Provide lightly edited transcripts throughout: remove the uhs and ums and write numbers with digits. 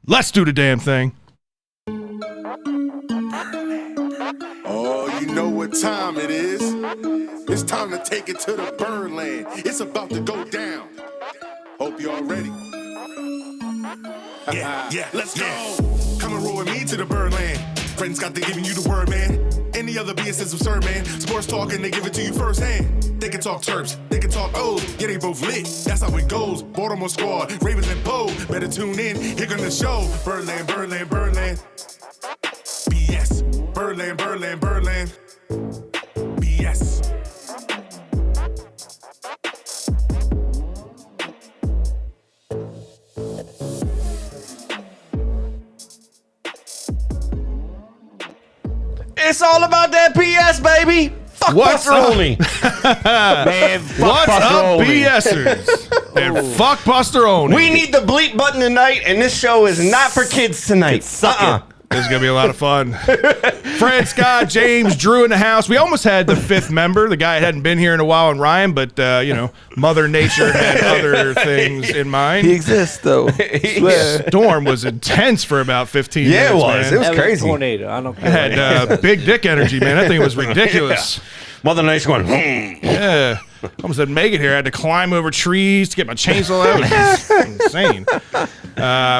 Let's do the damn thing. Oh, you know what time it is. It's time to take it to the Birdland. It's about to go down. Hope y'all ready. Yeah, let's go. Come and roll with me to the Birdland. Friends got to giving you the word, man. Any other BS is absurd, man. Sports talking, they give it to you firsthand. They can talk Terps, they can talk O's. Yeah, they both lit. That's how it goes. Baltimore squad, Ravens and Bo. Better tune in. Here gonna the show. Birdland, Birdland, Birdland. BS. Birdland, Birdland, Birdland. BS. It's all about that BS, baby. Fuck What's Buster Olney. Man, what's up, BSers? And fuck Buster Olney. We need the bleep button tonight, and this show is not for kids tonight. This is going to be a lot of fun. Fred, Scott, James, Drew in the house. We almost had the fifth member. The guy hadn't been here in a while, and Ryan, but, Mother Nature had other things in mind. He exists, though. Storm was intense for about 15 minutes, it was. man. It was crazy. Was a tornado. I don't care. It had big dick energy, man. That thing was ridiculous. Mother Nature going, Yeah. Almost had Megan here. I had to climb over trees to get my chainsaw out. It was insane.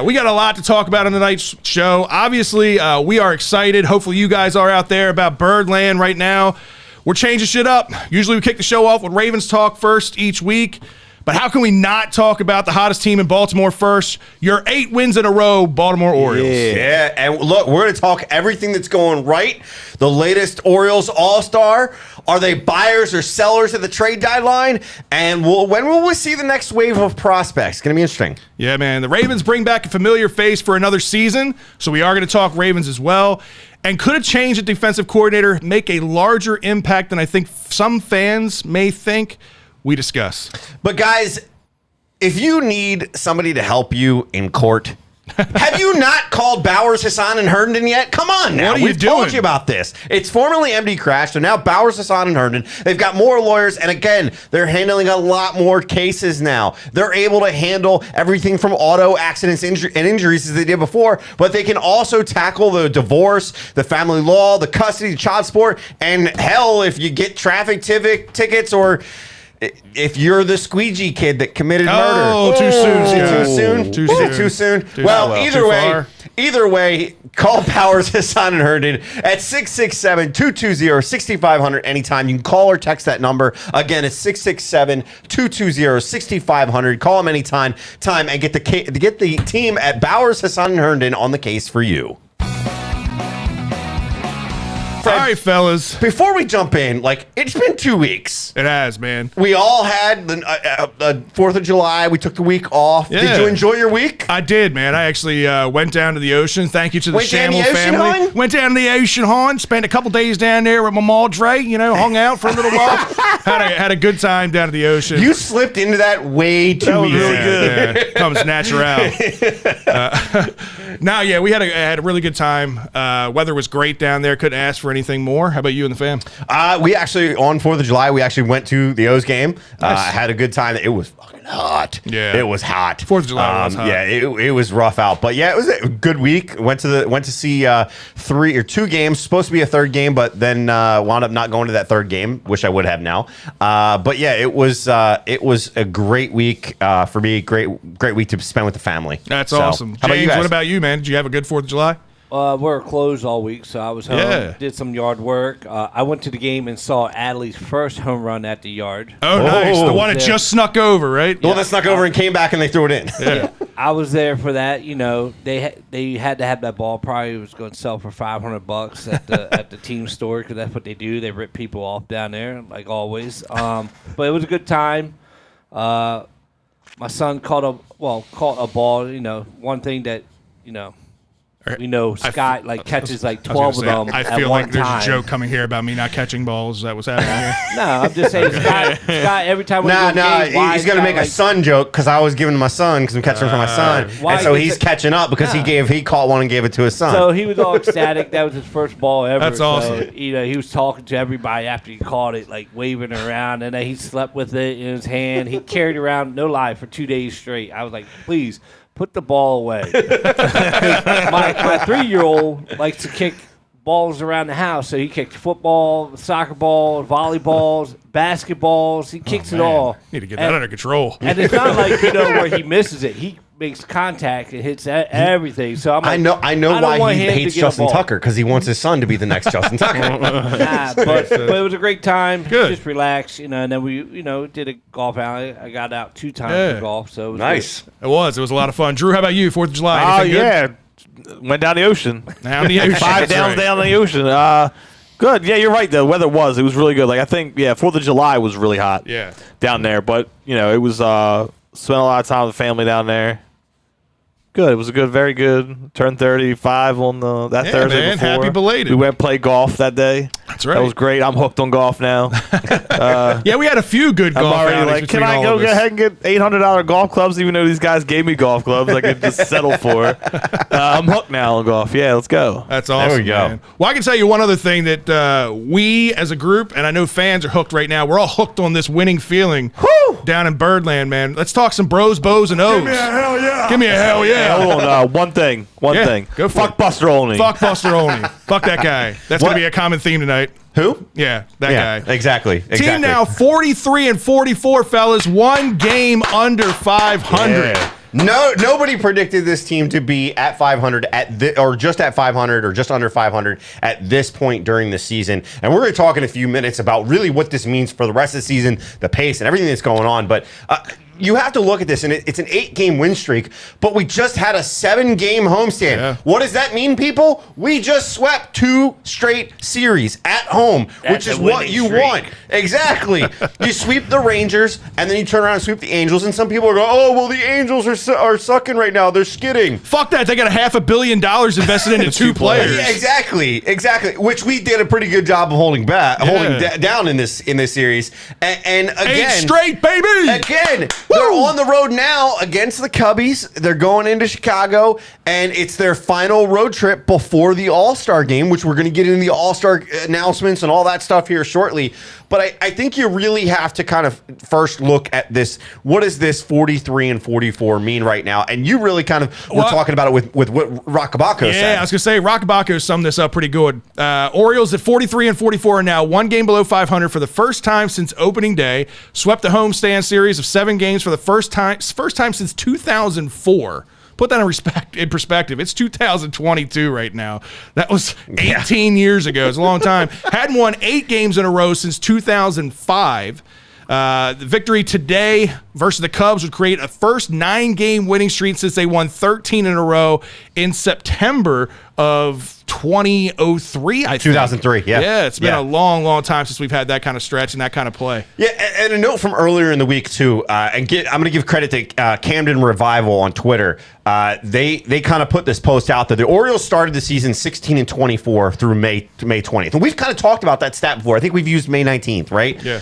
We got a lot to talk about on tonight's show. Obviously, we are excited. Hopefully you guys are out there about Birdland right now. We're changing shit up. Usually we kick the show off with Ravens talk first each week. But how can we not talk about the hottest team in Baltimore first? Your 8 wins in a row, Baltimore Orioles. Yeah, and look, we're going to talk everything that's going right. The latest Orioles All-Star. Are they buyers or sellers at the trade deadline? And when will we see the next wave of prospects? It's going to be interesting. Yeah, man. The Ravens bring back a familiar face for another season, so we are going to talk Ravens as well. And could a change at defensive coordinator make a larger impact than I think some fans may think? We discuss. But guys, if you need somebody to help you in court, have you not called Bowers, Hassan, and Herndon yet? Come on now. What are you We've told doing? you about this. It's formerly MD Crash, so now Bowers, Hassan, and Herndon. They've got more lawyers, and again, they're handling a lot more cases now. They're able to handle everything from auto accidents and injuries as they did before, but they can also tackle the divorce, the family law, the custody, the child support, and hell, if you get traffic tickets or if you're the squeegee kid that committed murder. Oh, too soon. Too soon? Too Is soon. it too soon? Too Well, far. either way, call Powers, Hassan, and Herndon at 667-220-6500 anytime. You can call or text that number. Again, it's 667-220-6500. Call them anytime and get the team at Bowers, Hassan, and Herndon on the case for you. All right, fellas. Before we jump in, it's been 2 weeks. It has, man. We all had the 4th of July. We took the week off. Yeah. Did you enjoy your week? I did, man. I actually went down to the ocean. Thank you to the Went down to Shamel the ocean, family. hon? Went down to the ocean, hon. Spent a couple days down there with my Madre. Hung out for a little while. had a good time down at the ocean. You slipped into that way too easy. really good. Yeah. Comes natural. We had a really good time. Weather was great down there. Couldn't ask for anything more. How about you and the fam? We actually, on 4th of July, we actually went to the O's game. Nice. Had a good time. It was fucking hot. Yeah. It was hot. 4th of July was hot. Yeah, it was rough out. But yeah, it was a good week. Went to see 3 or 2 games. Supposed to be a third game, but then wound up not going to that third game. Wish I would have now. But yeah, it was a great week for me. Great week to spend with the family. That's So, awesome. How about you James, guys? what about you, man? Did you have a good 4th of July? We're closed all week, so I was home, Yeah. did some yard work. I went to the game and saw Adley's first home run at the yard. Oh, nice. The one that Yeah. just snuck over, right? The one that snuck over and came back and they threw it in. Yeah. I was there for that. They had to have that ball. Probably was going to sell for $500 at the team store because that's what they do. They rip people off down there, like always. But it was a good time. My son caught a ball. One thing that Scott catches 12 of them I at feel one like there's time. a joke coming here about me not catching balls. Is that what's happening here? No, I'm just saying, Scott, every time we go to the game, he's gonna make a son joke because I was giving to my son because I'm catching for my son, Why and so is he's it- catching up because he caught one and gave it to his son. So he was all ecstatic. That was his first ball ever. That's awesome. So, he was talking to everybody after he caught it, waving it around, and then he slept with it in his hand. He carried it around, no lie, for 2 days straight. I was like, please, put the ball away. my 3-year-old likes to kick balls around the house. So he kicked football, soccer ball, volleyballs, basketballs. He kicks it all. Need to get that under control. And it's not like, where he misses it. He makes contact and hits everything. So I'm like, I know why he hates Justin Tucker, because he wants his son to be the next Justin Tucker. But it was a great time. Good. Just relax, and then we, did a golf outing. I got out 2 times for golf, so it was nice. good. It was a lot of fun. Drew, how about you? 4th of July? Oh, Anything good? Went down the ocean. Down the ocean. 5 That's downs right. down the ocean. Good. Yeah, you're right. The weather it was really good. Like I think 4th of July was really hot. Yeah. Down there, but it was spent a lot of time with the family down there. Good. It was a good, very good. Turned 35 on that Thursday man. before. Happy belated. We went play golf that day. That's right. That was great. I'm hooked on golf now. Yeah, we had a few good I'm golf already outings like, can between I all go of us. ahead and get $800 golf clubs? Even though these guys gave me golf clubs, I could just settle for. I'm hooked now on golf. Yeah, let's go. That's awesome. There we go. Man. Well, I can tell you one other thing that we as a group, and I know fans are hooked right now. We're all hooked on this winning feeling down in Birdland, man. Let's talk some bros, bows, and O's. Give me a hell yeah. Give me a hell yeah. Hey, hold on. One thing. Go for Fuck it. Buster Olney. Fuck Buster Olney. Fuck that guy. That's going to be a common theme tonight. Who? Yeah, that guy. Exactly. Team now 43 and 44, fellas. 1 game under 500. Yeah. Nobody predicted this team to be at 500 or just at 500 or just under 500 at this point during the season. And we're going to talk in a few minutes about really what this means for the rest of the season, the pace, and everything that's going on. But you have to look at this, and it's an 8-game win streak, but we just had a 7-game homestand. Yeah. What does that mean, people? We just swept 2 straight series at home, which is what you want. Exactly. You sweep the Rangers, and then you turn around and sweep the Angels, and some people are going, oh, well, the Angels are sucking right now. They're skidding. Fuck that. They got $500 million invested into 2 players. Yeah, exactly. Which we did a pretty good job of holding down in this series. And again, 8 straight, baby. Again, they're on the road now against the Cubbies. They're going into Chicago, and it's their final road trip before the All-Star game, which we're going to get into the All-Star announcements and all that stuff here shortly. But I think you really have to kind of first look at this. What does this 43 and 44 mean right now? And you really kind of were talking about it with what Rockabacco said. Yeah, I was going to say, Rockabacco summed this up pretty good. Orioles at 43 and 44 are now 1 game below 500 for the first time since opening day. Swept the homestand series of 7 games for the first time since 2004. Put that in perspective. It's 2022 right now. That was 18 years ago. It's a long time. Hadn't won 8 games in a row since 2005. The victory today versus the Cubs would create a first 9-game winning streak since they won 13 in a row in September of 2003, I think. 2003, yeah. Yeah, it's been a long, long time since we've had that kind of stretch and that kind of play. Yeah, and a note from earlier in the week, too. I'm going to give credit to Camden Revival on Twitter. They kind of put this post out there. The Orioles started the season 16 and 24 through May 20th. And we've kind of talked about that stat before. I think we've used May 19th, right? Yeah.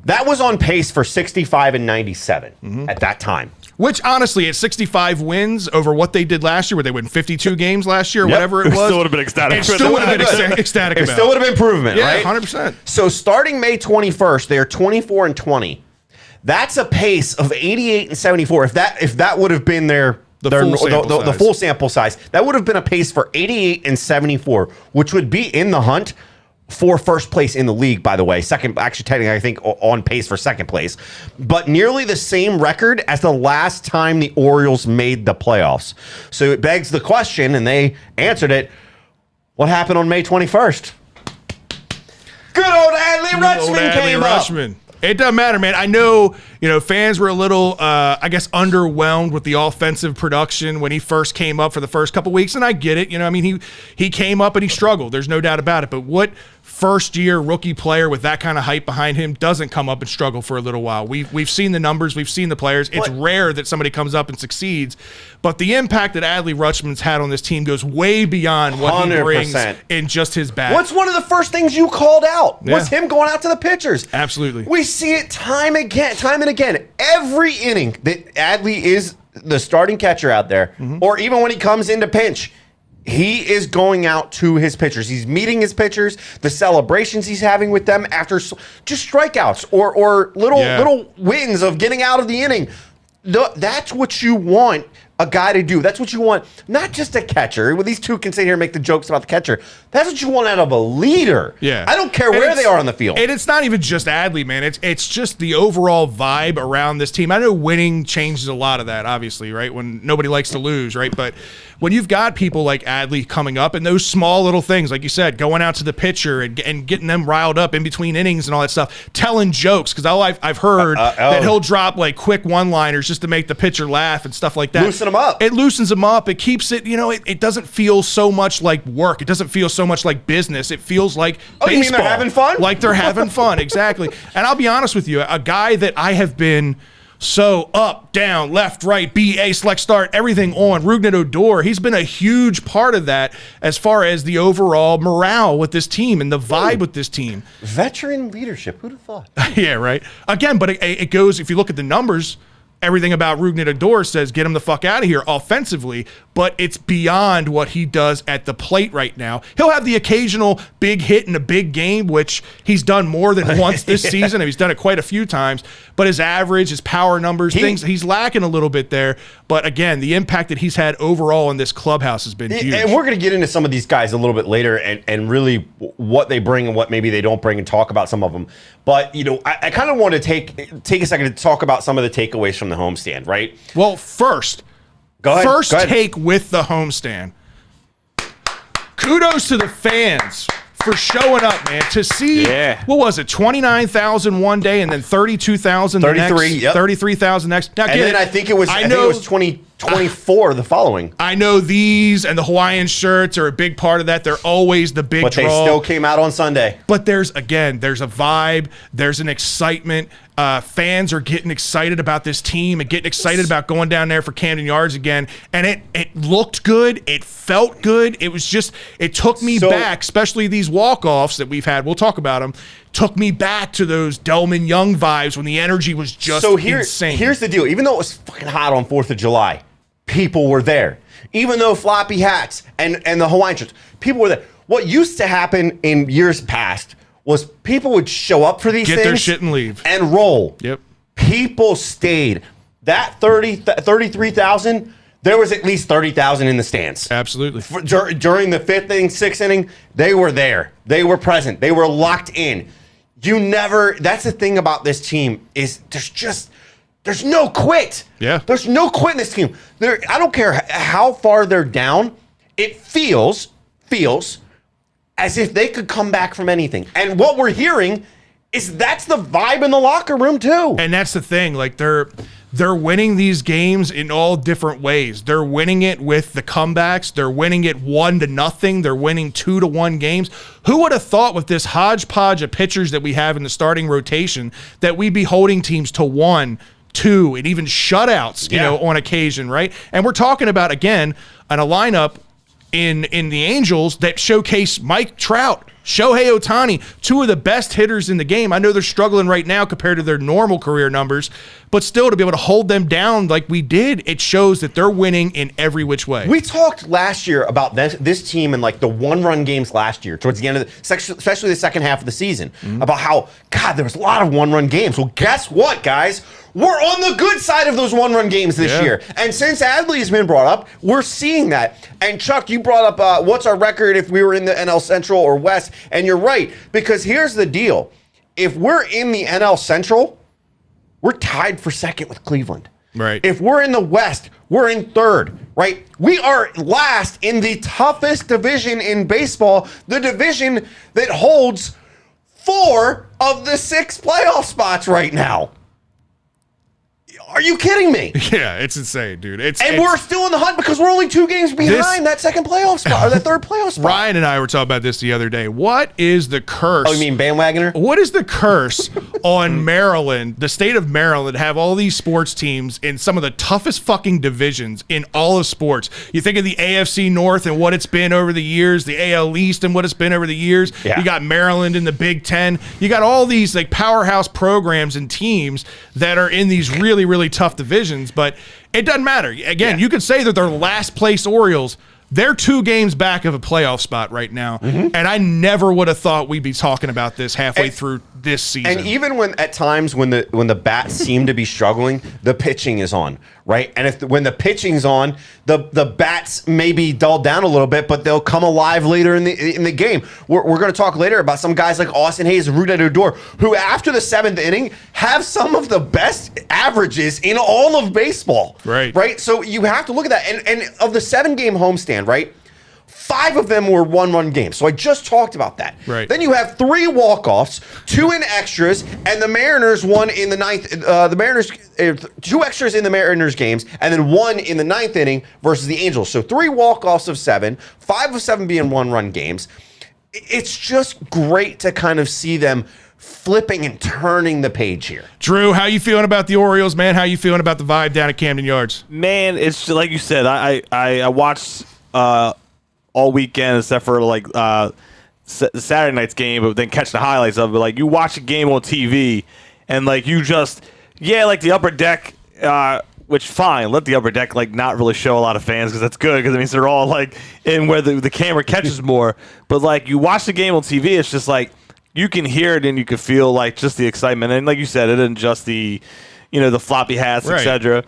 That was on pace for 65 and 97 at that time. Which, honestly, at 65 wins over what they did last year, where they won 52 games last year, whatever it was. Still would have been ecstatic. It still would have been ecstatic It about. still would have been improvement, Yeah, right? 100%. So starting May 21st, they are 24 and 20. That's a pace of 88 and 74. If that would have been the full sample size, that would have been a pace for 88 and 74, which would be in the hunt for first place in the league, by the way. Second, actually, technically, I think on pace for second place, but nearly the same record as the last time the Orioles made the playoffs. So it begs the question, and they answered it: what happened on May 21st? Good old Adley Rutschman came up. It doesn't matter, man. I know, fans were a little, I guess, underwhelmed with the offensive production when he first came up for the first couple weeks, and I get it. He came up and he struggled. There's no doubt about it. But what first-year rookie player with that kind of hype behind him doesn't come up and struggle for a little while? We've seen the numbers. We've seen the players. It's rare that somebody comes up and succeeds. But the impact that Adley Rutschman's had on this team goes way beyond what 100%. He brings in just his bat. What's one of the first things you called out? Was him going out to the pitchers. Absolutely. We see it time and again. Every inning that Adley is the starting catcher out there, or even when he comes into pinch, he is going out to his pitchers. He's meeting his pitchers, the celebrations he's having with them after just strikeouts or little wins of getting out of the inning. That's what you want a guy to do. That's what you want. Not just a catcher. Well, these two can sit here and make the jokes about the catcher. That's what you want out of a leader. Yeah. I don't care where they are on the field. And it's not even just Adley, man. It's just the overall vibe around this team. I know winning changes a lot of that, obviously, right? When nobody likes to lose, right? But when you've got people like Adley coming up and those small little things, like you said, going out to the pitcher and getting them riled up in between innings and all that stuff, telling jokes, because I've heard that he'll drop like quick one-liners just to make the pitcher laugh and stuff like that. Loosen them up. It loosens them up. It keeps it, it doesn't feel so much like work. It doesn't feel so much like business. It feels like baseball. You mean they're having fun? Like they're having fun, exactly. And I'll be honest with you, a guy that I have been so up, down, left, right, BA, select, start, everything on, Rougned Odor, he's been a huge part of that as far as the overall morale with this team and the vibe with this team. Veteran leadership. Who'd have thought? Yeah, right. Again, but it goes, if you look at the numbers, everything about Rougned Odor says get him the fuck out of here offensively, but it's beyond what he does at the plate right now. He'll have the occasional big hit in a big game, which he's done more than once this season, and he's done it quite a few times, but his average, his power numbers, he's lacking a little bit there. But again, the impact that he's had overall in this clubhouse has been huge. And we're going to get into some of these guys a little bit later and really what they bring and what maybe they don't bring and talk about some of them. But, I kind of want to take a second to talk about some of the takeaways from the homestand, right? Well, first take with the homestand. Kudos to the fans for showing up, man. To see, what was it, 29,000 one day and then 32,000 the next, 33,000 next. Now, and then I think it was 2024 the following. I know these and the Hawaiian shirts are a big part of that. They're always the big draw. But they still came out on Sunday. But there's a vibe. There's an excitement. Fans are getting excited about this team and getting excited about going down there for Camden Yards again. And it looked good. It felt good. It was just, it took me back, especially these walk-offs that we've had. We'll talk about them. Took me back to those Delman Young vibes when the energy was just insane. Here's the deal. Even though it was fucking hot on 4th of July, people were there. Even though floppy hats and the Hawaiian shirts, people were there. What used to happen in years past was people would show up for these things. Get their shit and leave. And roll. Yep. People stayed. That 33,000, there was at least 30,000 in the stands. Absolutely. During the 5th inning, 6th inning, they were there. They were present. They were locked in. That's the thing about this team is there's no quit. Yeah. There's no quit in this team. I don't care how far they're down. It feels as if they could come back from anything. And what we're hearing is that's the vibe in the locker room too. And that's the thing. Like they're winning these games in all different ways. They're winning it with the comebacks. They're winning it 1-0. They're winning 2-1 games. Who would have thought with this hodgepodge of pitchers that we have in the starting rotation that we'd be holding teams to 1, 2, and even shutouts, on occasion, right? And we're talking about, again, a lineup in the Angels that showcase Mike Trout, Shohei Ohtani, two of the best hitters in the game. I know they're struggling right now compared to their normal career numbers, but still to be able to hold them down like we did, it shows that they're winning in every which way. We talked last year about this team and like the one-run games last year towards the end of especially the second half of the season, about how, God, there was a lot of one-run games. Well, guess what, guys? We're on the good side of those one-run games this year. And since Adley has been brought up, we're seeing that. And Chuck, you brought up what's our record if we were in the NL Central or West, and you're right, because here's the deal. If we're in the NL Central, we're tied for second with Cleveland. Right. If we're in the West, we're in third, right? We are last in the toughest division in baseball, the division that holds 4 of the 6 playoff spots right now. Are you kidding me? Yeah, it's insane, dude. We're still in the hunt because we're only 2 games behind that second playoff spot or that third playoff spot. Ryan and I were talking about this the other day. What is the curse? Oh, you mean bandwagoner? What is the curse on Maryland, the state of Maryland, have all these sports teams in some of the toughest fucking divisions in all of sports? You think of the AFC North and what it's been over the years, the AL East and what it's been over the years. Yeah. You got Maryland in the Big Ten. You got all these like powerhouse programs and teams that are in these really, really tough divisions, but it doesn't matter. Again, you could say that they're last place Orioles. They're 2 games back of a playoff spot right now, and I never would have thought we'd be talking about this halfway through this season. And even when at times when the bats seem to be struggling, the pitching is on. right? And when the pitching's on, the bats may be dulled down a little bit, but they'll come alive later in the game. We're going to talk later about some guys like Austin Hayes and Rudy Odor, who after the 7th inning have some of the best averages in all of baseball. Right. So you have to look at that. And of the 7-game homestand, right? 5 of them were 1-run games. So I just talked about that. Right. Then you have 3 walk-offs, 2 in extras, and the Mariners won in the 9th. The Mariners 2 extras in the Mariners games, and then 1 in the 9th inning versus the Angels. So 3 walk-offs of 7, 5 of 7 being 1-run games. It's just great to kind of see them flipping and turning the page here. Drew, how you feeling about the Orioles, man? How you feeling about the vibe down at Camden Yards? Man, it's just, like you said. I watched all weekend except for like Saturday night's game, but then catch the highlights of it. Like, you watch a game on TV and like you just like the upper deck, which fine, let the upper deck like not really show a lot of fans because that's good because it means they're all like in where the camera catches more. But like you watch the game on TV, it's just like you can hear it and you can feel like just the excitement. And like you said, it isn't just the the floppy hats, right, etc.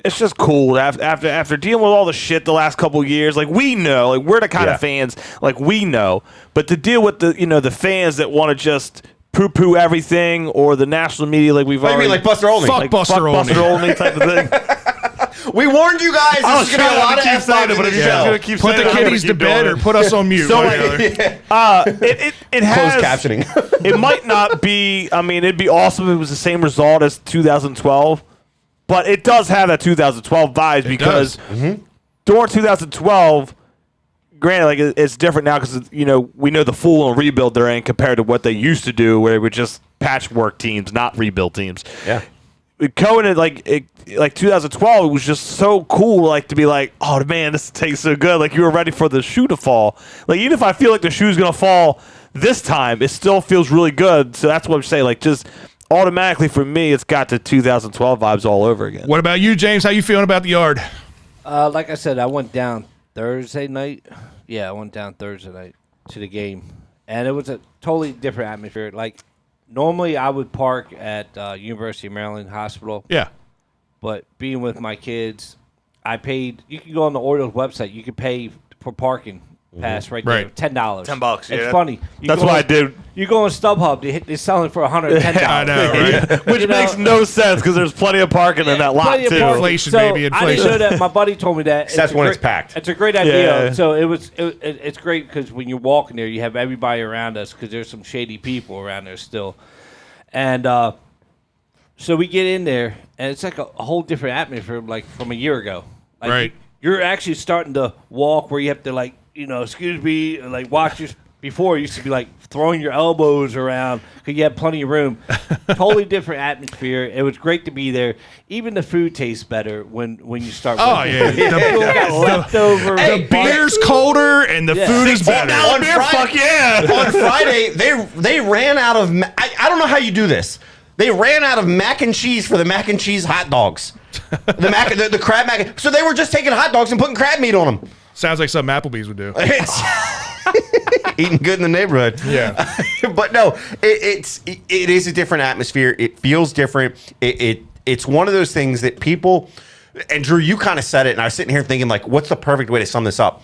It's just cool after dealing with all the shit the last couple of years. Like, we know, like, we're the kind of fans, like, we know. But to deal with the the fans that want to just poo-poo everything, or the national media, like we've already. You mean like Buster Olney? Fuck Buster Olney. Buster Olney type of thing. We warned you guys. This is going to be a lot of F-bombs in the show. Put the kiddies to bed or put us on mute. So it Closed has captioning. It might not be. I mean, it'd be awesome if it was the same result as 2012. But it does have that 2012 vibes because during 2012, granted, like it's different now because we know the full-on rebuild they're in compared to what they used to do, where they were just patchwork teams, not rebuild teams. Yeah, going at like 2012, it was just so cool, like to be like, oh man, this tastes so good. Like you were ready for the shoe to fall. Like even if I feel like the shoe's gonna fall this time, it still feels really good. So that's what I'm saying. Like just. Automatically for me, it's got the 2012 vibes all over again. What about you, James? How you feeling about the yard? Like I said, I went down Thursday night. Yeah, I went down Thursday night to the game, and it was a totally different atmosphere. Like normally, I would park at University of Maryland Hospital. Yeah, but being with my kids, I paid. You can go on the Orioles website. You can pay for parking. Pass right there, $10. $10, yeah. It's funny. That's what I did. You go on StubHub, they're selling for $110. I know, right? Which makes no sense because there's plenty of parking in that lot too. Inflation, so baby, inflation. I didn't know that. My buddy told me that. That's when it's packed. It's a great idea. Yeah. So it's great because when you're walking there, you have everybody around us because there's some shady people around there still. And so we get in there, and it's like a whole different atmosphere, like from a year ago. Like right. You're actually starting to walk where you have to like. Excuse me, like watch your. Before, it used to be like throwing your elbows around because you had plenty of room. Totally different atmosphere. It was great to be there. Even the food tastes better when you start. Oh yeah, leftover. The beer's colder and the food is better. On Friday, they ran out of. I don't know how you do this. They ran out of mac and cheese for the mac and cheese hot dogs. The crab mac. So they were just taking hot dogs and putting crab meat on them. Sounds like something Applebee's would do. It's eating good in the neighborhood. Yeah, but no, it is a different atmosphere. It feels different. It's one of those things that people. And Drew, you kind of said it, and I was sitting here thinking, like, what's the perfect way to sum this up?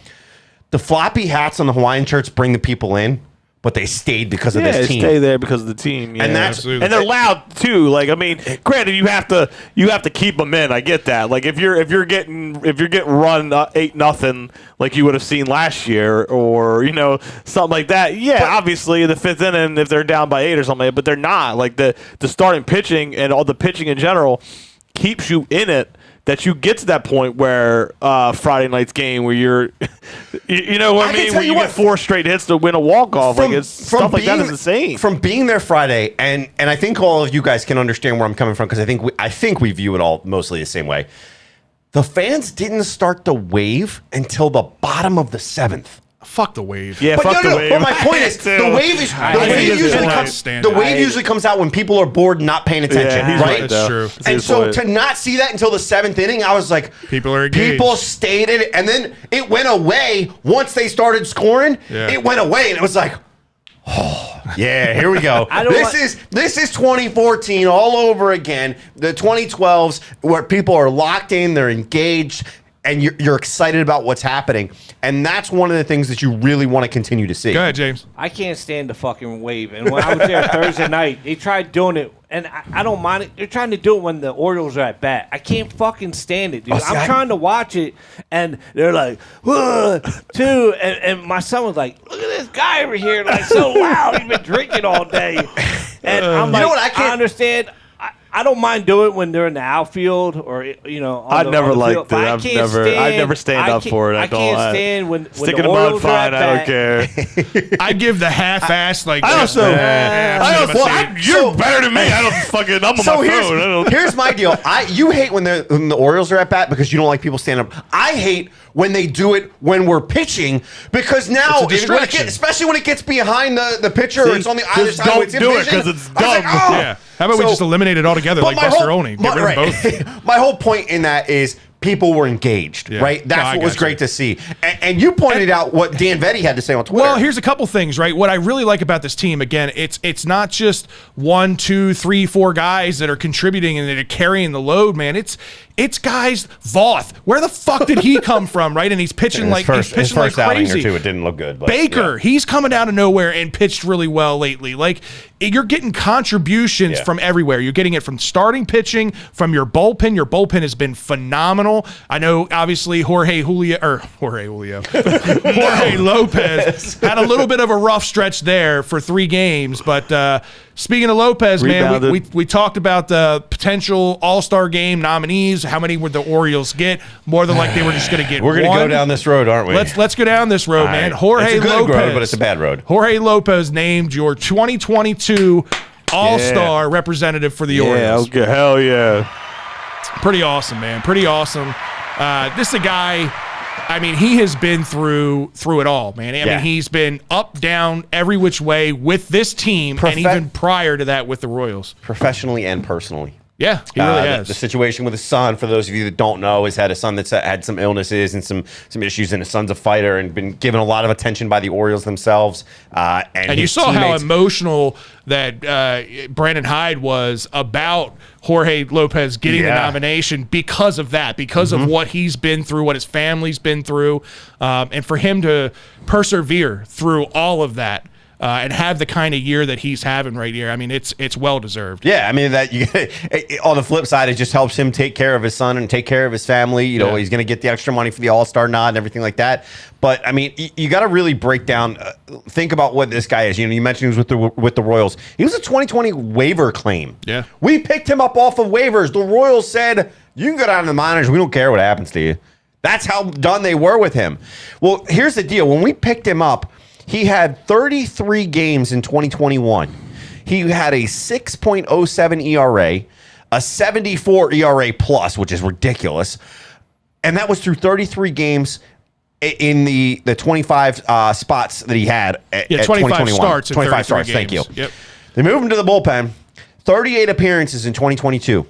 The floppy hats on the Hawaiian shirts bring the people in. But they stayed because of this team. They stay there because of the team, and they're loud too. Like I mean, granted, you have to keep them in. I get that. Like if you're getting run 8-0 like you would have seen last year, or something like that. Yeah, but obviously in the 5th inning, if they're down by 8 or something, but they're not. Like the starting pitching and all the pitching in general keeps you in it. That you get to that point where Friday night's game where you're, you know what I mean, where you get 4 straight hits to win a walk-off. Like stuff like that is insane. From being there Friday, and I think all of you guys can understand where I'm coming from because I think we view it all mostly the same way. The fans didn't start to wave until the bottom of the 7th. Fuck the wave. Yeah, fuck the wave. But my point is, the wave usually comes out when people are bored and not paying attention, right? That's true. And so to not see that until the 7th inning, I was like, people are engaged. People stayed in it, and then it went away once they started scoring. Yeah. It went away, and it was like, oh, Yeah, here we go. This is 2014 all over again. The 2012s where people are locked in, they're engaged, and you're excited about what's happening. And that's one of the things that you really want to continue to see. Go ahead, James. I can't stand the fucking wave. And when I was there Thursday night, they tried doing it, and I don't mind it. They're trying to do it when the Orioles are at bat. I can't fucking stand it, dude. I'm trying to watch it, and they're like, two. And my son was like, look at this guy over here, like so loud. He's been drinking all day. And I'm like, you know what? I understand. I don't mind doing it when they're in the outfield or I never liked it. I never stand up for it. I can't stand when sticking the Orioles are at I bat. don't care. I give the half-ass like. I also, you're better than me. I don't fucking. I'm on So my phone. here's my deal. You hate when the Orioles are at bat because you don't like people standing up. I hate when they do it when we're pitching because now, especially when it gets behind the pitcher or it's on the other side. Don't do it because it's dumb. Like, oh. Yeah. How about we just eliminate it altogether like Buster Olney? Get rid of both. My whole point in that is people were engaged, right? That's what was great to see. And you pointed out what Dan Vetty had to say on Twitter. Well, here's a couple things, right? What I really like about this team, again, it's not just 1, 2, 3, 4 guys that are contributing and that are carrying the load, man. It's guys. Voth, where the fuck did he come from, right? And he's pitching like his first like outing crazy. or two, it didn't look good. But, Baker, he's coming out of nowhere and pitched really well lately. Like you're getting contributions from everywhere. You're getting it from starting pitching, from your bullpen. Your bullpen has been phenomenal. I know, obviously, Jorge Lopez had a little bit of a rough stretch there for 3 games, but. Speaking of Lopez, man, we talked about the potential All-Star game nominees. How many would the Orioles get? More than likely, we're just going to get one. We're going to go down this road, aren't we? Let's go down this road, man. Jorge it's a good Lopez, road, but it's a bad road. Jorge Lopez named your 2022 All-Star representative for the Orioles. Yeah, okay, hell yeah. Pretty awesome, man. Pretty awesome. This is a guy. I mean, he has been through it all, man. I mean, he's been up, down, every which way with this team, and even prior to that with the Royals. Professionally and personally. Yeah, he really has. The situation with his son, for those of you that don't know, has had a son that's had some illnesses and some issues, and his son's a fighter and been given a lot of attention by the Orioles themselves. And you saw how emotional that Brandon Hyde was about Jorge Lopez getting the nomination because of that, because of what he's been through, what his family's been through, and for him to persevere through all of that. And have the kind of year that he's having right here. I mean, it's well deserved. Yeah, I mean on the flip side, it just helps him take care of his son and take care of his family. You know, he's going to get the extra money for the All-Star nod and everything like that. But I mean, you got to really break down, think about what this guy is. You know, you mentioned he was with the Royals. He was a 2020 waiver claim. Yeah, we picked him up off of waivers. The Royals said, "You can go down to the minors. We don't care what happens to you." That's how done they were with him. Well, here's the deal: when we picked him up, he had 33 games in 2021. He had a 6.07 ERA, a 74 ERA plus, which is ridiculous. And that was through 33 games in the 25 spots that he had at 25 starts. 25 starts, thank you. Yep. They moved him to the bullpen. 38 appearances in 2022.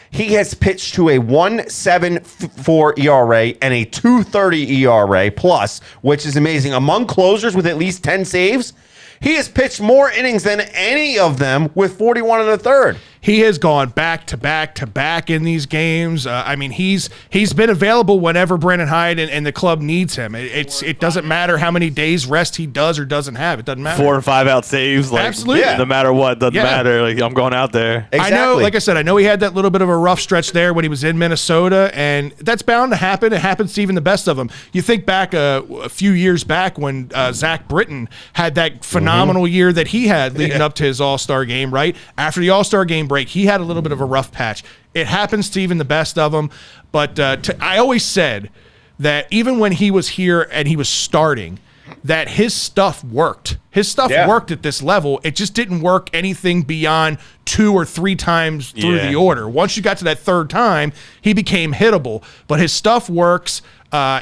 He has pitched to a 1.74 ERA and a 2.30 ERA plus, which is amazing. Among closers with at least 10 saves, he has pitched more innings than any of them with 41 1/3. He has gone back to back to back in these games. I mean, he's been available whenever Brandon Hyde and the club needs him. It doesn't matter how many days rest he does or doesn't have. It doesn't matter. 4 or 5 out saves, like absolutely, no matter what, doesn't matter. Like I'm going out there. Exactly. I know, like I said, I know he had that little bit of a rough stretch there when he was in Minnesota, and that's bound to happen. It happens to even the best of them. You think back a few years back when Zach Britton had that phenomenal year that he had leading up to his All-Star game, right? After the All-Star game break, he had a little bit of a rough patch. It happens to even the best of them. But I always said that even when he was here and he was starting, that his stuff worked. His stuff worked at this level. It just didn't work anything beyond 2 or 3 times through the order. Once you got to that 3rd time, he became hittable. But his stuff works.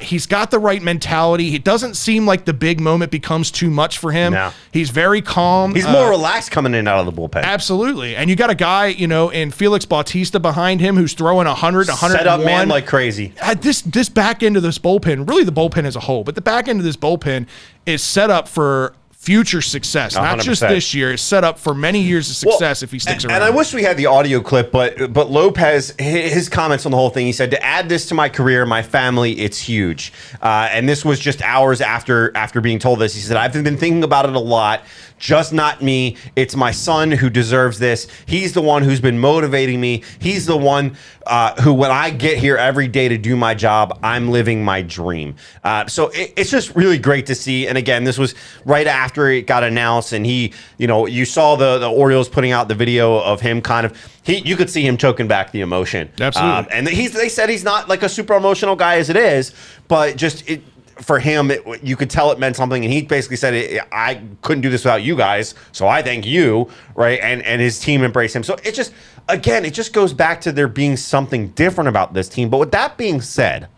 He's got the right mentality. It doesn't seem like the big moment becomes too much for him. No. He's very calm. He's more relaxed coming in and out of the bullpen. Absolutely. And you got a guy, in Felix Bautista behind him who's throwing 100, 101. Set up man like crazy. This back end of this bullpen, really the bullpen as a whole, but the back end of this bullpen is set up for future success, not just 100%. this year. It's set up for many years of success if he sticks around. And I wish we had the audio clip, but Lopez, his comments on the whole thing, he said, to add this to my career, my family, it's huge. And this was just hours after being told this. He said, I've been thinking about it a lot. Just not me. It's my son who deserves this. He's the one who's been motivating me. He's the one who, when I get here every day to do my job, I'm living my dream. So it's just really great to see. And again, this was right after it got announced, and you saw the Orioles putting out the video of him kind of, you could see him choking back the emotion. Absolutely. And they said he's not like a super emotional guy as it is, but just for him, you could tell it meant something, and he basically said, I couldn't do this without you guys, so I thank you, right? And his team embraced him. So it just goes back to there being something different about this team. But with that being said,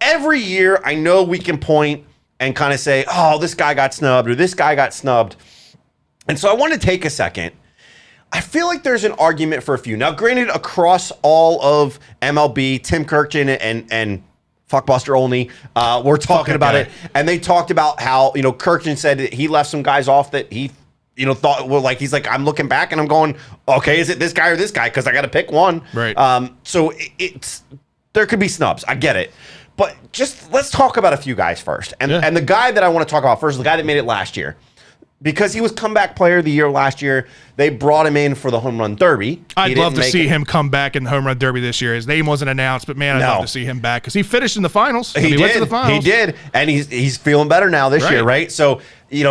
every year I know we can point and kind of say, oh, this guy got snubbed or this guy got snubbed. And so I want to take a second. I feel like there's an argument for a few. Now, granted, across all of MLB, Tim Kirkchin and Fuckbuster Olney, we're talking about it, and they talked about how Kirkchin said that he left some guys off that he thought he's like, I'm looking back and I'm going, okay, is it this guy or this guy? Because I got to pick one. Right. So there could be snubs. I get it, but just let's talk about a few guys first. And the guy that I want to talk about first is the guy that made it last year. Because he was comeback player of the year last year, they brought him in for the home run derby. I'd love to see him come back in the home run derby this year. His name wasn't announced, but man, I'd love to see him back because he finished in the finals. He went to the finals. He did, and he's feeling better now this year, right? So he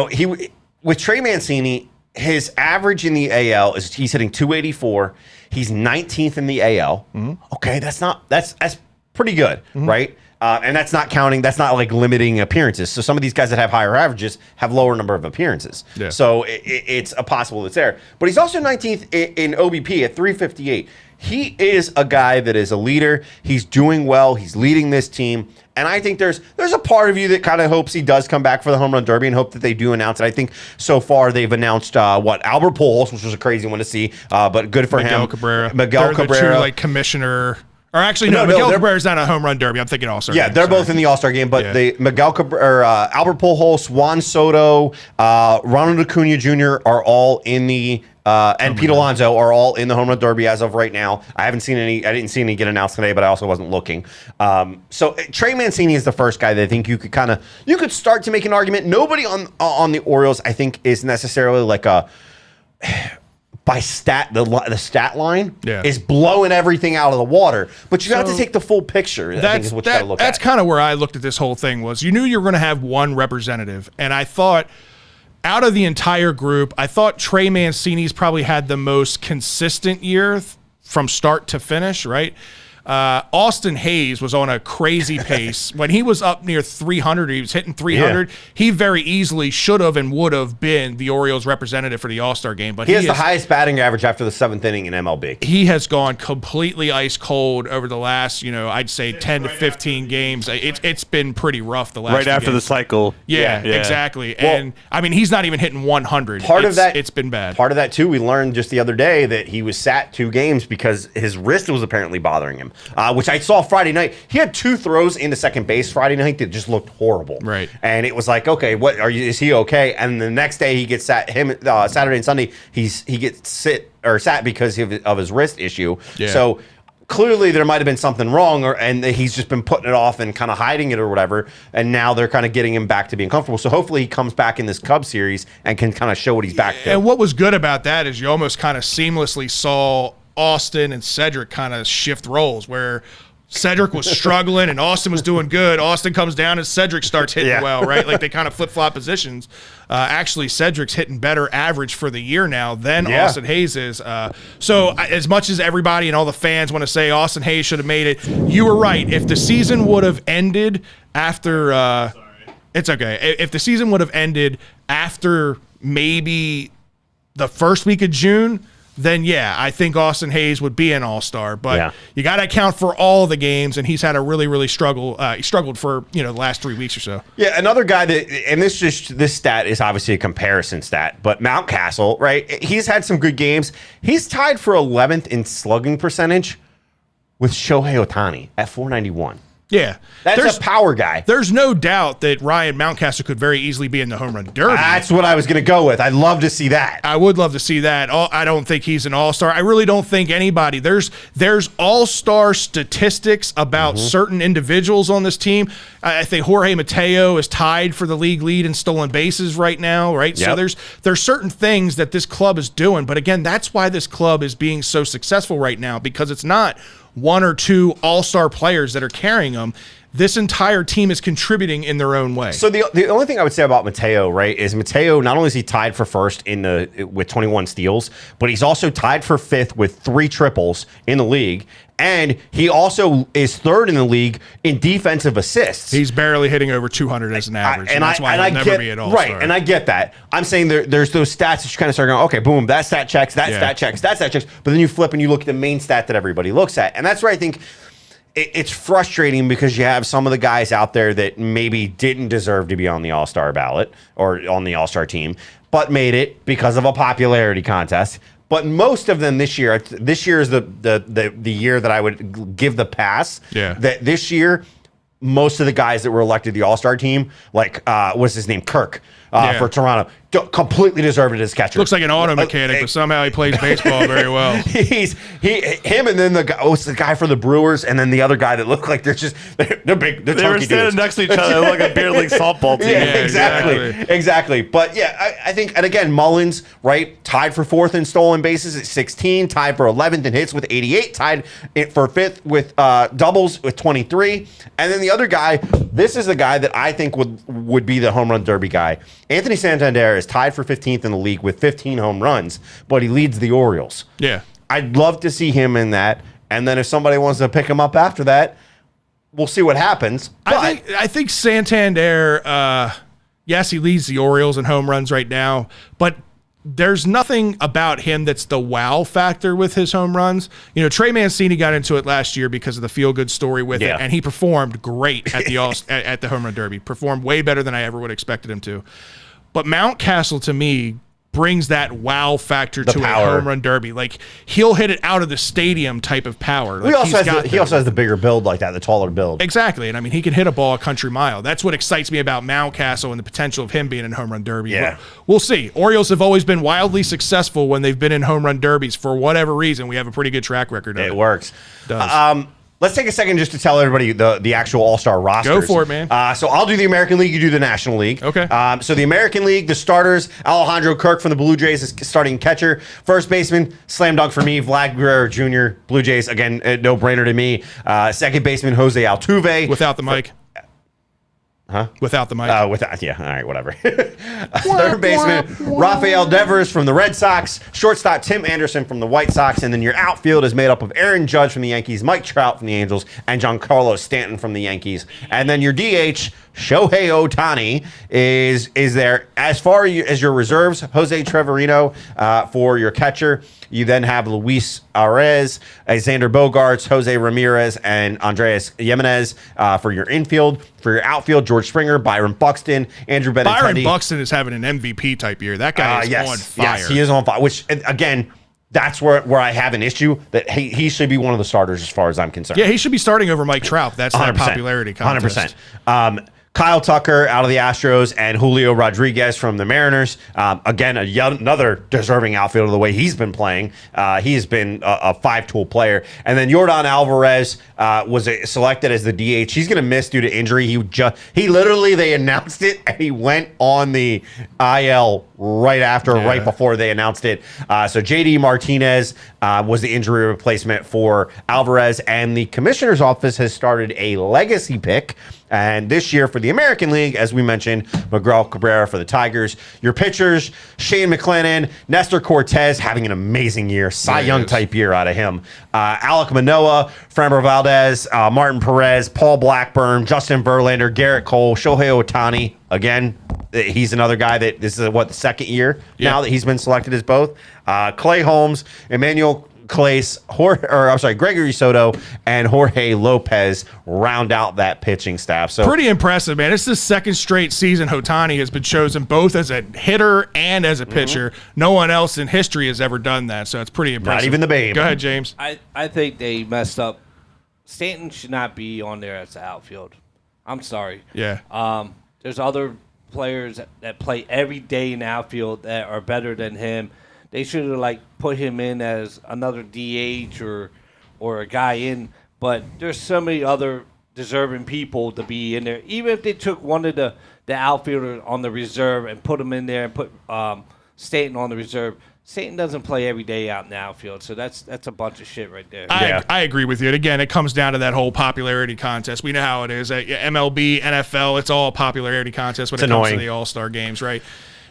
with Trey Mancini, his average in the AL he's hitting 284. He's 19th in the AL. Mm-hmm. Okay, that's pretty good, right? And that's not like limiting appearances. So some of these guys that have higher averages have lower number of appearances. Yeah. So it's a possible it's there. But he's also 19th in OBP at 358. He is a guy that is a leader. He's doing well. He's leading this team. And I think there's a part of you that kind of hopes he does come back for the home run derby and hope that they do announce it. I think so far they've announced Albert Pujols, which was a crazy one to see, but good for him. Miguel Cabrera, the true commissioner. Or actually, no, Miguel Cabrera's not a home run derby. I'm thinking All-Star. Yeah, they're both in the All-Star game, but Miguel Cabrera, Albert Pujols, Juan Soto, Ronald Acuna Jr. are all in the and Pete Alonso are all in the home run derby as of right now. I didn't see any get announced today, but I also wasn't looking. So Trey Mancini is the first guy that I think you could start to make an argument. Nobody on the Orioles, I think, is necessarily like a by the stat line is blowing everything out of the water. But you have to take the full picture. I think is what you got to look at. That's kind of where I looked at this whole thing was you knew you were going to have one representative. And I thought out of the entire group, I thought Trey Mancini's probably had the most consistent year from start to finish, right? Austin Hayes was on a crazy pace. When he was up near 300, he was hitting 300. Yeah. He very easily should have and would have been the Orioles representative for the All-Star game. But he has the highest batting average after the 7th inning in MLB. He has gone completely ice cold over the last, I'd say 10 to 15 games. It's been pretty rough the last right after games. The cycle. Yeah, exactly. Well, and I mean, he's not even hitting 100. It's been bad. Part of that too, we learned just the other day that he was sat 2 games because his wrist was apparently bothering him. Which I saw Friday night. He had 2 throws into second base Friday night that just looked horrible. Right. And it was like, okay, is he okay? And the next day he gets sat. Saturday and Sunday he gets sat because of his wrist issue. Yeah. So clearly there might have been something wrong, and he's just been putting it off and kind of hiding it or whatever. And now they're kind of getting him back to being comfortable. So hopefully he comes back in this Cubs series and can kind of show what he's back to. And what was good about that is you almost kind of seamlessly saw Austin and Cedric kind of shift roles where Cedric was struggling and Austin was doing good. Austin comes down and Cedric starts hitting well, right? Like they kind of flip-flop positions. Actually, Cedric's hitting better average for the year now than Austin Hayes is. So as much as everybody and all the fans want to say Austin Hayes should have made it, you were right. If the season would have ended after it's okay. If the season would have ended after maybe the first week of June, then I think Austin Hayes would be an All-Star. But you got to account for all the games, and he's had a really, really struggle. He struggled for the last 3 weeks or so. Yeah, another guy that, and this stat is obviously a comparison stat, but Mountcastle, right? He's had some good games. He's tied for 11th in slugging percentage with Shohei Ohtani at 491. Yeah. That's a power guy. There's no doubt that Ryan Mountcastle could very easily be in the home run derby. That's what I was going to go with. I'd love to see that. I would love to see that. I don't think he's an all-star. I really don't think anybody. There's all-star statistics about certain individuals on this team. I think Jorge Mateo is tied for the league lead in stolen bases right now, right? Yep. So there's certain things that this club is doing. But again, that's why this club is being so successful right now, because it's not one or two all-star players that are carrying them. This entire team is contributing in their own way. So the only thing I would say about Mateo, right, is Mateo, not only is he tied for first with 21 steals, but he's also tied for fifth with 3 triples in the league. And he also is third in the league in defensive assists. He's barely hitting over 200 as an average, and that's why he'll never be an all-star. Right, and I get that. I'm saying there's those stats that you kind of start going, okay, boom, that stat checks, that stat checks, that stat checks. But then you flip and you look at the main stat that everybody looks at. And that's where I think it's frustrating, because you have some of the guys out there that maybe didn't deserve to be on the All-Star ballot or on the All-Star team, but made it because of a popularity contest. But most of them this year is the year that I would give the pass. Yeah. That this year, most of the guys that were elected the All-Star team, like what's his name, Kirk, for Toronto, completely deserved it as catcher. Looks like an auto mechanic, but somehow he plays baseball very well. Him, and then the guy for the Brewers, and then the other guy that looked like they're big. They're They were standing next to each other like a beer league softball team. Yeah, exactly. But yeah, I think, and again, Mullins, right, tied for fourth in stolen bases at 16, tied for 11th in hits with 88, tied for fifth with doubles with 23, and then the other guy, this is the guy that I think would be the home run derby guy. Anthony Santander is tied for 15th in the league with 15 home runs, but he leads the Orioles. Yeah. I'd love to see him in that. And then if somebody wants to pick him up after that, we'll see what happens. But I think Santander, yes, he leads the Orioles in home runs right now, but there's nothing about him that's the wow factor with his home runs. You know, Trey Mancini got into it last year because of the feel-good story with it, and he performed great at the at the home run derby. Performed way better than I ever would have expected him to. But Mountcastle, to me, brings that wow factor to a home run derby. Like, he'll hit it out of the stadium type of power. Like, he also has the bigger build like that, the taller build. Exactly. And I mean, he can hit a ball a country mile. That's what excites me about Mountcastle and the potential of him being in home run derby. Yeah. We'll see. Orioles have always been wildly successful when they've been in home run derbies. For whatever reason, we have a pretty good track record of it. It works. Does. Let's take a second just to tell everybody the actual All-Star rosters. Go for it, man. So I'll do the American League, you do the National League. Okay. So the American League, the starters, Alejandro Kirk from the Blue Jays is starting catcher. First baseman, slam dunk for me, Vlad Guerrero Jr., Blue Jays, again, no-brainer to me. Second baseman, Jose Altuve. Without the mic. Huh? Without the mic. Yeah, all right, whatever. Third baseman, Rafael Devers from the Red Sox. Shortstop, Tim Anderson from the White Sox. And then your outfield is made up of Aaron Judge from the Yankees, Mike Trout from the Angels, and Giancarlo Stanton from the Yankees. And then your DH, Shohei Ohtani, is there. As far as your reserves, Jose Trevorino for your catcher. You then have Luis Arraez, Xander Bogaerts, Jose Ramirez, and Andreas Jimenez for your infield. For your outfield, George Springer, Byron Buxton, Andrew Benintendi. Byron Buxton is having an MVP type year. That guy is on fire. Yes, he is on fire. Which, again, that's where I have an issue, that he should be one of the starters as far as I'm concerned. Yeah, he should be starting over Mike Trout. That's their popularity contest. 100%. Kyle Tucker out of the Astros and Julio Rodriguez from the Mariners. Again, another deserving outfielder the way he's been playing. He has been a five-tool player. And then Yordan Alvarez was selected as the DH. He's going to miss due to injury. He literally, they announced it, and he went on the IL right before they announced it. So JD Martinez was the injury replacement for Alvarez, and the commissioner's office has started a legacy pick. And this year for the American League, as we mentioned, Miguel Cabrera for the Tigers. Your pitchers, Shane McClanahan, Nestor Cortez having an amazing year, Cy Young type year out of him. Alek Manoah, Framber Valdez, Martin Perez, Paul Blackburn, Justin Verlander, Garrett Cole, Shohei Ohtani. Again, he's another guy that this is the second year now that he's been selected as both. Clay Holmes, Emmanuel Clace, Gregory Soto, and Jorge Lopez round out that pitching staff. So pretty impressive, man. It's the second straight season Ohtani has been chosen both as a hitter and as a pitcher. No one else in history has ever done that, so it's pretty impressive. Not even the Babe. Go ahead, James. I think they messed up Stanton should not be on there as the outfield. I'm sorry. Yeah. There's other players that play every day in the outfield that are better than him. They should have put him in as another DH or a guy in. But there's so many other deserving people to be in there. Even if they took one of the outfielders on the reserve and put him in there and put Stanton on the reserve. Stanton doesn't play every day out in the outfield, so that's a bunch of shit right there. I agree with you. And again, it comes down to that whole popularity contest. We know how it is. MLB, NFL, it's all a popularity contest when it comes to the All-Star games, right?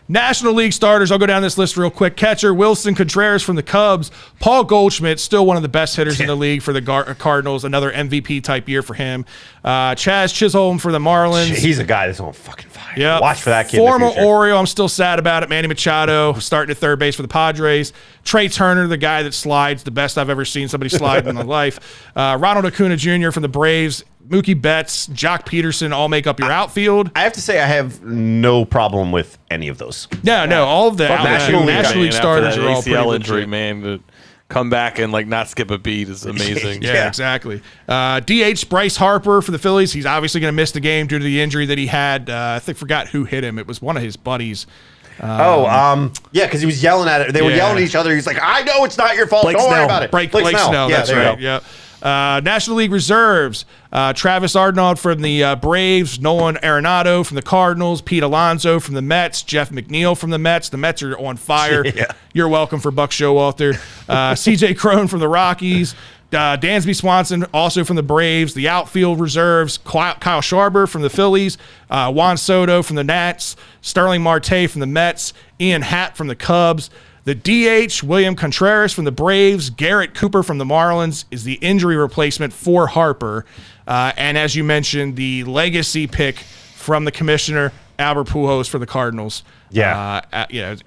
National League starters, I'll go down this list real quick. Catcher, Wilson Contreras from the Cubs. Paul Goldschmidt, still one of the best hitters in the league for the Cardinals. Another MVP-type year for him. Chaz Chisholm for the Marlins. He's a guy that's on fucking fire. Yep. Watch for that kid Former in the future. Oriole, I'm still sad about it. Manny Machado starting at third base for the Padres. Trey Turner, the guy that slides, the best I've ever seen somebody slide in my life. Ronald Acuna Jr. from the Braves. Mookie Betts, Jock Peterson all make up your outfield. I have to say I have no problem with any of those. No, all of the National League starters are all pretty ACL legit. injury, man. To come back and not skip a beat is amazing. Yeah, exactly. DH Bryce Harper for the Phillies. He's obviously going to miss the game due to the injury that he had. I forgot who hit him. It was one of his buddies. Yeah, because he was yelling at it. They were yelling at each other. He's like, I know it's not your fault. Blake Don't worry Snell. about it. Blake Snell. Snell, Yeah, that's there you right. go. Yep. National League reserves, Travis Arnaud from the Braves, Nolan Arenado from the Cardinals, Pete Alonso from the Mets, Jeff McNeil from the Mets. The Mets are on fire. Yeah. You're welcome for Buck Showalter. CJ Cron from the Rockies, Dansby Swanson also from the Braves. The outfield reserves, Kyle Schwarber from the Phillies, Juan Soto from the Nats, Sterling Marte from the Mets, Ian Happ from the Cubs. The DH, William Contreras from the Braves, Garrett Cooper from the Marlins is the injury replacement for Harper. And as you mentioned, the legacy pick from the commissioner, Albert Pujols for the Cardinals. Yeah.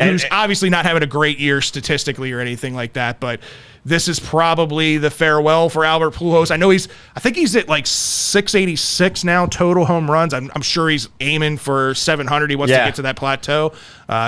Who's obviously not having a great year statistically or anything like that, but this is probably the farewell for Albert Pujols. I think he's at 686 now total home runs. I'm sure he's aiming for 700. He wants to get to that plateau.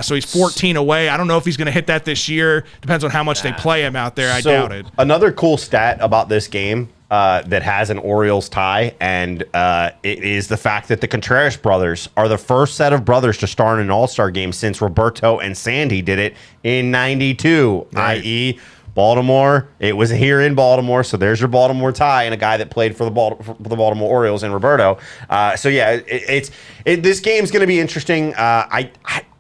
So he's 14 away. I don't know if he's going to hit that this year. Depends on how much they play him out there. I doubt it. Another cool stat about this game that has an Orioles tie, and it is the fact that the Contreras brothers are the first set of brothers to start in an All-Star game since Roberto and Sandy did it in '92, i.e., Baltimore. It was here in Baltimore, so there's your Baltimore tie, and a guy that played for the Baltimore Orioles and Roberto. This game's going to be interesting. I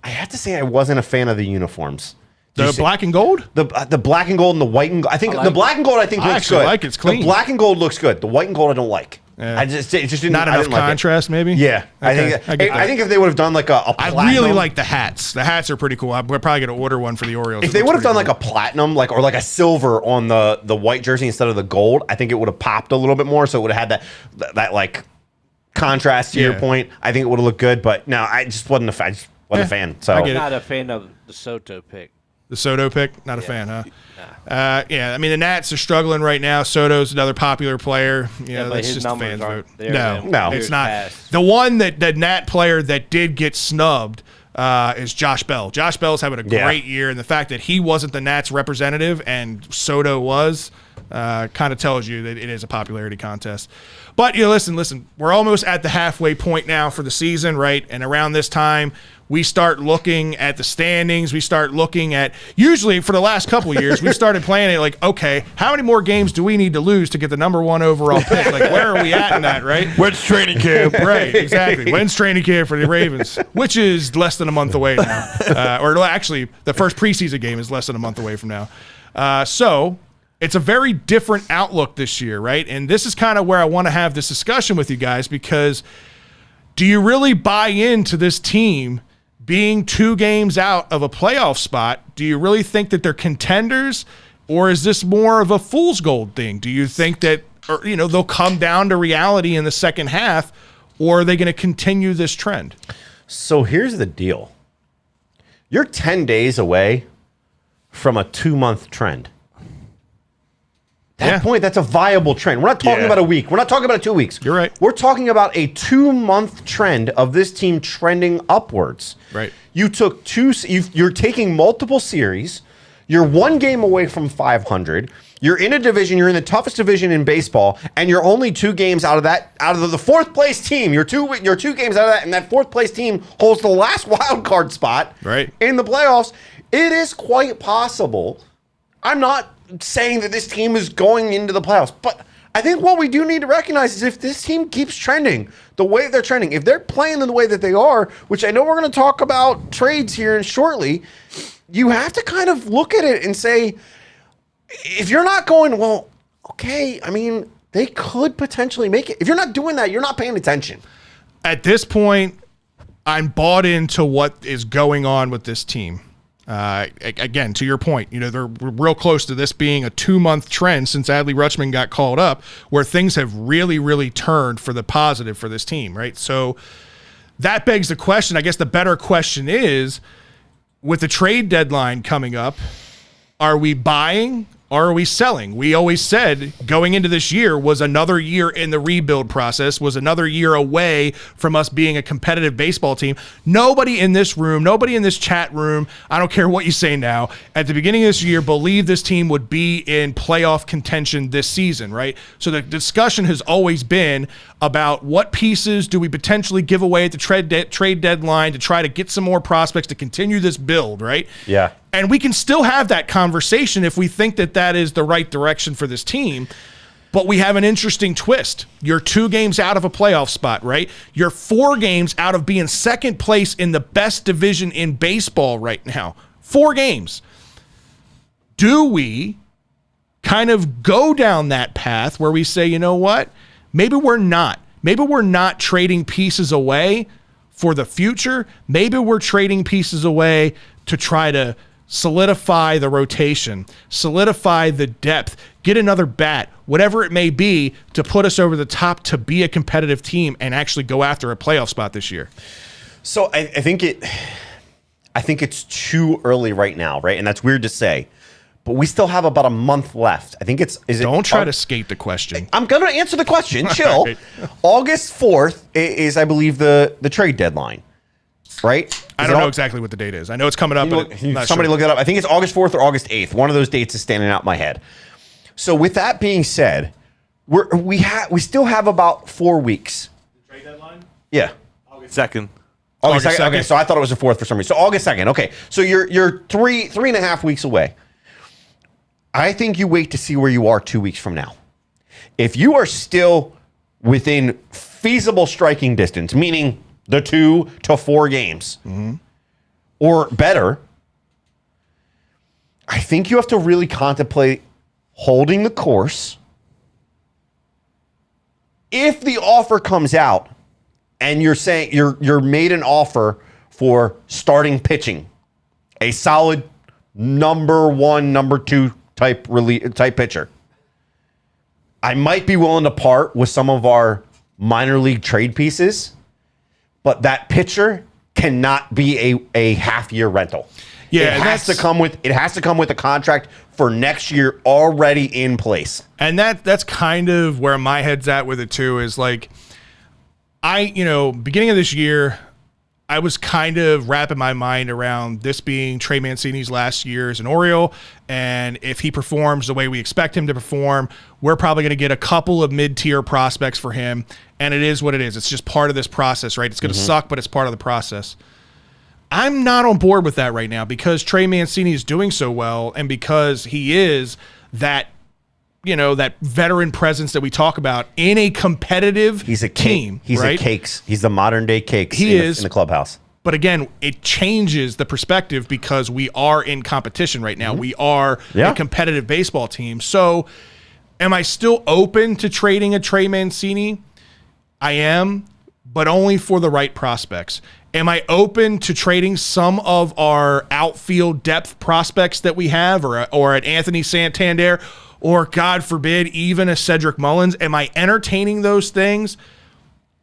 have to say I wasn't a fan of the uniforms. The black and gold? The black and gold and the white and gold. I think the black and gold looks good. actually like it. It's clean. The black and gold looks good. The white and gold I don't like. Yeah. It just didn't. Not enough contrast, maybe? Yeah, Okay. I think if they would have done a platinum, I really like the hats. The hats are pretty cool. We're probably going to order one for the Orioles. If they would have done a platinum, or a silver on the white jersey instead of the gold, I think it would have popped a little bit more. So it would have had that contrast to your point. I think it would have looked good. But no, I just wasn't a fan. A fan. So I'm not a fan of the Soto pick. The Soto pick? Not a fan, huh? I mean, the Nats are struggling right now. Soto's another popular player. That's just a fan's vote. No, it's not. Past. The one that Nat player that did get snubbed is Josh Bell. Josh Bell's having a great year, and the fact that he wasn't the Nats representative and Soto was kind of tells you that it is a popularity contest. But, listen, we're almost at the halfway point now for the season, right? And around this time, we start looking at the standings. We start looking at, usually for the last couple of years, we started playing it okay, how many more games do we need to lose to get the number one overall pick? Where are we at in that, right? When's training camp? Right, exactly. When's training camp for the Ravens? Which is less than a month away now. Or actually, the first preseason game is less than a month away from now. So it's a very different outlook this year, right? And this is kind of where I want to have this discussion with you guys, because do you really buy into this team being 2 games out of a playoff spot? Do you really think that they're contenders, or is this more of a fool's gold thing? Do you think that they'll come down to reality in the second half, or are they going to continue this trend? So here's the deal. You're 10 days away from a 2-month trend. That point, that's a viable trend. We're not talking about a week. We're not talking about 2 weeks. You're right. We're talking about a 2-month trend of this team trending upwards. Right. You took you're taking multiple series. You're one game away from 500. You're in a division. You're in the toughest division in baseball, and you're only 2 games out of that. Out of the fourth place team, you're two games out of that, and that fourth place team holds the last wild card spot in the playoffs. It is quite possible. I'm not saying that this team is going into the playoffs, but I think what we do need to recognize is if this team keeps trending the way they're trending, if they're playing in the way that they are, which I know we're going to talk about trades here shortly, you have to kind of look at it and say, if you're not going, well, okay, I mean, they could potentially make it. If you're not doing that, you're not paying attention. At this point, I'm bought into what is going on with this team. Again, to your point, they're real close to this being a 2-month trend since Adley Rutschman got called up, where things have really, really turned for the positive for this team, right? So that begs the question. I guess the better question is, with the trade deadline coming up, are we buying or are we selling? We always said going into this year was another year in the rebuild process, was another year away from us being a competitive baseball team. Nobody in this room, nobody in this chat room, I don't care what you say now, at the beginning of this year believed this team would be in playoff contention this season, right? So the discussion has always been about what pieces do we potentially give away at the trade deadline to try to get some more prospects to continue this build, right? Yeah. And we can still have that conversation if we think that that is the right direction for this team. But we have an interesting twist. You're 2 games out of a playoff spot, right? You're 4 games out of being second place in the best division in baseball right now. 4 games. Do we kind of go down that path where we say, you know what? Maybe we're not. Maybe we're not trading pieces away for the future. Maybe we're trading pieces away to try to solidify the rotation, solidify the depth, get another bat, whatever it may be, to put us over the top to be a competitive team and actually go after a playoff spot this year. So I think it's too early right now, right? And that's weird to say, but we still have about a month left. I think Don't try to skate the question. I'm going to answer the question. Chill. Right. August 4th is, I believe, the trade deadline. Right? I don't know exactly what the date is. I know it's coming up, but somebody look it up. I think it's August 4th or August 8th. One of those dates is standing out in my head. So with that being said, we still have about 4 weeks. The trade deadline? Yeah. August 2nd. August 2nd. Okay, so I thought it was the 4th for some reason. So August 2nd. Okay. So you're 3.5 weeks away. I think you wait to see where you are 2 weeks from now. If you are still within feasible striking distance, meaning the 2 to 4 games or better, I think you have to really contemplate holding the course. If the offer comes out and you're saying you're made an offer for starting pitching, a solid number 1, number 2 type pitcher, I might be willing to part with some of our minor league trade pieces. But that pitcher cannot be a half-year rental. Yeah, it has to come with a contract for next year already in place. And that's kind of where my head's at with it too. Is like, beginning of this year, I was kind of wrapping my mind around this being Trey Mancini's last year as an Oriole, and if he performs the way we expect him to perform, we're probably going to get a couple of mid-tier prospects for him, and it is what it is. It's just part of this process, right? It's going to suck, but it's part of the process. I'm not on board with that right now because Trey Mancini is doing so well, and because he is that veteran presence that we talk about in a competitive team. He's right? a Cakes. He's the modern day Cakes in the clubhouse. But again, it changes the perspective because we are in competition right now. We are a competitive baseball team. So am I still open to trading a Trey Mancini? I am, but only for the right prospects. Am I open to trading some of our outfield depth prospects that we have or an Anthony Santander or, God forbid, even a Cedric Mullins? Am I entertaining those things?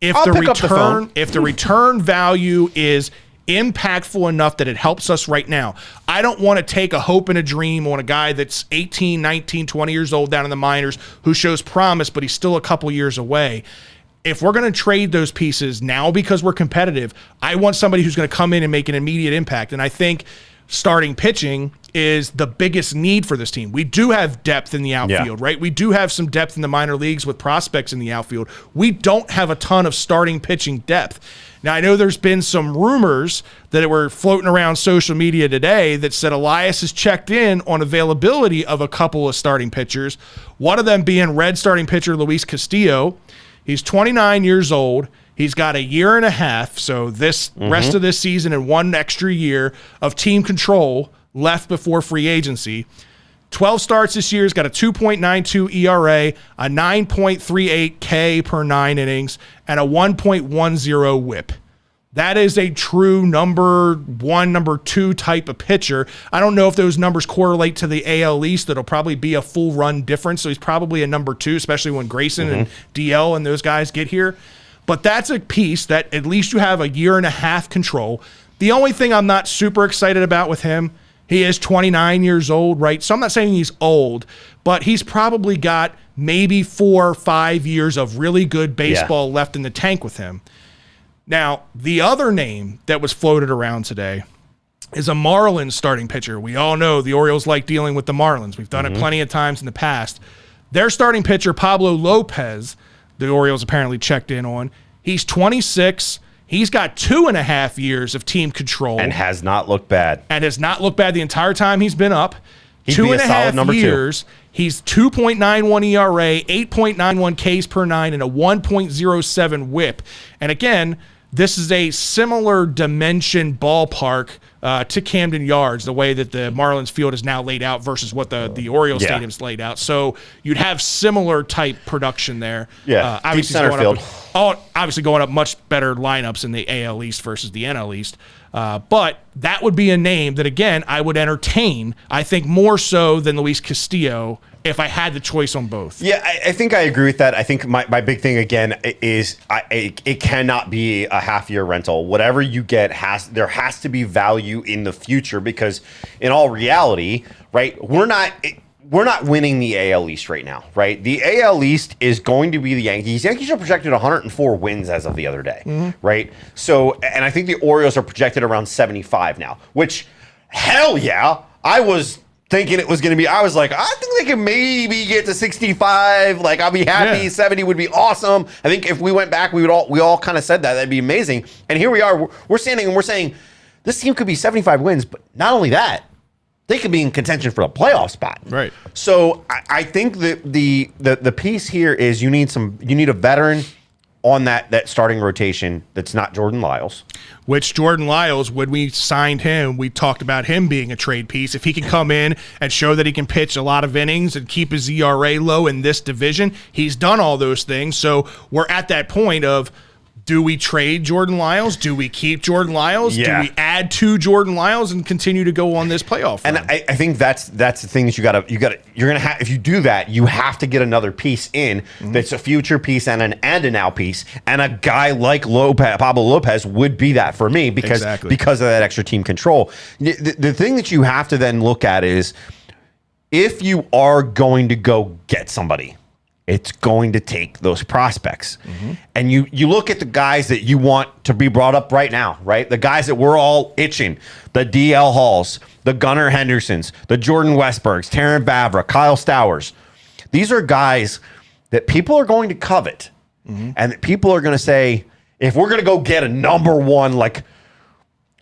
If the return value is impactful enough that it helps us right now. I don't want to take a hope and a dream on a guy that's 18, 19, 20 years old down in the minors who shows promise, but he's still a couple years away. If we're going to trade those pieces now because we're competitive, I want somebody who's going to come in and make an immediate impact. And I think starting pitching is the biggest need for this team. We do have depth in the outfield, right? We do have some depth in the minor leagues with prospects in the outfield. We don't have a ton of starting pitching depth. Now, I know there's been some rumors that were floating around social media today that said Elias has checked in on availability of a couple of starting pitchers, one of them being Red starting pitcher Luis Castillo. He's 29 years old. He's got a year and a half, so this rest of this season and one extra year of team control left before free agency. 12 starts this year. He's got a 2.92 ERA, a 9.38 K per 9 innings, and a 1.10 whip. That is a true number 1, number 2 type of pitcher. I don't know if those numbers correlate to the AL East. That'll probably be a full run difference, so he's probably a number 2, especially when Grayson and DL and those guys get here. But that's a piece that at least you have a year and a half control. The only thing I'm not super excited about with him, he is 29 years old, right? So I'm not saying he's old, but he's probably got maybe 4 or 5 years of really good baseball left in the tank with him. Now, the other name that was floated around today is a Marlins starting pitcher. We all know the Orioles like dealing with the Marlins. We've done it plenty of times in the past. Their starting pitcher, Pablo Lopez, the Orioles apparently checked in on. He's 26. He's got 2.5 years of team control. And has not looked bad. And has not looked bad the entire time he's been up. He'd be a solid number 2. 2.5 years. He's 2.91 ERA, 8.91 Ks per 9, and a 1.07 whip. And again, this is a similar dimension ballpark to Camden Yards, the way that the Marlins field is now laid out versus what the Orioles Stadium's laid out. So you'd have similar type production there. Yeah, obviously deep center field. Obviously going up much better lineups in the AL East versus the NL East. But that would be a name that, again, I would entertain, I think, more so than Luis Castillo if I had the choice on both. Yeah, I think I agree with that. I think my big thing, again, is it cannot be a half-year rental. Whatever you get, there has to be value in the future because in all reality, right, we're not winning the AL East right now, right? The AL East is going to be the Yankees. Yankees are projected 104 wins as of the other day, right? So, and I think the Orioles are projected around 75 now, which, hell yeah, I was thinking it was going to be, I was like, I think they can maybe get to 65. Like, I'll be happy. Yeah. 70 would be awesome. I think if we went back, we all kind of said that. That'd be amazing. And here we are. We're standing and we're saying, this team could be 75 wins, but not only that, they could be in contention for a playoff spot. Right. So I think that the piece here is you need a veteran on that starting rotation that's not Jordan Lyles. Which Jordan Lyles, when we signed him, we talked about him being a trade piece. If he can come in and show that he can pitch a lot of innings and keep his ERA low in this division, he's done all those things. So we're at that point of, do we trade Jordan Lyles? Do we keep Jordan Lyles? Yeah. Do we add to Jordan Lyles and continue to go on this playoff run? And I think that's the thing that you're gonna have. If you do that, you have to get another piece in that's a future piece and a now piece. And a guy like Pablo Lopez would be that for me because of that extra team control. The thing that you have to then look at is if you are going to go get somebody, it's going to take those prospects. And you look at the guys that you want to be brought up right now, right? The guys that we're all itching, the DL Halls, the Gunnar Hendersons, the Jordan Westbergs, Terran Vavra, Kyle Stowers. These are guys that people are going to covet and that people are going to say, if we're going to go get a number one, like,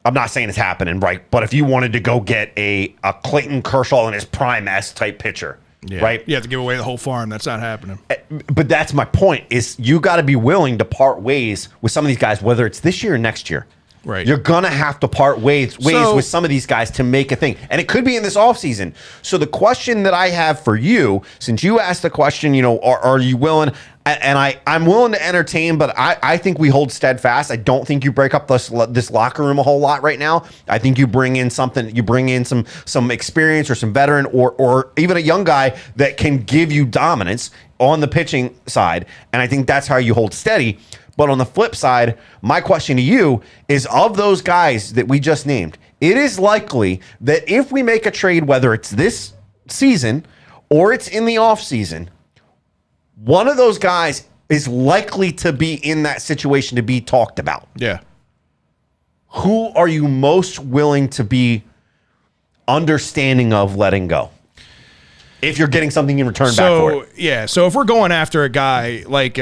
I'm not saying it's happening, right? But if you wanted to go get a Clayton Kershaw in his prime S type pitcher, right? You have to give away the whole farm. That's not happening. But that's my point, is you got to be willing to part ways with some of these guys, whether it's this year or next year. Right. You're going to have to part ways with some of these guys to make a thing. And it could be in this offseason. So the question that I have for you, since you asked the question, are you willing? And I'm willing to entertain, but I think we hold steadfast. I don't think you break up this locker room a whole lot right now. I think you bring in something. You bring in some experience or some veteran or even a young guy that can give you dominance on the pitching side. And I think that's how you hold steady. But on the flip side, my question to you is, of those guys that we just named, it is likely that if we make a trade, whether it's this season or it's in the offseason, one of those guys is likely to be in that situation to be talked about. Yeah. Who are you most willing to be understanding of letting go if you're getting something in return back for it. Yeah, so if we're going after a guy like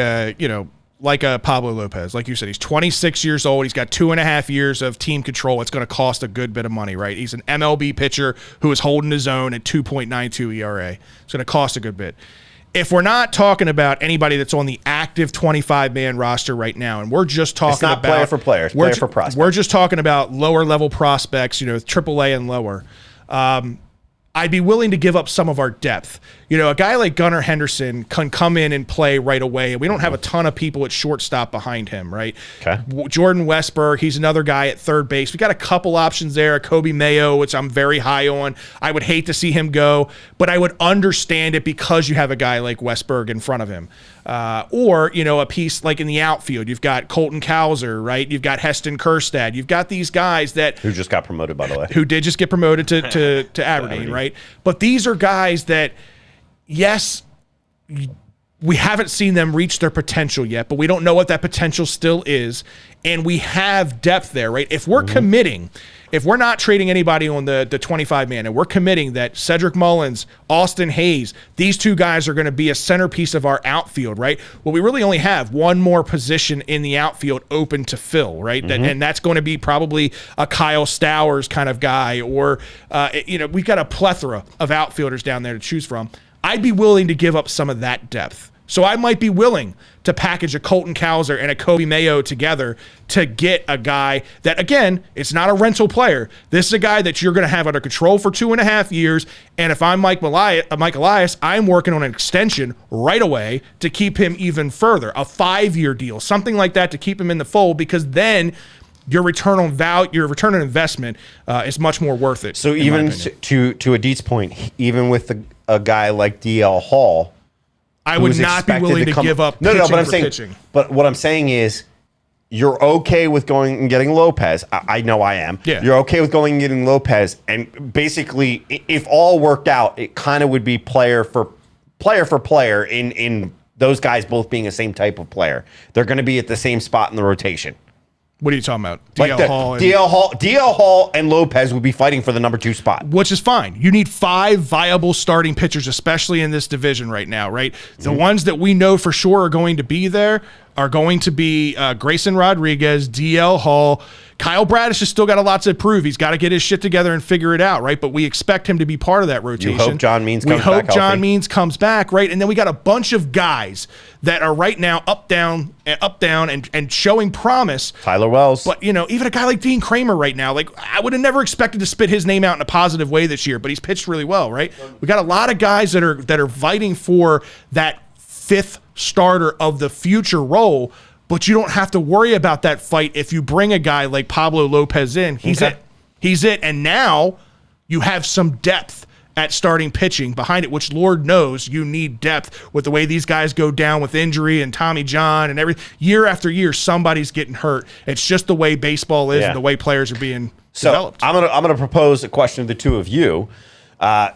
like a Pablo Lopez, like you said, he's 26 years old. He's got 2.5 years of team control. It's going to cost a good bit of money, right? He's an MLB pitcher who is holding his own at 2.92 ERA. It's going to cost a good bit. If we're not talking about anybody that's on the active 25-man roster right now, and we're just talking It's not about player for player, it's player for prospect. We're just talking about lower level prospects, AAA and lower. I'd be willing to give up some of our depth. A guy like Gunnar Henderson can come in and play right away. We don't have a ton of people at shortstop behind him, right? Okay. Jordan Westberg, he's another guy at third base. We got a couple options there. Kobe Mayo, which I'm very high on. I would hate to see him go, but I would understand it because you have a guy like Westberg in front of him. Or a piece like in the outfield. You've got Colton Cowser, right? You've got Heston Kjerstad. You've got these guys who just got promoted, by the way. Who did just get promoted to Aberdeen, right? But these are guys that, yes, we haven't seen them reach their potential yet, but we don't know what that potential still is. And we have depth there, right? If we're committing, if we're not trading anybody on the 25-man, and we're committing that Cedric Mullins, Austin Hayes, these two guys are going to be a centerpiece of our outfield, right? Well, we really only have one more position in the outfield open to fill, right? And that's going to be probably a Kyle Stowers kind of guy, or, we've got a plethora of outfielders down there to choose from. I'd be willing to give up some of that depth. So I might be willing to package a Colton Cowser and a Kobe Mayo together to get a guy that, again, it's not a rental player. This is a guy that you're going to have under control for 2.5 years. And if I'm Mike Elias, I'm working on an extension right away to keep him even further, a 5-year deal, something like that to keep him in the fold, because then your return on investment is much more worth it. So even to Adit's point, even with a guy like DL Hall, I would not be willing to give up pitching. But what I'm saying is, you're okay with going and getting Lopez. I know I am. Yeah. You're okay with going and getting Lopez, and basically, if all worked out, it kind of would be player for player in those guys both being the same type of player. They're going to be at the same spot in the rotation. What are you talking about? DL Hall and Lopez would be fighting for the number 2 spot. Which is fine. You need 5 viable starting pitchers, especially in this division right now, right? The ones that we know for sure are going to be there are going to be Grayson Rodriguez, DL Hall. Kyle Bradish has still got a lot to prove. He's got to get his shit together and figure it out, right? But we expect him to be part of that rotation. You hope John Means comes back healthy. We hope John Means comes back, right? And then we got a bunch of guys that are right now up, down, and showing promise. Tyler Wells. But, even a guy like Dean Kramer right now, like, I would have never expected to spit his name out in a positive way this year, but he's pitched really well, right? We got a lot of guys that are fighting for that 5th starter of the future role. But you don't have to worry about that fight if you bring a guy like Pablo Lopez in. He's it. And now you have some depth at starting pitching behind it, which Lord knows you need depth with the way these guys go down with injury and Tommy John and everything. Year after year, somebody's getting hurt. It's just the way baseball is and the way players are being developed. I'm gonna propose a question to the two of you.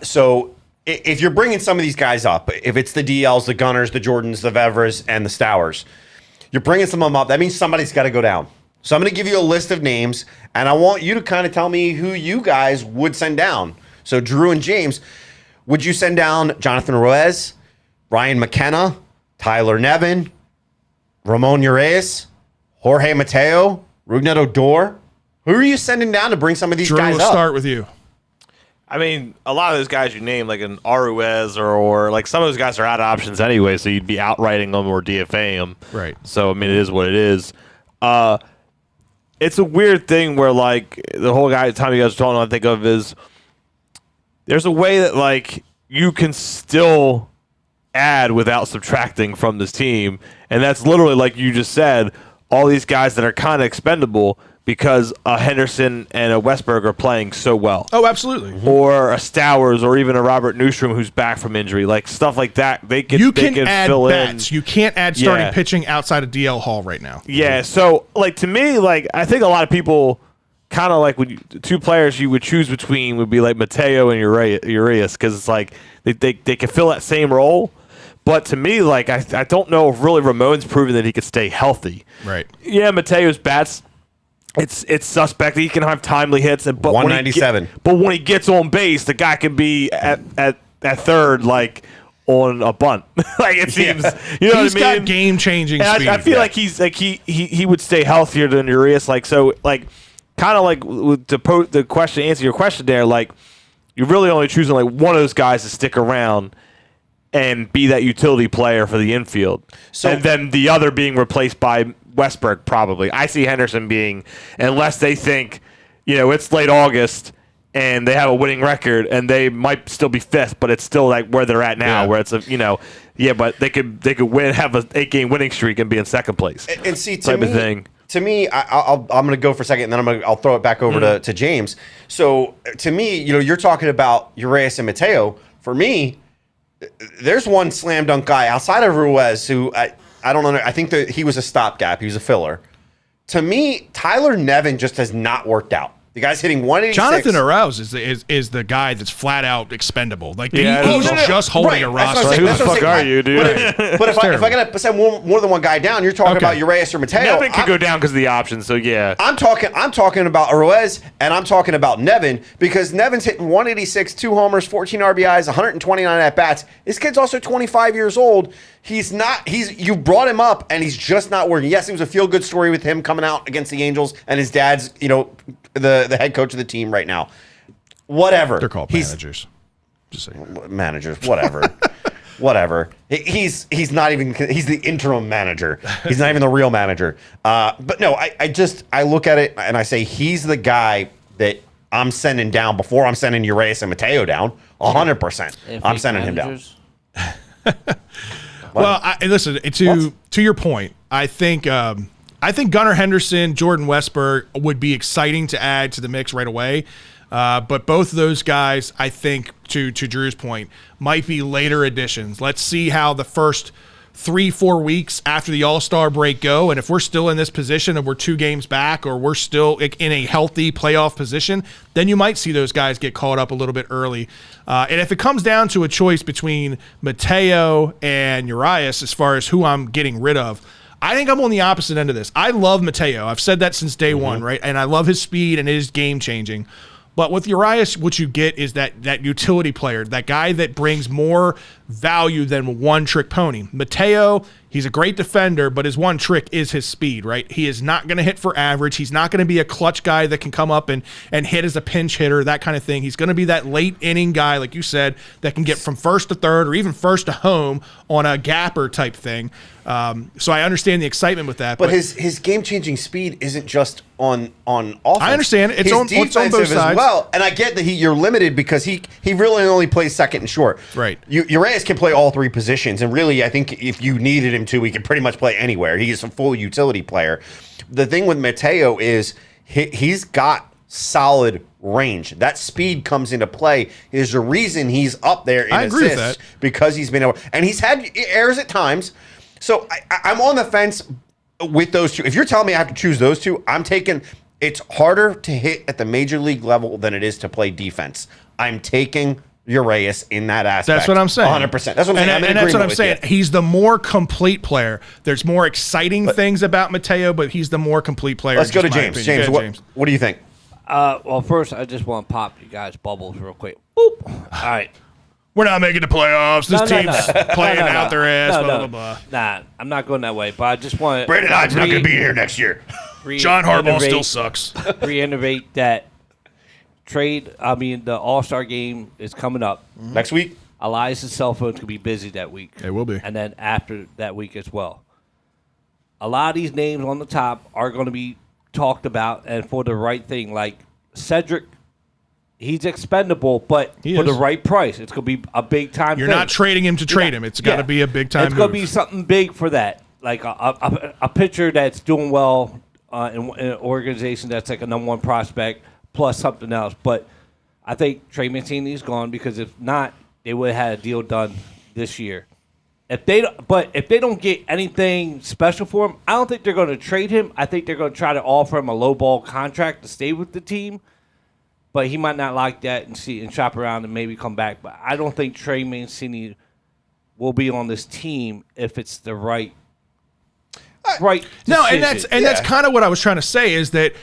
So if you're bringing some of these guys up, if it's the DLs, the Gunners, the Jordans, the Vevers, and the Stowers, you're bringing some of them up. That means somebody's got to go down. So I'm going to give you a list of names, and I want you to kind of tell me who you guys would send down. So Drew and James, would you send down Jonathan Ruiz, Ryan McKenna, Tyler Nevin, Ramon Urias, Jorge Mateo, Rougned Odor? Who are you sending down to bring some of these guys up? Drew, we'll start with you. I mean, a lot of those guys you named, like an Ruiz or like some of those guys are out of options anyway, so you'd be outrighting them or DFAing them. Right. So, I mean, it is what it is. It's a weird thing where, like, the whole time you guys are talking, I think of is there's a way that, like, you can still add without subtracting from this team, and that's literally, like you just said, all these guys that are kind of expendable because a Henderson and a Westberg are playing so well. Oh, absolutely. Or a Stowers or even a Robert Newstrom who's back from injury. Like, stuff like that. They can add fill bats. You can't add starting pitching outside of DL Hall right now. Yeah, so, like, to me, like, I think a lot of people kind of like the 2 players you would choose between would be like Mateo and Urias because it's like they can fill that same role. But to me, like, I don't know if really Ramon's proven that he could stay healthy. Right. Yeah, Mateo's bats it's suspect. He can have timely hits, but 197. When he gets on base, the guy can be at third, like on a bunt. Like it seems, you know He's what I mean? got game-changing speed. I feel like he's like he would stay healthier than Urias. Like so, like kind of like the question, answer your question there. Like you're really only choosing like one of those guys to stick around and be that utility player for the infield, and then the other being replaced by Westberg. Probably, I see Henderson being, unless they think, it's late August and they have a winning record and they might still be fifth, but it's still like where they're at now, where it's but they could win, have an 8-game winning streak and be in second place. And see, type of thing. To me, I'm going to go for a second, and then I'll throw it back over to James. So to me, you're talking about Urias and Mateo. For me, there's one slam dunk guy outside of Ruiz who I don't know. I think that he was a stopgap. He was a filler. To me, Tyler Nevin just has not worked out. The guy's hitting 186. Jonathan Arouse is the guy that's flat out expendable. Like he's just holding a That's roster. what I'm saying. Who the That's what I'm fuck saying. are you, dude? But if I got to send more than one guy down, you're talking about Urias or Mateo. Nevin could go down because of the options. So yeah, I'm talking about Ruiz, and I'm talking about Nevin, because Nevin's hitting 186, 2 homers, 14 RBIs, 129 at bats. This kid's also 25 years old. You brought him up, and he's just not working. Yes, it was a feel good story with him coming out against the Angels, and his dad's the head coach of the team right now. Whatever. They're called managers. Just saying. Managers, whatever. Whatever. He's not even. He's the interim manager. He's not even the real manager. But no, I look at it and I say he's the guy that I'm sending down before I'm sending Urias and Mateo down. 100%. I'm sending him down. Well, listen, to your point, I think Gunnar Henderson, Jordan Westberg would be exciting to add to the mix right away. But both of those guys, I think, to Drew's point, might be later additions. Let's see how the first 3-4 weeks after the All-Star break go, and if we're still in this position and we're 2 games back, or we're still in a healthy playoff position, then you might see those guys get caught up a little bit early. And if it comes down to a choice between Mateo and Urias as far as who I'm getting rid of, I think I'm on the opposite end of this. I love Mateo. I've said that since day one, right? And I love his speed and it is game-changing. But with Urias, what you get is that utility player, that guy that brings more value than one-trick pony. Mateo, he's a great defender, but his one trick is his speed, right? He is not going to hit for average. He's not going to be a clutch guy that can come up and hit as a pinch hitter, that kind of thing. He's going to be that late-inning guy, like you said, that can get from first to third or even first to home on a gapper type thing. So I understand the excitement with that. But his game-changing speed isn't just on offense. I understand. It's on both sides. As well. And I get that you're limited because he really only plays second and short. Right. Urias can play all 3 positions, and really, I think if you needed him to, he can pretty much play anywhere. He is a full utility player. The thing with Mateo is he's got solid range. That speed comes into play. There's a reason he's up there in agree with assists, that. because he's been able, and he's had errors at times. So I'm on the fence with those two. If you're telling me I have to choose those two, I'm taking. It's harder to hit at the major league level than it is to play defense. I'm taking Urias in that aspect. That's what I'm saying. 100%. That's what I'm saying. And that's what I'm saying. He's the more complete player. There's more exciting things about Mateo, but he's the more complete player. Let's go to James. James, what do you think? Well, first, I just want to pop you guys' bubbles real quick. Boop. All right. We're not making the playoffs. This team's playing out their ass, blah, blah, blah. Nah, I'm not going that way, but I just want to... Brandon Hyde's not going to be here next year. John Harbaugh still sucks. Reiterate that the All-Star game is coming up. Mm-hmm. Next week? Elias' cell phone's going to be busy that week. It will be. And then after that week as well. A lot of these names on the top are going to be talked about, and for the right thing. Like Cedric, he's expendable, but for the right price. It's going to be a big-time You're thing. not trading him to trade him. It's got to be a big-time move. It's going to be something big for that. Like a pitcher that's doing well in an organization that's like a number 1 prospect plus something else. But I think Trey Mancini's gone, because if not, they would have had a deal done this year. If they don't get anything special for him, I don't think they're going to trade him. I think they're going to try to offer him a lowball contract to stay with the team. But he might not like that and shop around and maybe come back. But I don't think Trey Mancini will be on this team if it's the right decision. No, and that's kind of what I was trying to say, is that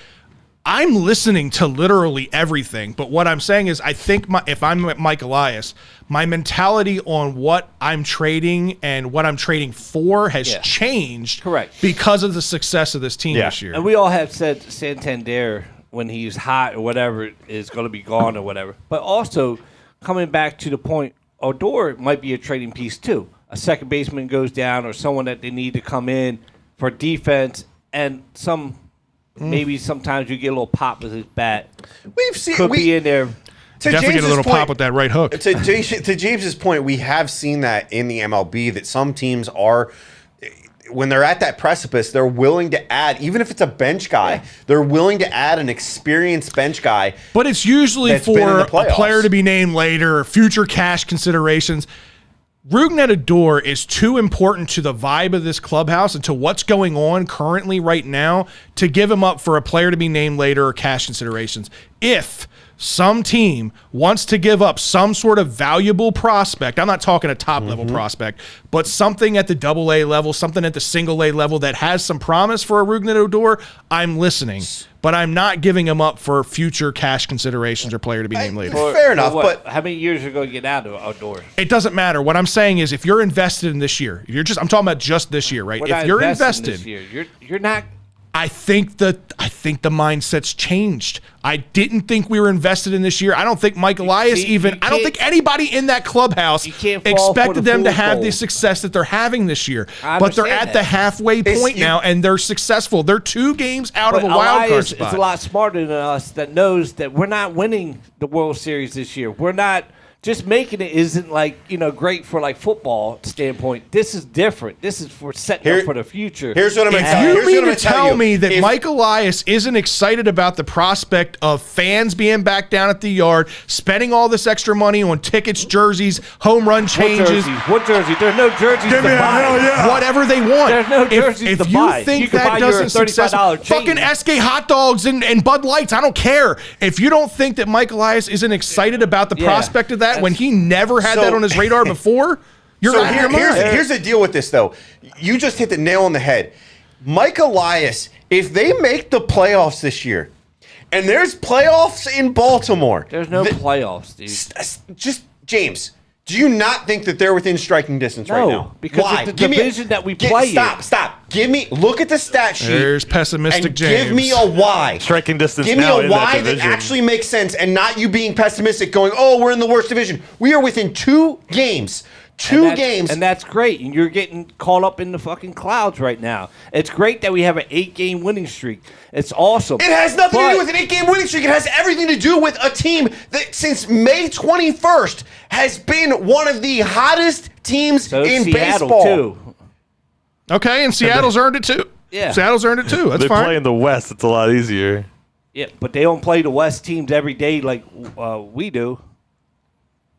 I'm listening to literally everything, but what I'm saying is I think if I'm Mike Elias, my mentality on what I'm trading and what I'm trading for has changed. Correct. Because of the success of this team this year. And we all have said Santander, when he's hot or whatever, is going to be gone or whatever. But also, coming back to the point, Odor might be a trading piece too. A second baseman goes down or someone that they need to come in for defense, and maybe sometimes you get a little pop with his bat. We've seen could be in there. Definitely get a little pop with that right hook. To James's point, we have seen that in the MLB that some teams are, when they're at that precipice, they're willing to add, even if it's a bench guy, they're willing to add an experienced bench guy. But it's usually for a player to be named later, or future cash considerations. Rougned Odor is too important to the vibe of this clubhouse and to what's going on currently right now to give him up for a player to be named later or cash considerations. If some team wants to give up some sort of valuable prospect, I'm not talking a top-level prospect, but something at the AA level, something at the single-A level that has some promise for a Rougned Odor, I'm listening. But I'm not giving him up for future cash considerations or player to be named later. Fair enough, but how many years are going to get out of Odor? It doesn't matter. What I'm saying is, if you're invested in this year, I'm talking about just this year, right? If you're invested, this year, you're not. I think the mindset's changed. I didn't think we were invested in this year. I don't think Mike Elias I don't think anybody in that clubhouse expected them to have the success that they're having this year. But they're at the halfway point now, and they're successful. They're 2 games out of a wild card spot. It's a lot smarter than us that knows that we're not winning the World Series this year. We're not. Just making it isn't great for football standpoint. This is different. This is for setting up for the future. Here's what I'm going to tell you. If you mean to tell me that Mike Elias isn't excited about the prospect of fans being back down at the yard, spending all this extra money on tickets, jerseys, home run changes. What jersey? There's no jerseys to buy. Whatever they want. There's no jerseys to buy. If you think that doesn't successful, fucking SK hot dogs and Bud Lights, I don't care. If you don't think that Mike Elias isn't excited about the prospect of that, when he never had that on his radar before, you're out of your mind. Here's the deal with this, though. You just hit the nail on the head. Mike Elias, if they make the playoffs this year, and there's playoffs in Baltimore. There's no playoffs, dude. Just, James, do you not think that they're within striking distance right now? Because Why? of the division that we play in. Stop. Look at the stat sheet. There's pessimistic and James. Give me a why. Striking distance. Give me now a in why that that division. actually makes sense, and not you being pessimistic, going, "Oh, we're in the worst division." We are within 2 games. 2 games. And that's great. And you're getting caught up in the fucking clouds right now. It's great that we have an 8-game winning streak. It's awesome. It has nothing to do with an 8-game winning streak. It has everything to do with a team that since May 21st has been one of the hottest teams in Seattle baseball. Too. Okay, and Seattle's earned it too. Yeah. Seattle's earned it too. That's they fine. play in the West. It's a lot easier. Yeah, but they don't play the West teams every day like we do.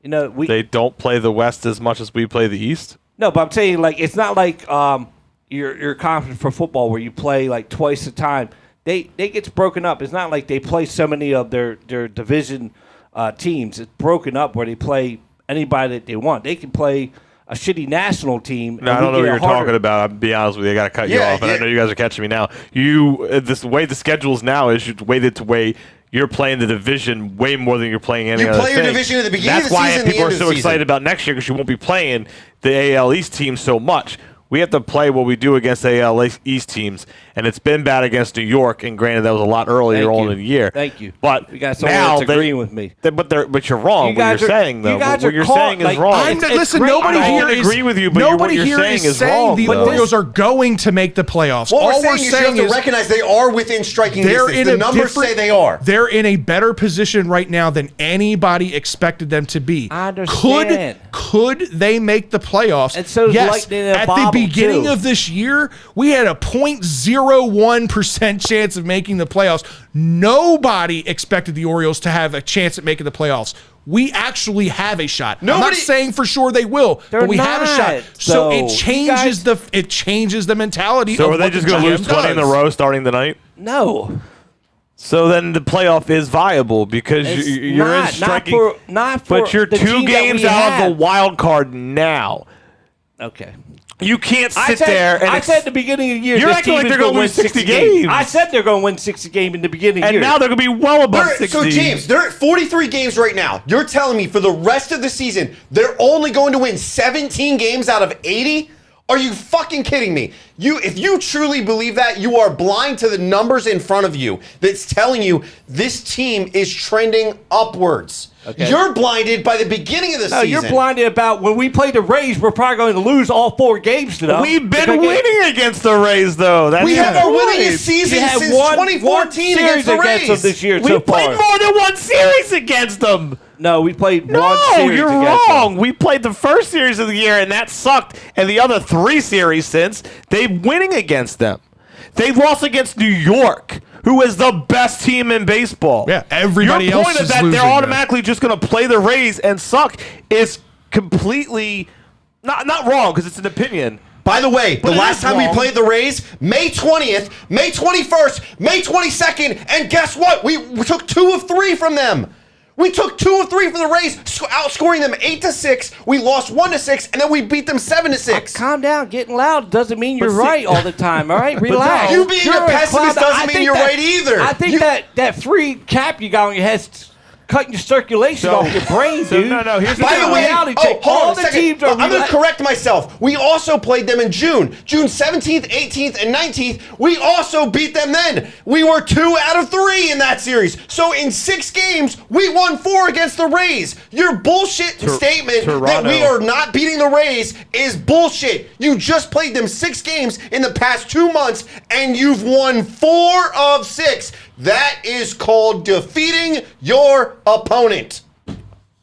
They don't play the West as much as we play the East. No, but I'm saying it's not like you're confident for football where you play twice a time. They gets broken up. It's not like they play so many of their division teams. It's broken up where they play anybody that they want. They can play a shitty national team. No, I don't know what you're talking about. I'll be honest with you. I got to cut you off, and I know you guys are catching me now. The way the schedule is now is weighted to way. You're playing the division way more than you're playing any other thing. You play your division at the beginning of the season. That's why people are so excited about next year because you won't be playing the AL East team so much. We have to play what we do against AL East teams, and it's been bad against New York. And granted, that was a lot earlier on in the year. Thank you. But you guys now that's agreeing with me. But you're wrong. What you're saying, though, what you're saying is wrong. Listen, nobody here is agree with you, but what you're saying is wrong. The Orioles are going to make the playoffs. What we're saying is you have to recognize they are within striking distance. The numbers say they are. They're in a better position right now than anybody expected them to be. I understand. Could they make the playoffs? And so yes. At the beginning of this year, we had a 0.01% chance of making the playoffs. Nobody expected the Orioles to have a chance at making the playoffs. We actually have a shot. I'm not saying for sure they will, but we have a shot. So it changes the mentality. So are they just going to lose 20 in a row starting tonight? No. So then the playoff is viable because you're in striking. Not for but you're the 2 games out of the wild card now. Okay. You can't sit there and I said at the beginning of the year, you're this acting team like is they're going to gonna win win 60 games. games. I said they're going to win 60 games in the beginning of the year. and now they're going to be well above 60. So, James, they're at 43 games right now. You're telling me for the rest of the season, they're only going to win 17 games out of 80? Are you fucking kidding me? If you truly believe that, you are blind to the numbers in front of you that's telling you this team is trending upwards. Okay. You're blinded by the beginning of the season. You're blinded about when we play the Rays, we're probably going to lose all 4 games to them. We've been winning against the Rays, though. That's We have our the winningest point. season had since one 2014 against the series Rays. them this year We so played far. more than one series against them. No, we played one No, series you're against wrong. them. We played the first series of the year, and that sucked. And the other 3 series since, they're winning against them. They lost against New York, who is the best team in baseball. Yeah, everybody Your else point is that losing they're there. automatically just going to play the Rays and suck is completely not wrong because it's an opinion. By the way, But the it last is time we wrong. played the Rays, May 20th, May 21st, May 22nd, and guess what? We took 2 of 3 from them. We took 2 of 3 from the Rays, outscoring them 8-6. We lost 1-6, and then we beat them 7-6. Calm down. Getting loud doesn't mean you're see- right all the time, all right? Relax. You being a pessimist doesn't mean you're right either. I think that free cap you got on your head's cutting your circulation off your brain, dude. No, here's the By the way, reality check. hold All on a the second. teams are I'm going to correct myself. We also played them in June. June 17th, 18th, and 19th. We also beat them then. We were 2 out of 3 in that series. So in 6 games, we won 4 against the Rays. Your bullshit statement that Toronto. we are not beating the Rays is bullshit. You just played them 6 games in the past 2 months, and you've won 4 of 6. That is called defeating your opponent.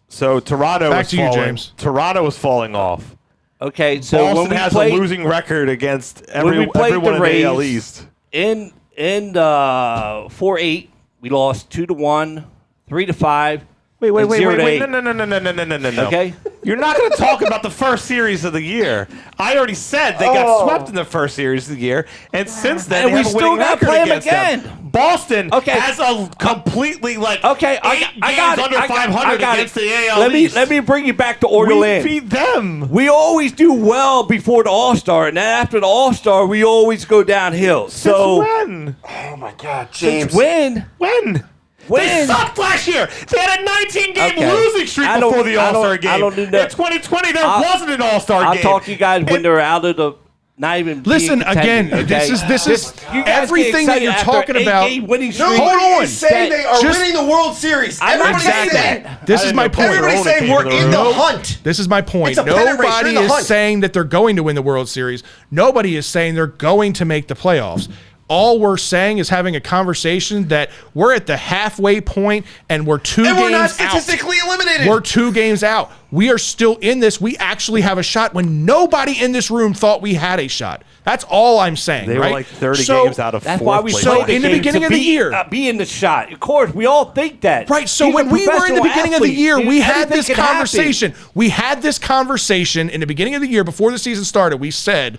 So Toronto Back is to you, falling. James. Toronto is falling off. Okay, so Boston when we has played a losing record against when we played everyone the in the AL Rays East. in 4-8, we lost 2-1, 3-5. Wait, and 0-8. No. Okay. You're not going to talk about the first series of the year. I already said they got swept in the first series of the year, and since then And they we have a still winning gotta record play 'em against again. them. Boston Okay. has a completely Okay, I eight got games it. under I got 500 it. against the AL Let East. me bring you back to Oriole We Land. beat them. We always do well before the All-Star, and then after the All-Star, we always go downhill. So when? Oh my God, since when? When? They When? sucked last year. They had a 19-game Okay. losing streak I don't- before the I don't- All-Star game. I don't do that. In 2020, there I'll- wasn't an All-Star I'll game. talk to you guys when they're out of the. Not even. being Listen, again, contended, this okay? is You guys everything get that you're excited after talking an about. 8-game winning No, streak. hold on. that- Saying they are just- winning the World Series. I'm not Everybody's saying saying that. This is my point. Everybody's saying we're in the hunt. This is my point. It's a pennant race. You're Nobody in the is hunt. saying that they're going to win the World Series. Nobody is saying they're going to make the playoffs. All we're saying is having a conversation that we're at the halfway point and we're 2 And games we're not out. statistically eliminated. We're 2 games out. We are still in this. We actually have a shot when nobody in this room thought we had a shot. That's all I'm saying. They were right? like 30 So- games out of That's fourth why we place. So played the in the game beginning to of the be- year- be in the shot. Of course, we all think that. Right. So He's a when we were in the professional beginning of the athlete, year, dude. we had Anything this can happen. conversation. We had this conversation in the beginning of the year before the season started. We said,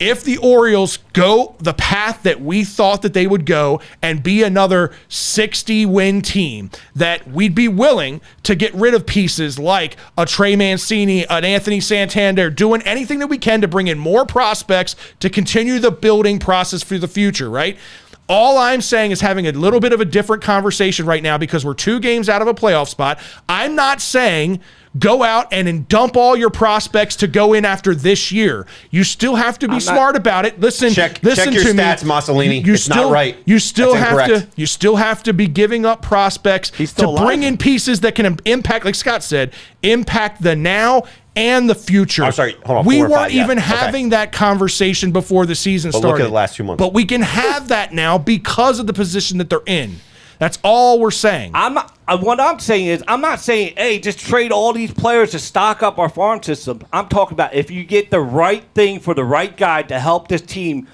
if the Orioles go the path that we thought that they would go and be another 60-win team, that we'd be willing to get rid of pieces like a Trey Mancini, an Anthony Santander, doing anything that we can to bring in more prospects to continue the building process for the future, right? All I'm saying is having a little bit of a different conversation right now because we're 2 games out of a playoff spot. I'm not saying go out and dump all your prospects to go in after this year. You still have to be smart about it. Listen Check to your me. stats, Mussolini. You It's still, not right. You still That's have incorrect. to. You still have to be giving up prospects to still bring alive. in pieces that can impact, like Scott said, impact the now and the future. I'm sorry, hold on, We 4 or 5, weren't yeah. even Okay. having that conversation before the season But started. look at the last 2 months. But we can have that now because of the position that they're in. That's all we're saying. What I'm saying is, I'm not saying, hey, just trade all these players to stock up our farm system. I'm talking about if you get the right thing for the right guy to help this team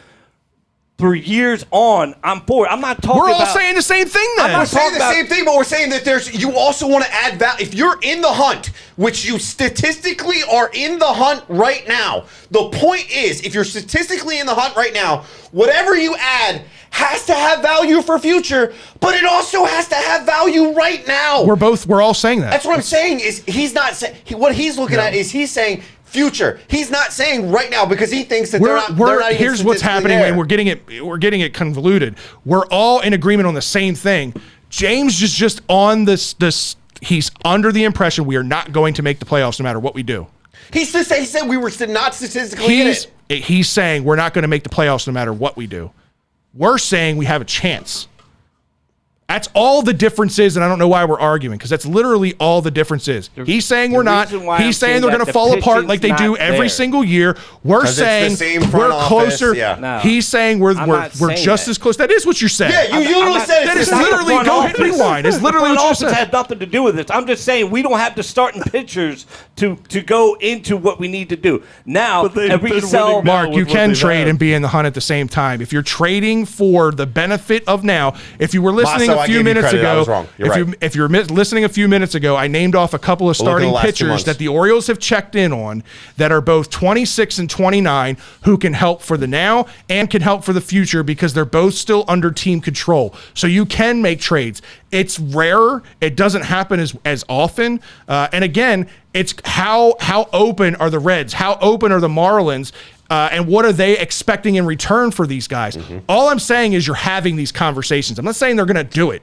through years on, I'm for it. I'm not talking We're all about... saying the same thing then. not We're saying the about- same thing, but we're saying that you also want to add value. If you're in the hunt, which you statistically are in the hunt right now, the point is, if you're statistically in the hunt right now, whatever you add has to have value for future, but it also has to have value right now. We're all saying that. That's what I'm saying. Is he's not saying what he's looking at is he's saying future. He's not saying right now because he thinks that they're not even here's what's happening, there. and we're getting it convoluted. We're all in agreement on the same thing. James is just on this. He's under the impression we are not going to make the playoffs no matter what we do. He said we were not statistically in it. He's saying we're not going to make the playoffs no matter what we do. We're saying we have a chance. That's all the difference is, and I don't know why we're arguing, because that's literally all the difference is. He's saying we're not. He's saying they're going to fall apart like they do every single year. We're saying we're closer. Yeah. No. He's saying we're just as close. That is what you're saying. Yeah, you literally said that it's is literally go ahead, rewind. It's literally what you said. Has nothing to do with this. I'm just saying we don't have the starting pitchers to go into what we need to do now. And we can sell. Mark, you can trade and be in the hunt at the same time. If you're trading for the benefit of now, if you were listening a few minutes ago, if you're listening a few minutes ago, I named off a couple of starting pitchers that the Orioles have checked in on that are both 26 and 29 who can help for the now and can help for the future because they're both still under team control. So you can make trades. It's rarer. It doesn't happen as often. And again, it's how open are the Reds? How open are the Marlins? And what are they expecting in return for these guys? All I'm saying is you're having these conversations. I'm not saying they're going to do it.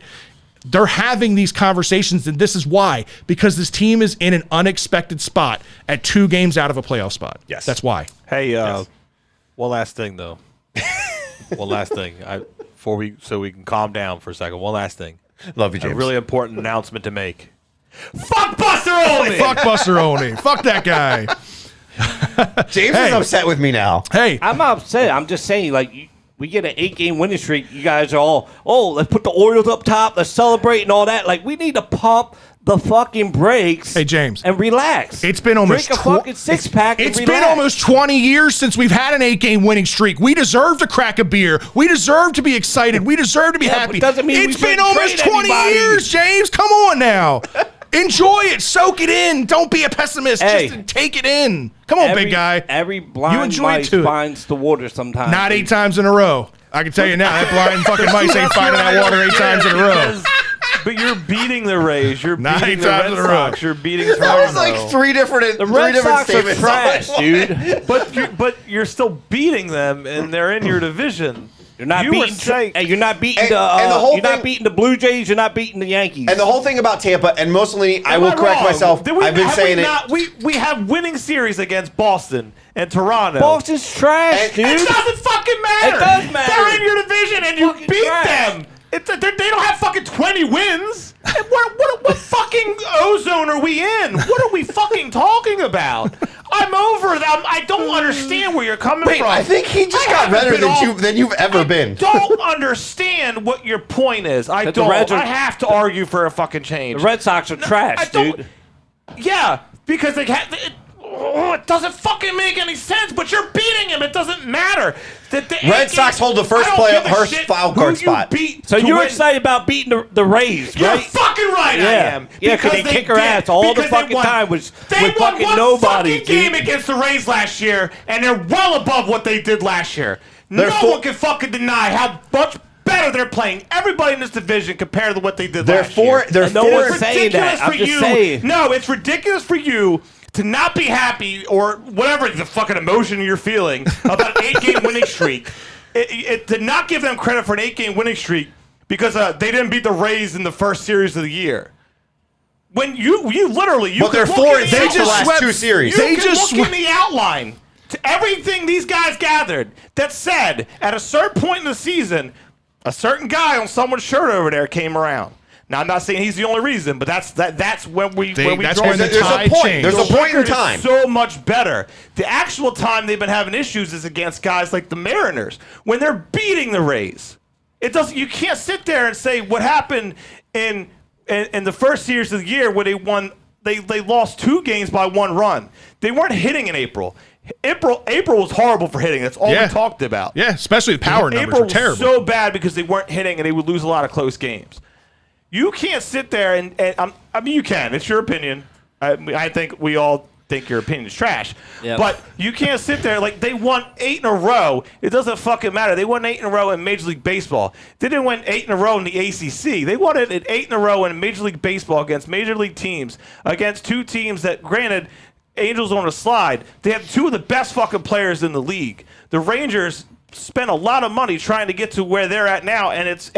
They're having these conversations, and this is why. Because this team is in an unexpected spot at 2 games out of a playoff spot. Yes. That's why. Hey, one last thing, though. One last thing. So we can calm down for a second. One last thing. Love you, James. A really important announcement to make. Fuck Buster Olney! Fuck Buster Olney. Fuck that guy. James is upset with me now. Hey. I'm not upset. I'm just saying, we get an 8-game winning streak. You guys are all, let's put the Orioles up top. Let's celebrate and all that. We need to pump the fucking brakes. Hey, James. And relax. It's been almost drink a fucking six-pack and It's relax. been almost 20 years since we've had an 8-game winning streak. We deserve to crack a beer. We deserve to be excited. We deserve to be happy. But doesn't mean it's we been shouldn't almost trade 20 anybody. years, James. Come on now. Enjoy it. Soak it in. Don't be a pessimist. Hey. Just take it in. Come on, big guy. Every blind enjoy mice it too. finds the water sometimes. Not 8 times in a row. I can tell you now, that blind fucking mice ain't finding that water 8 times in a row. But you're beating the Rays. You're 9 beating the times Red in a row. Sox. You're beating That was Toronto. like three different Red Sox are statements. trash, dude. But you're still beating them, and they're in your division. You're not You were beating. saying- You're not beating And- the. and the whole you're not thing- beating the Blue Jays. You're not beating the Yankees. And the whole thing about Tampa, and Mussolini, I Am will correct wrong? myself. Did we- I've been have saying we it. not- We have winning series against Boston and Toronto. Boston's trash, And- dude. It doesn't fucking matter. It does matter. They're in your division, and you Fucking beat trash. them. They don't have fucking 20 wins. And what fucking ozone are we in? What are we fucking talking about? I'm over them. I don't understand where you're coming Wait, from. I think he just I got haven't redder been than you've ever been. Don't understand what your point is. I That the don't. Reds are- I have to argue for a fucking change. The Red Sox are I trash, don't- dude. Yeah, because they have. It doesn't fucking make any sense, but you're beating him. It doesn't matter. The Red Sox hold the first wild card spot. So you're excited about beating the Rays, You're right? fucking right. I Yeah. am. Yeah, 'cause they kick our ass all the fucking time with won fucking one nobody, fucking game dude. against the Rays last year, and they're well above what they did last year. They're No one can fucking deny how much better they're playing. Everybody in this division compared to what they did last year. They're No four. one's saying that. I'm just saying. No, it's ridiculous for you to not be happy or whatever the fucking emotion you're feeling about an 8-game winning streak. To not give them credit for an 8-game winning streak because they didn't beat the Rays in the first series of the year. When you literally But they're can 4 look and in the 6 the last outline. 2 series. You They can just look in the outline to everything these guys gathered that said at a certain point in the season, a certain guy on someone's shirt over there came around. Now I'm not saying he's the only reason, but that's when we That's draw when the the There's a tide point. changed. There's a the point in record is time. so much better. The actual time they've been having issues is against guys like the Mariners when they're beating the Rays. It doesn't. You can't sit there and say what happened in the first series of the year where they won. They lost 2 games by 1 run. They weren't hitting in April. April was horrible for hitting. That's all we talked about. Yeah, especially the power numbers April were terrible. was so bad because they weren't hitting and they would lose a lot of close games. You can't sit there and I mean, you can. It's your opinion. I think we all think your opinion is trash. Yep. But you can't sit there like they won 8 in a row. It doesn't fucking matter. They won 8 in a row in Major League Baseball. They didn't win 8 in a row in the ACC. They won it at 8 in a row in Major League Baseball against Major League teams, against 2 teams that, granted, Angels on a slide. They have two of the best fucking players in the league. The Rangers spent a lot of money trying to get to where they're at now, and it's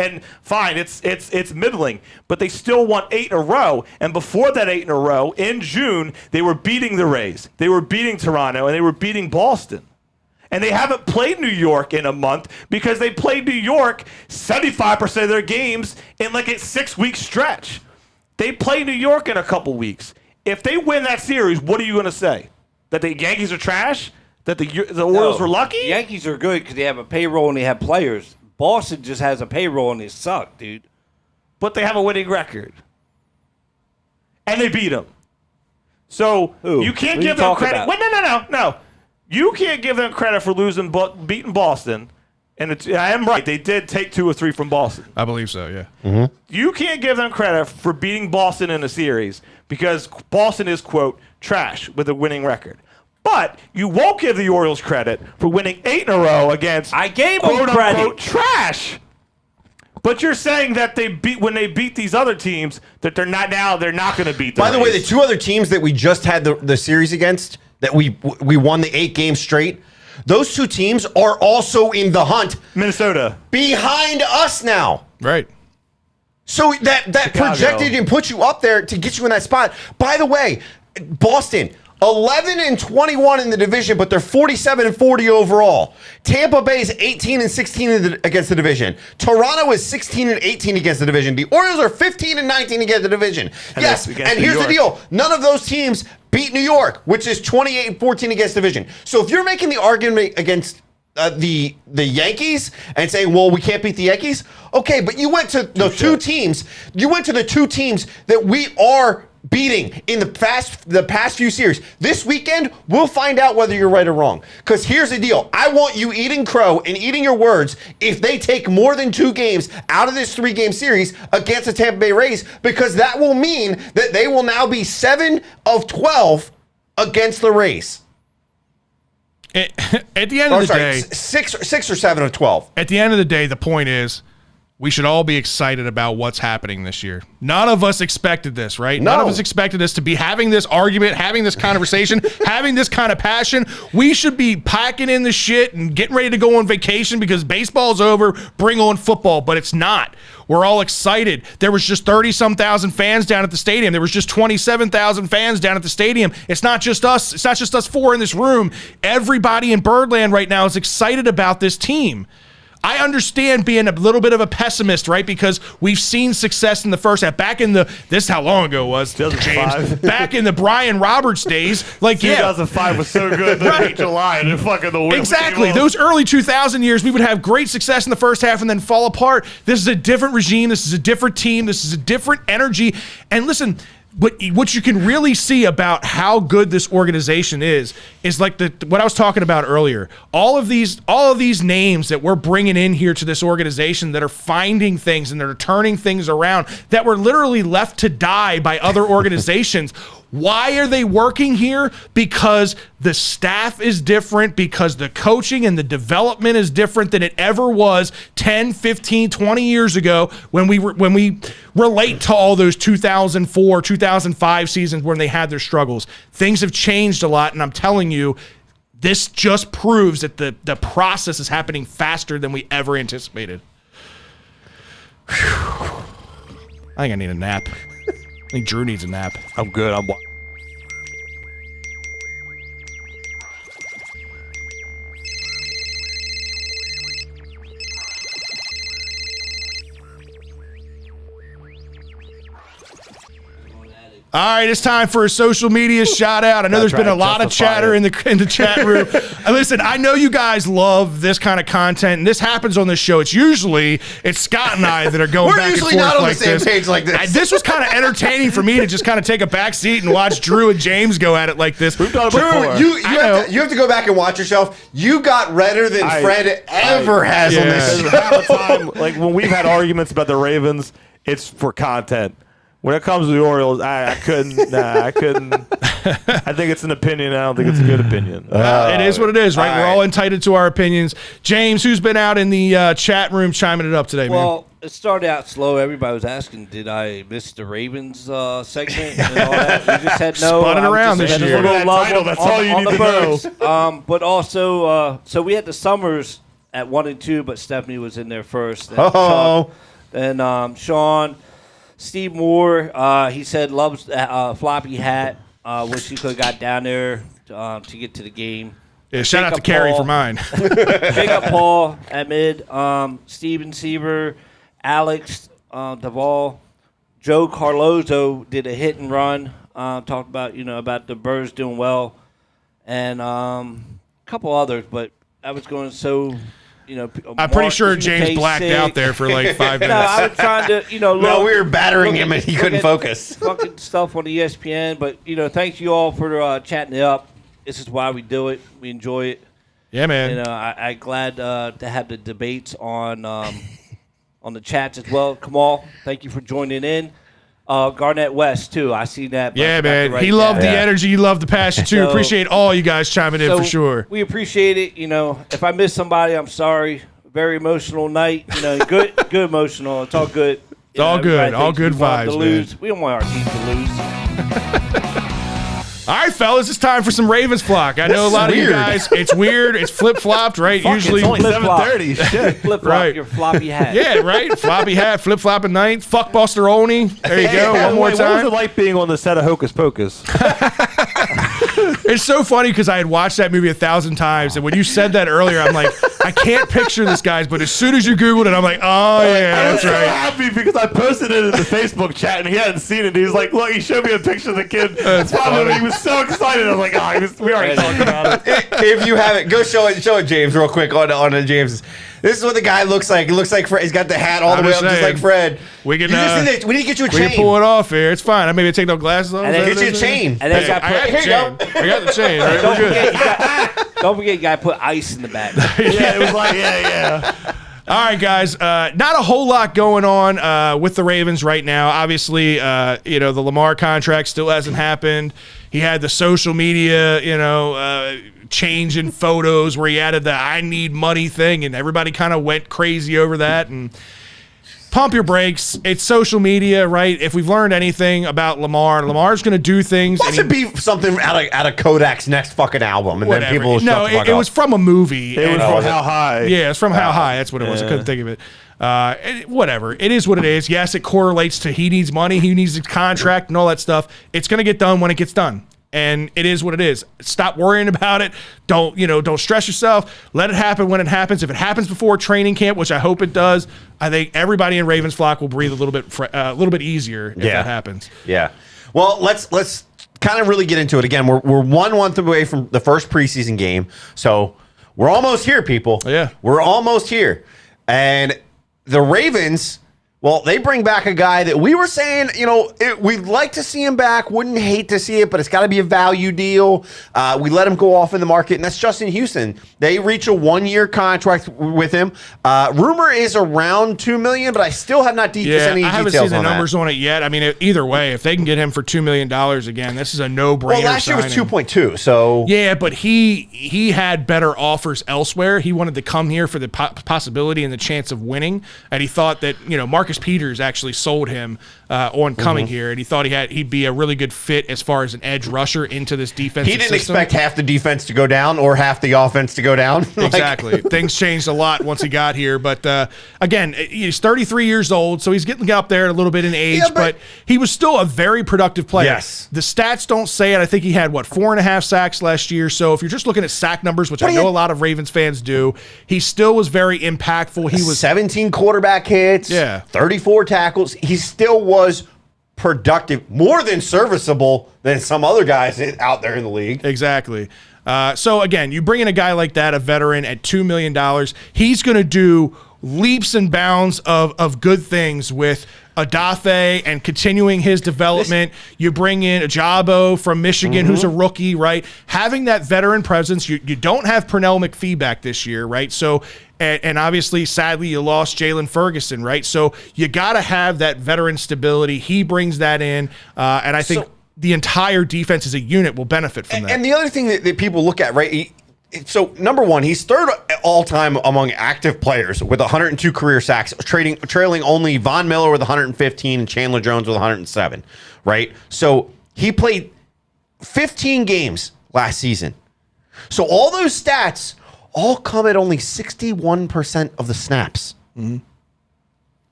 middling, but they still won 8 in a row. And before that 8 in a row, in June, they were beating the Rays, they were beating Toronto, and they were beating Boston. And they haven't played New York in a month because they played New York 75% of their games in like a 6-week stretch. They play New York in a couple weeks. If they win that series, what are you going to say? That the Yankees are trash? That the Orioles were lucky? Yankees are good because they have a payroll and they have players. Boston just has a payroll and they suck, dude. But they have a winning record. And they beat them. So you can't give them credit. Wait, no. You can't give them credit for beating Boston. And I am right. They did take 2 or 3 from Boston. I believe so, yeah. Mm-hmm. You can't give them credit for beating Boston in a series because Boston is, quote, trash with a winning record. But you won't give the Orioles credit for winning 8 in a row against I gave them credit. Trash. But you're saying that when they beat these other teams that they're not going to beat them. By the way, the 2 other teams that we just had the series against that we won the 8 games straight, those 2 teams are also in the hunt. Minnesota. Behind us now. Right. So that projected and put you up there to get you in that spot. By the way, Boston 11-21 in the division, but they're 47-40 overall. Tampa Bay is 18-16 against the division. Toronto is 16-18 against the division. The Orioles are 15-19 against the division. Yes, and here's the deal: none of those teams beat New York, which is 28-14 against division. So if you're making the argument against the Yankees and saying, well, we can't beat the Yankees, okay, but you went to the 2 teams. You went to the 2 teams that we are beating in the past few series. This weekend, we'll find out whether you're right or wrong. Because here's the deal. I want you eating crow and eating your words if they take more than 2 games out of this 3-game series against the Tampa Bay Rays, because that will mean that they will now be 7 of 12 against the Rays. At the end of the day, 6 or 7 of 12. At the end of the day, the point is, we should all be excited about what's happening this year. None of us expected this, right? No. None of us expected us to be having this argument, having this conversation, having this kind of passion. We should be packing in the shit and getting ready to go on vacation because baseball's over, bring on football, but it's not. We're all excited. There was just 30-some thousand fans down at the stadium. There was just 27,000 fans down at the stadium. It's not just us. It's not just us 4 in this room. Everybody in Birdland right now is excited about this team. I understand being a little bit of a pessimist, right? Because we've seen success in the first half. Back in this is how long ago it was, James. Back in the Brian Roberts days, 2005 was so good that July and fucking the wheels exactly. Those early 2000 years, we would have great success in the first half and then fall apart. This is a different regime. This is a different team. This is a different energy. And listen, what you can really see about how good this organization is like what I was talking about earlier. All of these names that we're bringing in here to this organization that are finding things and that are turning things around that were literally left to die by other organizations. Why are they working here? Because the staff is different, because the coaching and the development is different than it ever was 10, 15, 20 years ago when we relate to all those 2004, 2005 seasons when they had their struggles. Things have changed a lot, and I'm telling you, this just proves that the process is happening faster than we ever anticipated. I think I need a nap. I think Drew needs a nap. I'm good. All right, it's time for a social media shout out. I know there's been a lot of chatter in the chat room. Listen, I know you guys love this kind of content, and this happens on this show. It's Scott and I that are going back and forth like this. We're usually not on the same page like this. This was kind of entertaining for me to just kind of take a back seat and watch Drew and James go at it like this. We've done it before. You have to go back and watch yourself. You got redder than Fred ever has on this show. Like when we've had arguments about the Ravens, it's for content. When it comes to the Orioles, I couldn't. Nah, I couldn't. I think it's an opinion. I don't think it's a good opinion. It is what it is, right? all We're right. all entitled to our opinions. James, who's been out in the chat room chiming it up today, man? Well, it started out slow. Everybody was asking, did I miss the Ravens segment and all that? We just said no. Spun it I was around just this had a year. little That love title, on- that's on- all you on need the to know. Birds. But also, so we had the Summers at 1 and 2, but Stephanie was in there first. And Oh. Chuck and Sean, Steve Moore, he said loves floppy hat. Wish he could have got down there to get to the game. Yeah, shout out to Jacob Carrie Paul. for mine. Jacob Paul at mid, Steven Seaver, Alex Duvall, Joe Carlozo did a hit and run. Talked about about the Birds doing well, and a couple others, but I was going so. I'm pretty sure James blacked out there for like 5 No, minutes. I was trying to look. No, we were battering him, and he look couldn't at focus. Fucking stuff on the ESPN, but thanks you all for chatting it up. This is why we do it. We enjoy it. Yeah, man. I'm glad to have the debates on the chats as well. Kamal, thank you for joining in. Garnett West too. I see that. Yeah, but I have to man. write He loved that. the energy. He loved the passion, too. So- Appreciate all you guys chiming in for sure. We appreciate it. If I miss somebody, I'm sorry. Very emotional night. Good emotional. It's all good. It's all good. All good vibes, man. lose. We don't want our team to lose. All right, fellas, it's time for some Ravens flock. I know a is lot of you weird. guys, it's weird. It's flip-flopped, right? Fuck, Usually, it's only Flip-flop. 7:30. Shit. Flip flop Right. your floppy hat. yeah, right? Floppy hat, flip-flop at night. Fuck Buster Olney. There you go. One more Wait, what was time. it like being on the set of Hocus Pocus? It's so funny because I had watched that movie 1,000 times, and when you said that earlier, I'm like, I can't picture this, guys. But as soon as you Googled it, I'm like, oh, yeah, I was that's so right. happy because I posted it in the Facebook chat and he hadn't seen it. He was like, look, he showed me a picture of the kid. That's Following funny. him. He was so excited. I was like, we already talked about it. If you haven't, go show it, James, real quick on James's. This is what the guy looks like. It looks like Fred. He's got the hat all the I'm way just up, just saying. like Fred. We can, You just need to- we need to get you a We can chain. pull it off here. It's fine. I maybe take no glasses off. And then Get you a chain. And then Hey, got I got the Here you chain. go. I got the chain. All right, don't we're good. forget you got to put ice in the back. Yeah, it was like, yeah. All right, guys. Not a whole lot going on with the Ravens right now. Obviously, the Lamar contract still hasn't happened. He had the social media, change in photos where he added the "I need money" thing, and everybody kind of went crazy over that. And pump your brakes. It's social media, right? If we've learned anything about Lamar's going to do things. Watch it be something out of Kodak's next fucking album, and then whatever. people will No, shut the fuck it up. was from a movie. It was and- from How High. Yeah, it's from How High. That's what it was. I couldn't think of it. Whatever. It is what it is. Yes, it correlates to he needs money, he needs a contract, and all that stuff. It's going to get done when it gets done. And it is what it is. Stop worrying about it. Don't stress yourself. Let it happen when it happens. If it happens before training camp, which I hope it does, I think everybody in Ravens flock will breathe a little bit easier if that happens. Yeah. Well, let's kind of really get into it again. We're 1 month away from the first preseason game, so we're almost here, people. Yeah. We're almost here, and the Ravens. Well, they bring back a guy that we were saying, we'd like to see him back. Wouldn't hate to see it, but it's got to be a value deal. We let him go off in the market, and that's Justin Houston. They reach a 1-year contract with him. Rumor is around $2 million, but I still have not any Yeah, details I haven't seen the on numbers that. on it yet. I mean, either way, if they can get him for $2 million again, this is a no-brainer. Well, last year was signing. 2.2, so Yeah, but he had better offers elsewhere. He wanted to come here for the possibility and the chance of winning, and he thought that Marcus Peters actually sold him on coming here, and he thought he'd be a really good fit as far as an edge rusher into this defense. he didn't expect half the defense to go down or half the offense to go down. Exactly. Things changed a lot once he got here. But again, he's 33 years old, so he's getting up there a little bit in age, Yeah, but he was still a very productive player. Yes. The stats don't say it. I think he had, 4.5 sacks last year. So if you're just looking at sack numbers, which I know a lot of Ravens fans do, he still was very impactful. He was 17 quarterback hits, Yeah. 34 tackles. He still was productive, more than serviceable than some other guys out there in the league. Exactly. So again, you bring in a guy like that, a veteran, at $2 million. He's going to do leaps and bounds of good things with Adafe and continuing his development. You bring in Ajabo from Michigan, who's a rookie, right? Having that veteran presence. You don't have Pernell McPhee back this year, right? So And obviously, sadly, you lost Jalen Ferguson, right? So you got to have that veteran stability. He brings that in, and I think the entire defense as a unit will benefit from that. And the other thing that people look at, right? So number one, he's third all time among active players with 102 career sacks, trailing only Von Miller with 115 and Chandler Jones with 107. Right. So he played 15 games last season. So all those stats all come at only 61% of the snaps. Mm-hmm.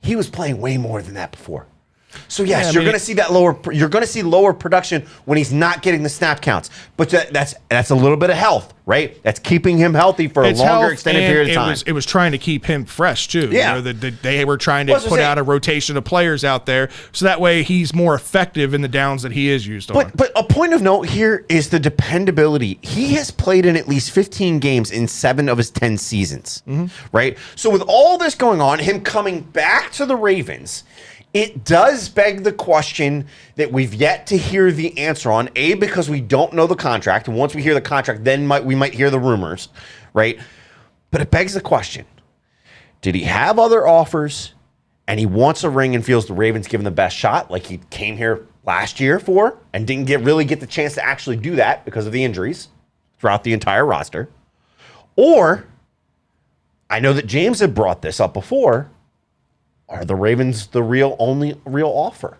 He was playing way more than that before. So yes, you're going to see that lower. You're going to see lower production when he's not getting the snap counts. But that's a little bit of health, right? That's keeping him healthy for a longer extended period of time. It was trying to keep him fresh too. Yeah, they were trying to put out a rotation of players out there, so that way he's more effective in the downs that he is used on. But a point of note here is the dependability. He has played in at least 15 games in 7 of his 10 seasons, right? So with all this going on, him coming back to the Ravens, it does beg the question that we've yet to hear the answer on, A, because we don't know the contract. And once we hear the contract, then we might hear the rumors, right? But it begs the question, did he have other offers and he wants a ring and feels the Ravens give him the best shot like he came here last year for and didn't really get the chance to actually do that because of the injuries throughout the entire roster? Or, I know that James had brought this up before, are the Ravens the only real offer?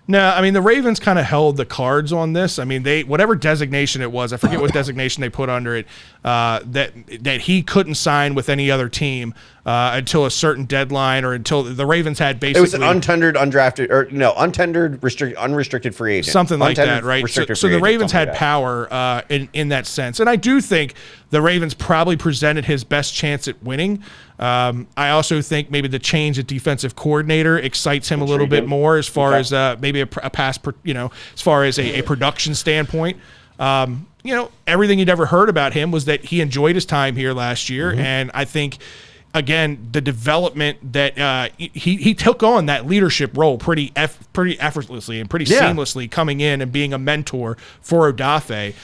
No, I mean, the Ravens kind of held the cards on this. I mean, whatever designation it was, I forget what designation they put under it, that he couldn't sign with any other team until a certain deadline or until the Ravens had basically. It was an untendered, undrafted, or no, untendered, unrestricted free agent. Something like that, right? So the Ravens had power in that sense. And I do think the Ravens probably presented his best chance at winning. I also think maybe the change at defensive coordinator excites him a little bit more as far as maybe a pass, as far as a production standpoint. Everything you'd ever heard about him was that he enjoyed his time here last year. And I think, again, the development that he took on that leadership role pretty effortlessly and pretty seamlessly, coming in and being a mentor for Odafe.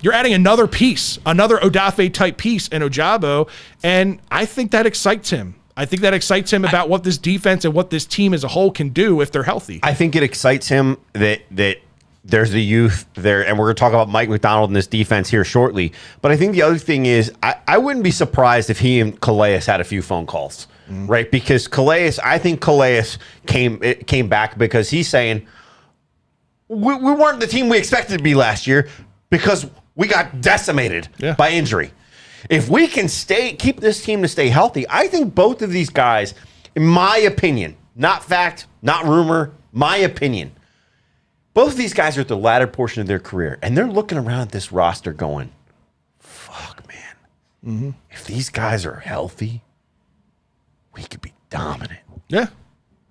You're adding another piece, another Odafe type piece in Ojabo, and I think that excites him. I think that excites him about what this defense and what this team as a whole can do if they're healthy. I think it excites him that there's the youth there, and we're going to talk about Mike Macdonald in this defense here shortly. But I think the other thing is, I wouldn't be surprised if he and Calais had a few phone calls, right? Because I think Calais came back because he's saying, we weren't the team we expected to be last year because we got decimated by injury. If we can keep this team to stay healthy, I think both of these guys, in my opinion, not fact, not rumor, my opinion, both of these guys are at the latter portion of their career, and they're looking around at this roster going, fuck, man. If these guys are healthy, we could be dominant. Yeah.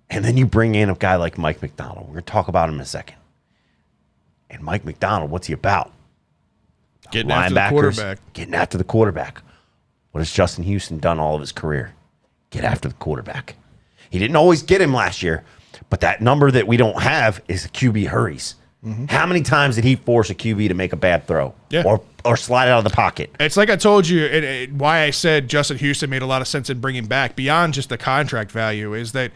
And then you bring in a guy like Mike Macdonald. We're going to talk about him in a second. And Mike Macdonald, what's he about? Getting after the quarterback. Getting after the quarterback. What has Justin Houston done all of his career? Get after the quarterback. He didn't always get him last year. But that number that we don't have is the QB hurries. How many times did he force a QB to make a bad throw or slide out of the pocket? It's like I told you, why I said Justin Houston made a lot of sense in bringing back beyond just the contract value is that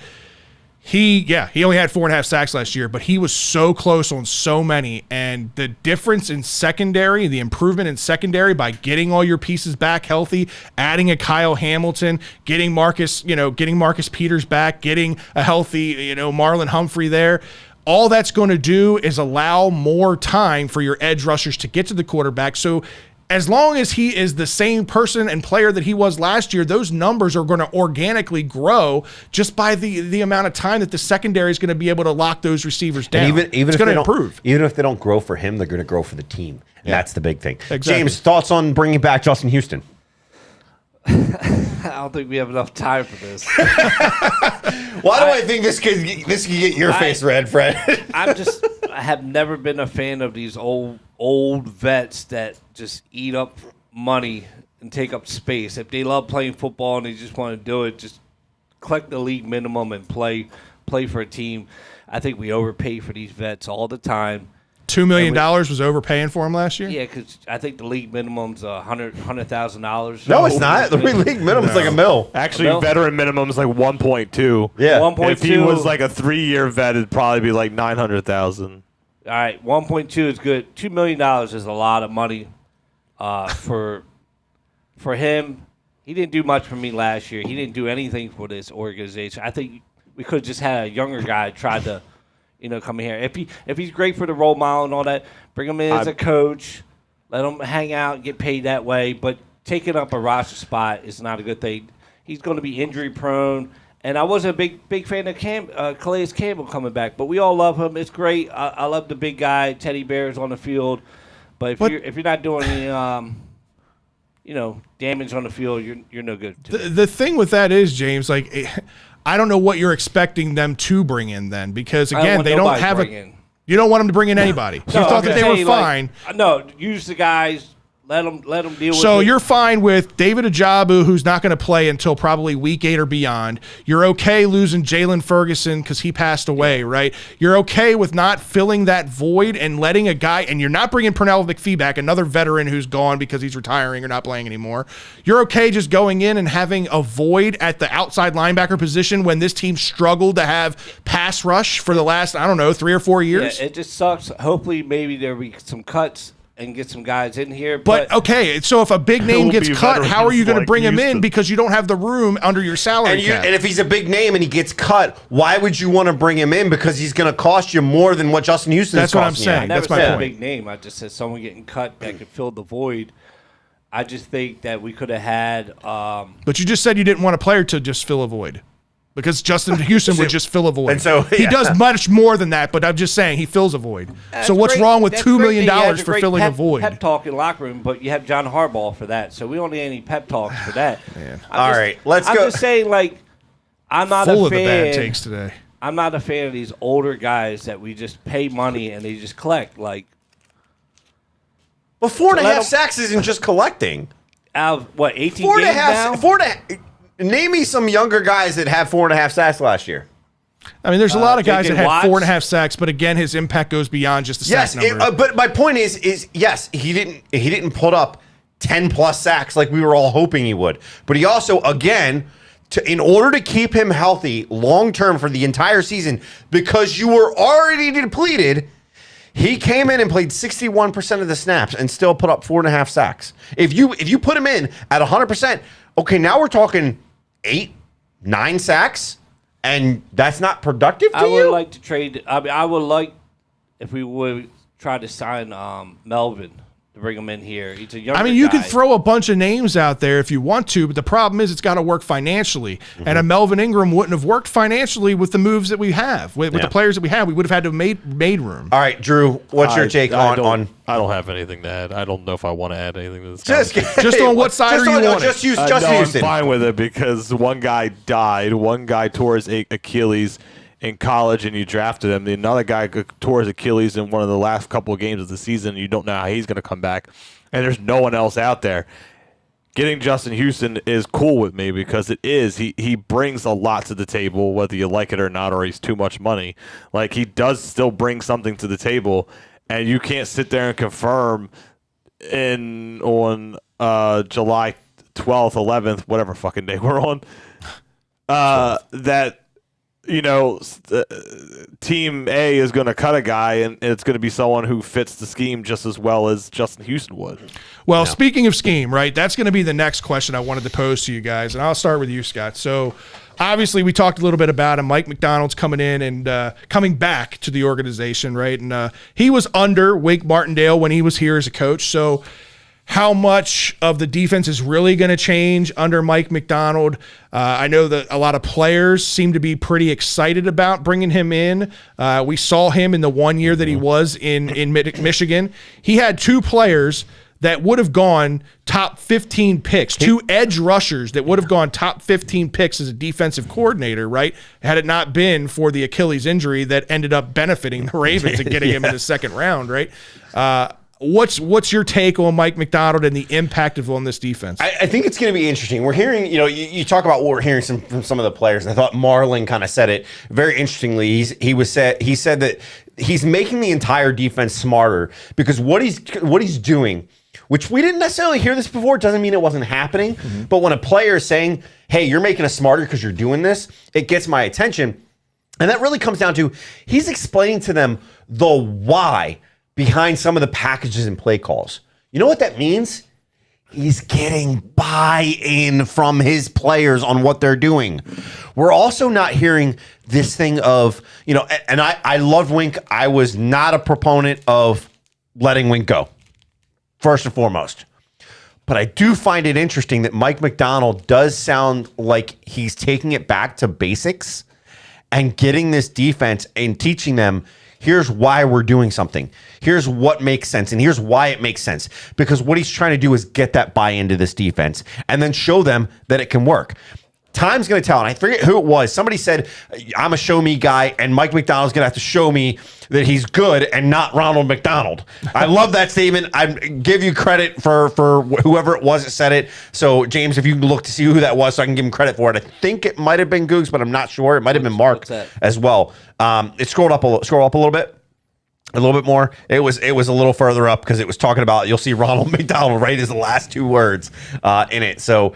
he only had 4.5 sacks last year, but he was so close on so many. And the difference in secondary, the improvement in secondary by getting all your pieces back healthy, adding a Kyle Hamilton, getting Marcus Peters back, getting a healthy, Marlon Humphrey there. All that's going to do is allow more time for your edge rushers to get to the quarterback. So as long as he is the same person and player that he was last year, those numbers are going to organically grow just by the amount of time that the secondary is going to be able to lock those receivers down. And even it's if going to improve. Even if they don't grow for him, they're going to grow for the team. And that's the big thing. Exactly. James, thoughts on bringing back Justin Houston? I don't think we have enough time for this. Why do I think this could get your face red, Fred? I have never been a fan of these old vets that just eat up money and take up space. If they love playing football and they just want to do it, just collect the league minimum and play for a team. I think we overpay for these vets all the time. $2 million was overpaying for him last year? Yeah, because I think the league minimum's $100,000. No, it's not. The league minimum's like $1 million. Actually, A mil? veteran minimum is like 1.2. Yeah. 1.2. If he was like a 3-year vet, it'd probably be like 900,000. All right, 1.2 is good. $2 million is a lot of money for him. He didn't do much for me last year. He didn't do anything for this organization. I think we could have just had a younger guy try to, come in here. If he's great for the role model and all that, bring him in as a coach. Let him hang out and get paid that way. But taking up a roster spot is not a good thing. He's going to be injury prone. And I wasn't a big fan of Calais Campbell coming back, but we all love him. It's great. I love the big guy, teddy bears on the field. But if you're not doing any, damage on the field, you're no good. The thing with that is, James, like, I don't know what you're expecting them to bring in then, because again, they don't have you don't want them to bring in anybody. So you thought that they were fine. No, use the guys. Let them deal with it. So you're fine with David Ajabu, who's not going to play until probably week 8 or beyond. You're okay losing Jalen Ferguson because he passed away, right? You're okay with not filling that void and letting a guy, and you're not bringing Pernell McPhee back, another veteran who's gone because he's retiring or not playing anymore. You're okay just going in and having a void at the outside linebacker position when this team struggled to have pass rush for the last, 3 or 4 years? Yeah, it just sucks. Hopefully maybe there'll be some cuts and get some guys in here. But okay, so if a big name gets cut, how are you going to bring him in? Houston. Because you don't have the room under your salary cap. And if he's a big name and he gets cut, why would you want to bring him in? Because he's going to cost you more than what Justin Houston is costing. That's what I'm saying. I never That's my said a point. big name. I just said someone getting cut that could fill the void. I just think that we could have had. But you just said you didn't want a player to just fill a void. Because Justin Houston would just fill a void. And so, he does much more than that, but I'm just saying he fills a void. So what's wrong with $2 million for filling a void? Pep talk in the locker room, but you have John Harbaugh for that. So we don't need any pep talks for that. All right, let's go. I'm just saying, like, I'm not Full a of the fan. bad takes today. I'm not a fan of these older guys that we just pay money and they just collect. Like, Well, 4.5 sacks isn't just collecting. out of, what, 18 Four and a games now? half. Name me some younger guys that had 4.5 sacks last year. I mean, there's a lot of guys J.J. that had Watts. 4.5 sacks, but again, his impact goes beyond just the sack number. But my point is yes, he didn't put up 10+ sacks like we were all hoping he would. But he also, again, in order to keep him healthy long term for the entire season, because you were already depleted, he came in and played 61% of the snaps and still put up 4.5 sacks. If you put him in at 100%, okay, now we're talking 8-9 sacks, and that's not productive to you? I would like to trade. I mean, I would like if we would try to sign Melvin to bring him in here. He's a younger You guy. can throw a bunch of names out there if you want to, but the problem is it's got to work financially. And a Melvin Ingram wouldn't have worked financially with the moves that we have. With the players that we have, we would have had to have made room. All right, Drew, what's your take on? I don't have anything to add. I don't know if I want to add anything to this. Just on what side are you on it? Just No, Houston. I'm fine with it because one guy died. One guy tore his Achilles in college, and you drafted him. Another guy tore his Achilles in one of the last couple of games of the season. You don't know how he's going to come back, and there's no one else out there. Getting Justin Houston is cool with me because it is. He brings a lot to the table, whether you like it or not, or he's too much money. Like, he does still bring something to the table, and you can't sit there and confirm on July 12th, 11th, whatever fucking day we're on, that Team A is going to cut a guy, and it's going to be someone who fits the scheme just as well as Justin Houston would. Well, speaking of scheme, right, that's going to be the next question I wanted to pose to you guys, and I'll start with you, Scott. So, obviously, we talked a little bit about him. Mike Macdonald's coming in and coming back to the organization, right? And he was under Wake Martindale when he was here as a coach. So, how much of the defense is really going to change under Mike Macdonald? I know that a lot of players seem to be pretty excited about bringing him in. We saw him in the 1 year that he was in Michigan. He had 2 players that would have gone top 15 picks, 2 edge rushers that would have gone top 15 picks as a defensive coordinator, right? Had it not been for the Achilles injury that ended up benefiting the Ravens and getting him in the second round, right? What's your take on Mike Macdonald and the impact on this defense? I think it's going to be interesting. We're hearing, you talk about what we're hearing from some of the players, and I thought Marlin kind of said it very interestingly. He said that he's making the entire defense smarter because what he's doing, which we didn't necessarily hear this before, doesn't mean it wasn't happening. But when a player is saying, hey, you're making us smarter because you're doing this, it gets my attention. And that really comes down to he's explaining to them the why behind some of the packages and play calls. You know what that means? He's getting buy-in from his players on what they're doing. We're also not hearing this thing of, and I love Wink. I was not a proponent of letting Wink go, first and foremost. But I do find it interesting that Mike Macdonald does sound like he's taking it back to basics and getting this defense and teaching them, here's why we're doing something. Here's what makes sense, and here's why it makes sense. Because what he's trying to do is get that buy-in to this defense and then show them that it can work. Time's going to tell, and I forget who it was. Somebody said, I'm a show-me guy, and Mike Macdonald's going to have to show me that he's good and not Ronald McDonald. I love that statement. I give you credit for whoever it was that said it. So, James, if you can look to see who that was so I can give him credit for it. I think it might have been Googs, but I'm not sure. It might have been Mark as well. It scrolled up a little bit. A little bit more. It was a little further up because it was talking about, you'll see Ronald McDonald right as the last two words in it. So,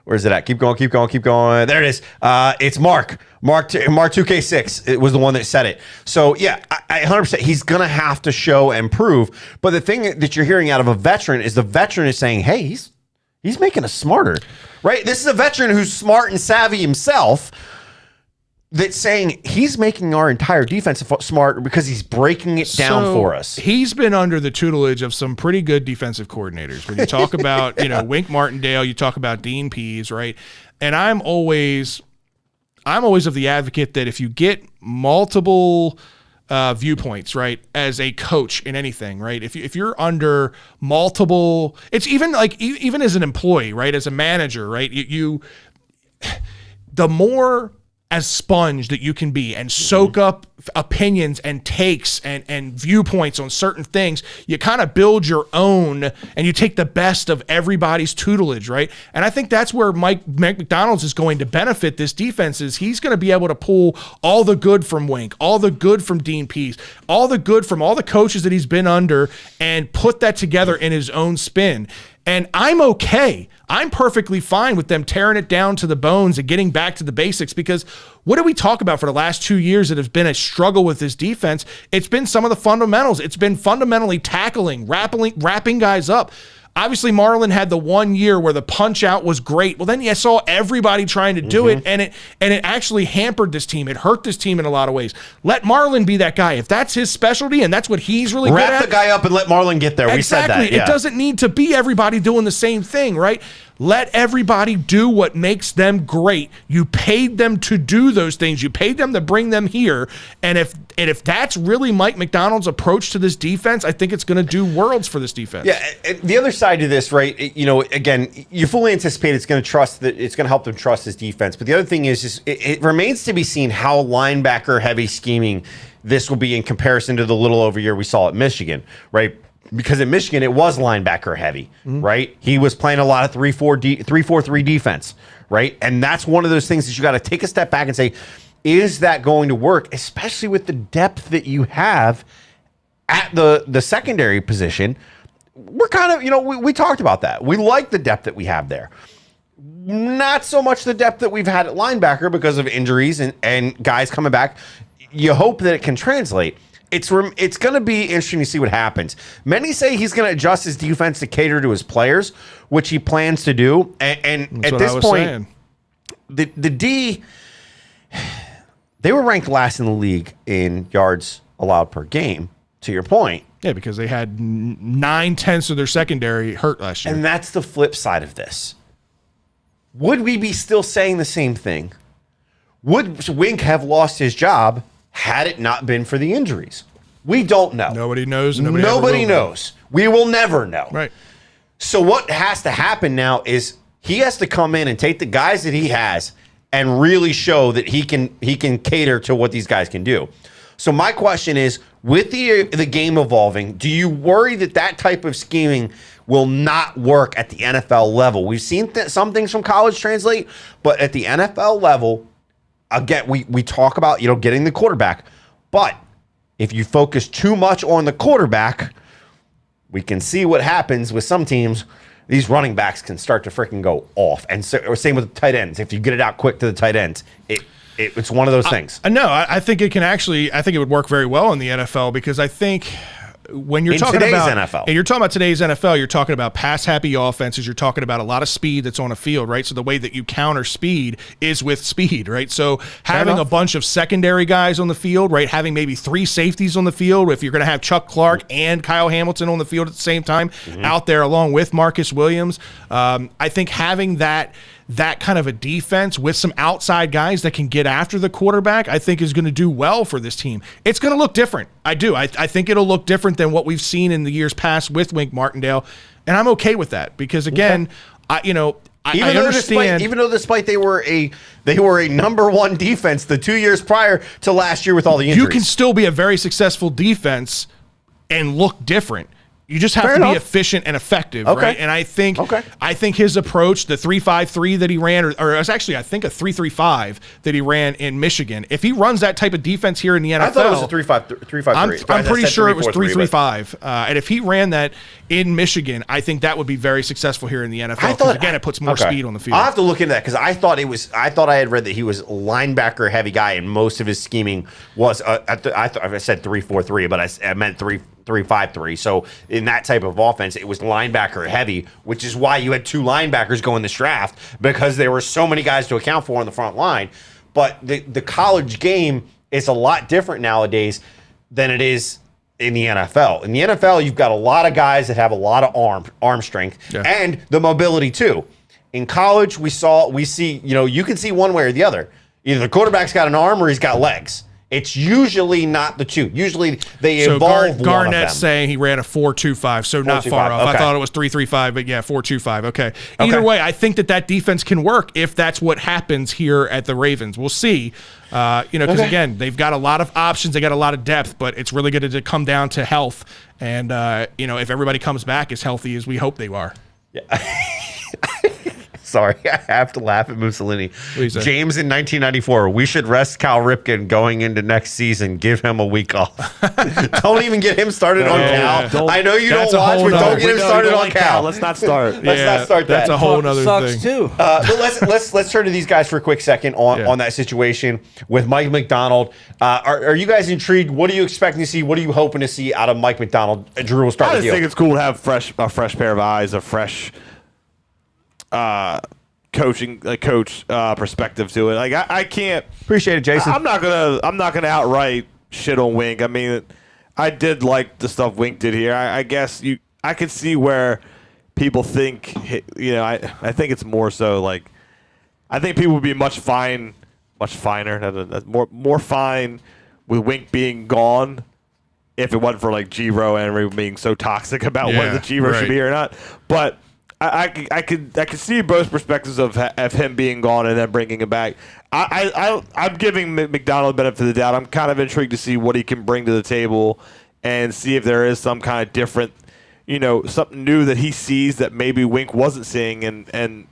where's it at? Keep going. There it is. It's Mark 2K6. It was the one that said it. So, yeah, I 100%. He's going to have to show and prove. But the thing that you're hearing out of a veteran is the veteran is saying, hey, he's making us smarter, right? This is a veteran who's smart and savvy himself that's saying he's making our entire defense smart because he's breaking it down for us. He's been under the tutelage of some pretty good defensive coordinators. When you talk about, Wink Martindale, you talk about Dean Pease, right? And I'm always of the advocate that if you get multiple viewpoints, right, as a coach in anything, right? If you're under multiple, it's even as an employee, right, as a manager, right, the more as sponge that you can be and soak up opinions and takes and viewpoints on certain things, you kind of build your own and you take the best of everybody's tutelage, right? And I think that's where Mike McDonald's is going to benefit this defense is he's going to be able to pull all the good from Wink, all the good from Dean Pease, all the good from all the coaches that he's been under and put that together in his own spin. And I'm okay. I'm perfectly fine with them tearing it down to the bones and getting back to the basics because what did we talk about for the last 2 years that has been a struggle with this defense? It's been some of the fundamentals. It's been fundamentally tackling, wrapping guys up. Obviously, Marlon had the 1 year where the punch out was great. Well, then you saw everybody trying to do it, and it actually hampered this team. It hurt this team in a lot of ways. Let Marlon be that guy. If that's his specialty and that's what he's really good at. Wrap the guy up and let Marlon get there. Exactly. We said that. Yeah. It doesn't need to be everybody doing the same thing, right? Let everybody do what makes them great. You paid them to do those things. You paid them to bring them here. And if that's really Mike Macdonald's approach to this defense, I think it's going to do worlds for this defense. Yeah, the other side to this, right? Again, you fully anticipate it's going to help them trust this defense. But the other thing is it remains to be seen how linebacker heavy scheming this will be in comparison to the little over year we saw at Michigan, right? Because in Michigan, it was linebacker heavy, right? He was playing a lot of 3-4-3 defense, right? And that's one of those things that you got to take a step back and say, is that going to work, especially with the depth that you have at the secondary position? We're kind of, we talked about that. We like the depth that we have there. Not so much the depth that we've had at linebacker because of injuries and guys coming back. You hope that it can translate. It's going to be interesting to see what happens. Many say he's going to adjust his defense to cater to his players, which he plans to do. And at this point, the D, they were ranked last in the league in yards allowed per game, to your point. Yeah, because they had 9/10 of their secondary hurt last year. And that's the flip side of this. Would we be still saying the same thing? Would Wink have lost his job had it not been for the injuries? We don't know. Nobody knows. Nobody knows. We will never know. Right. So what has to happen now is he has to come in and take the guys that he has and really show that he can cater to what these guys can do. So my question is, with the game evolving, do you worry that type of scheming will not work at the NFL level? We've seen some things from college translate, but at the NFL level, again, we talk about, getting the quarterback, but if you focus too much on the quarterback, we can see what happens with some teams. These running backs can start to freaking go off. And so, or same with tight ends. If you get it out quick to the tight ends, it's one of those things. No, I think it can actually. I think it would work very well in the NFL because I think when you're talking today's about NFL. And you're talking about today's NFL, you're talking about pass-happy offenses. You're talking about a lot of speed that's on a field, right? So the way that you counter speed is with speed, right? So having a bunch of secondary guys on the field, right? Having maybe 3 safeties on the field, if you're going to have Chuck Clark and Kyle Hamilton on the field at the same time, out there along with Marcus Williams, I think having that kind of a defense with some outside guys that can get after the quarterback, I think is going to do well for this team. It's going to look different. I do. I think it'll look different than what we've seen in the years past with Wink Martindale, and I'm okay with that because again, I understand. Even though despite they were a number 1 defense the 2 years prior to last year with all the injuries, you can still be a very successful defense and look different. You just have to be efficient and effective, right? And I think his approach, the 3-5-3 that he ran, or it was actually, I think, a 3-3-5 that he ran in Michigan. If he runs that type of defense here in the NFL, I thought it was a 3-5-3. I'm pretty sure it was 3-3-5. And if he ran that in Michigan, I think that would be very successful here in the NFL. Because again, it puts more speed on the field. I'll have to look into that because I thought I had read that he was a linebacker heavy guy, and most of his scheming was I said 3-4-3, but I meant 3-5-3. So in that type of offense, it was linebacker heavy, which is why you had 2 linebackers go in this draft because there were so many guys to account for on the front line. But the college game is a lot different nowadays than it is in the NFL. In the NFL, you've got a lot of guys that have a lot of arm strength and the mobility too. In college, we see, you can see one way or the other. Either the quarterback's got an arm or he's got legs. It's usually not the 2. Usually they evolve one of them. Garnett's saying he ran a 4-2-5, so not far off. I thought it was 3-3-5, but yeah, 4-2-5. Okay. Either way, I think that defense can work if that's what happens here at the Ravens. We'll see. Because again, they've got a lot of options, they got a lot of depth, but it's really going to come down to health. And if everybody comes back as healthy as we hope they are. Yeah. Sorry, I have to laugh at Mussolini. James in 1994, we should rest Cal Ripken going into next season. Give him a week off. Don't even get him started on Cal. I know you don't watch, but don't get him started on Cal. Let's not start. Let's not start that. That's a whole other thing. Sucks too. But let's turn to these guys for a quick second on that situation with Mike Macdonald. Are you guys intrigued? What are you expecting to see? What are you hoping to see out of Mike Macdonald? Drew, we'll start with you. I just think it's cool to have a fresh pair of eyes, a fresh coach perspective to it. Like I can't appreciate it, Jason. I'm not gonna outright shit on Wink. I mean, I did like the stuff Wink did here. I guess I could see where people think I think it's more so like I think people would be much finer, more fine with Wink being gone if it wasn't for like G-Ro and being so toxic about whether G-Ro should be here or not. But I could see both perspectives of him being gone and then bringing him back. I'm giving Macdonald the benefit of the doubt. I'm kind of intrigued to see what he can bring to the table and see if there is some kind of different, something new that he sees that maybe Wink wasn't seeing. And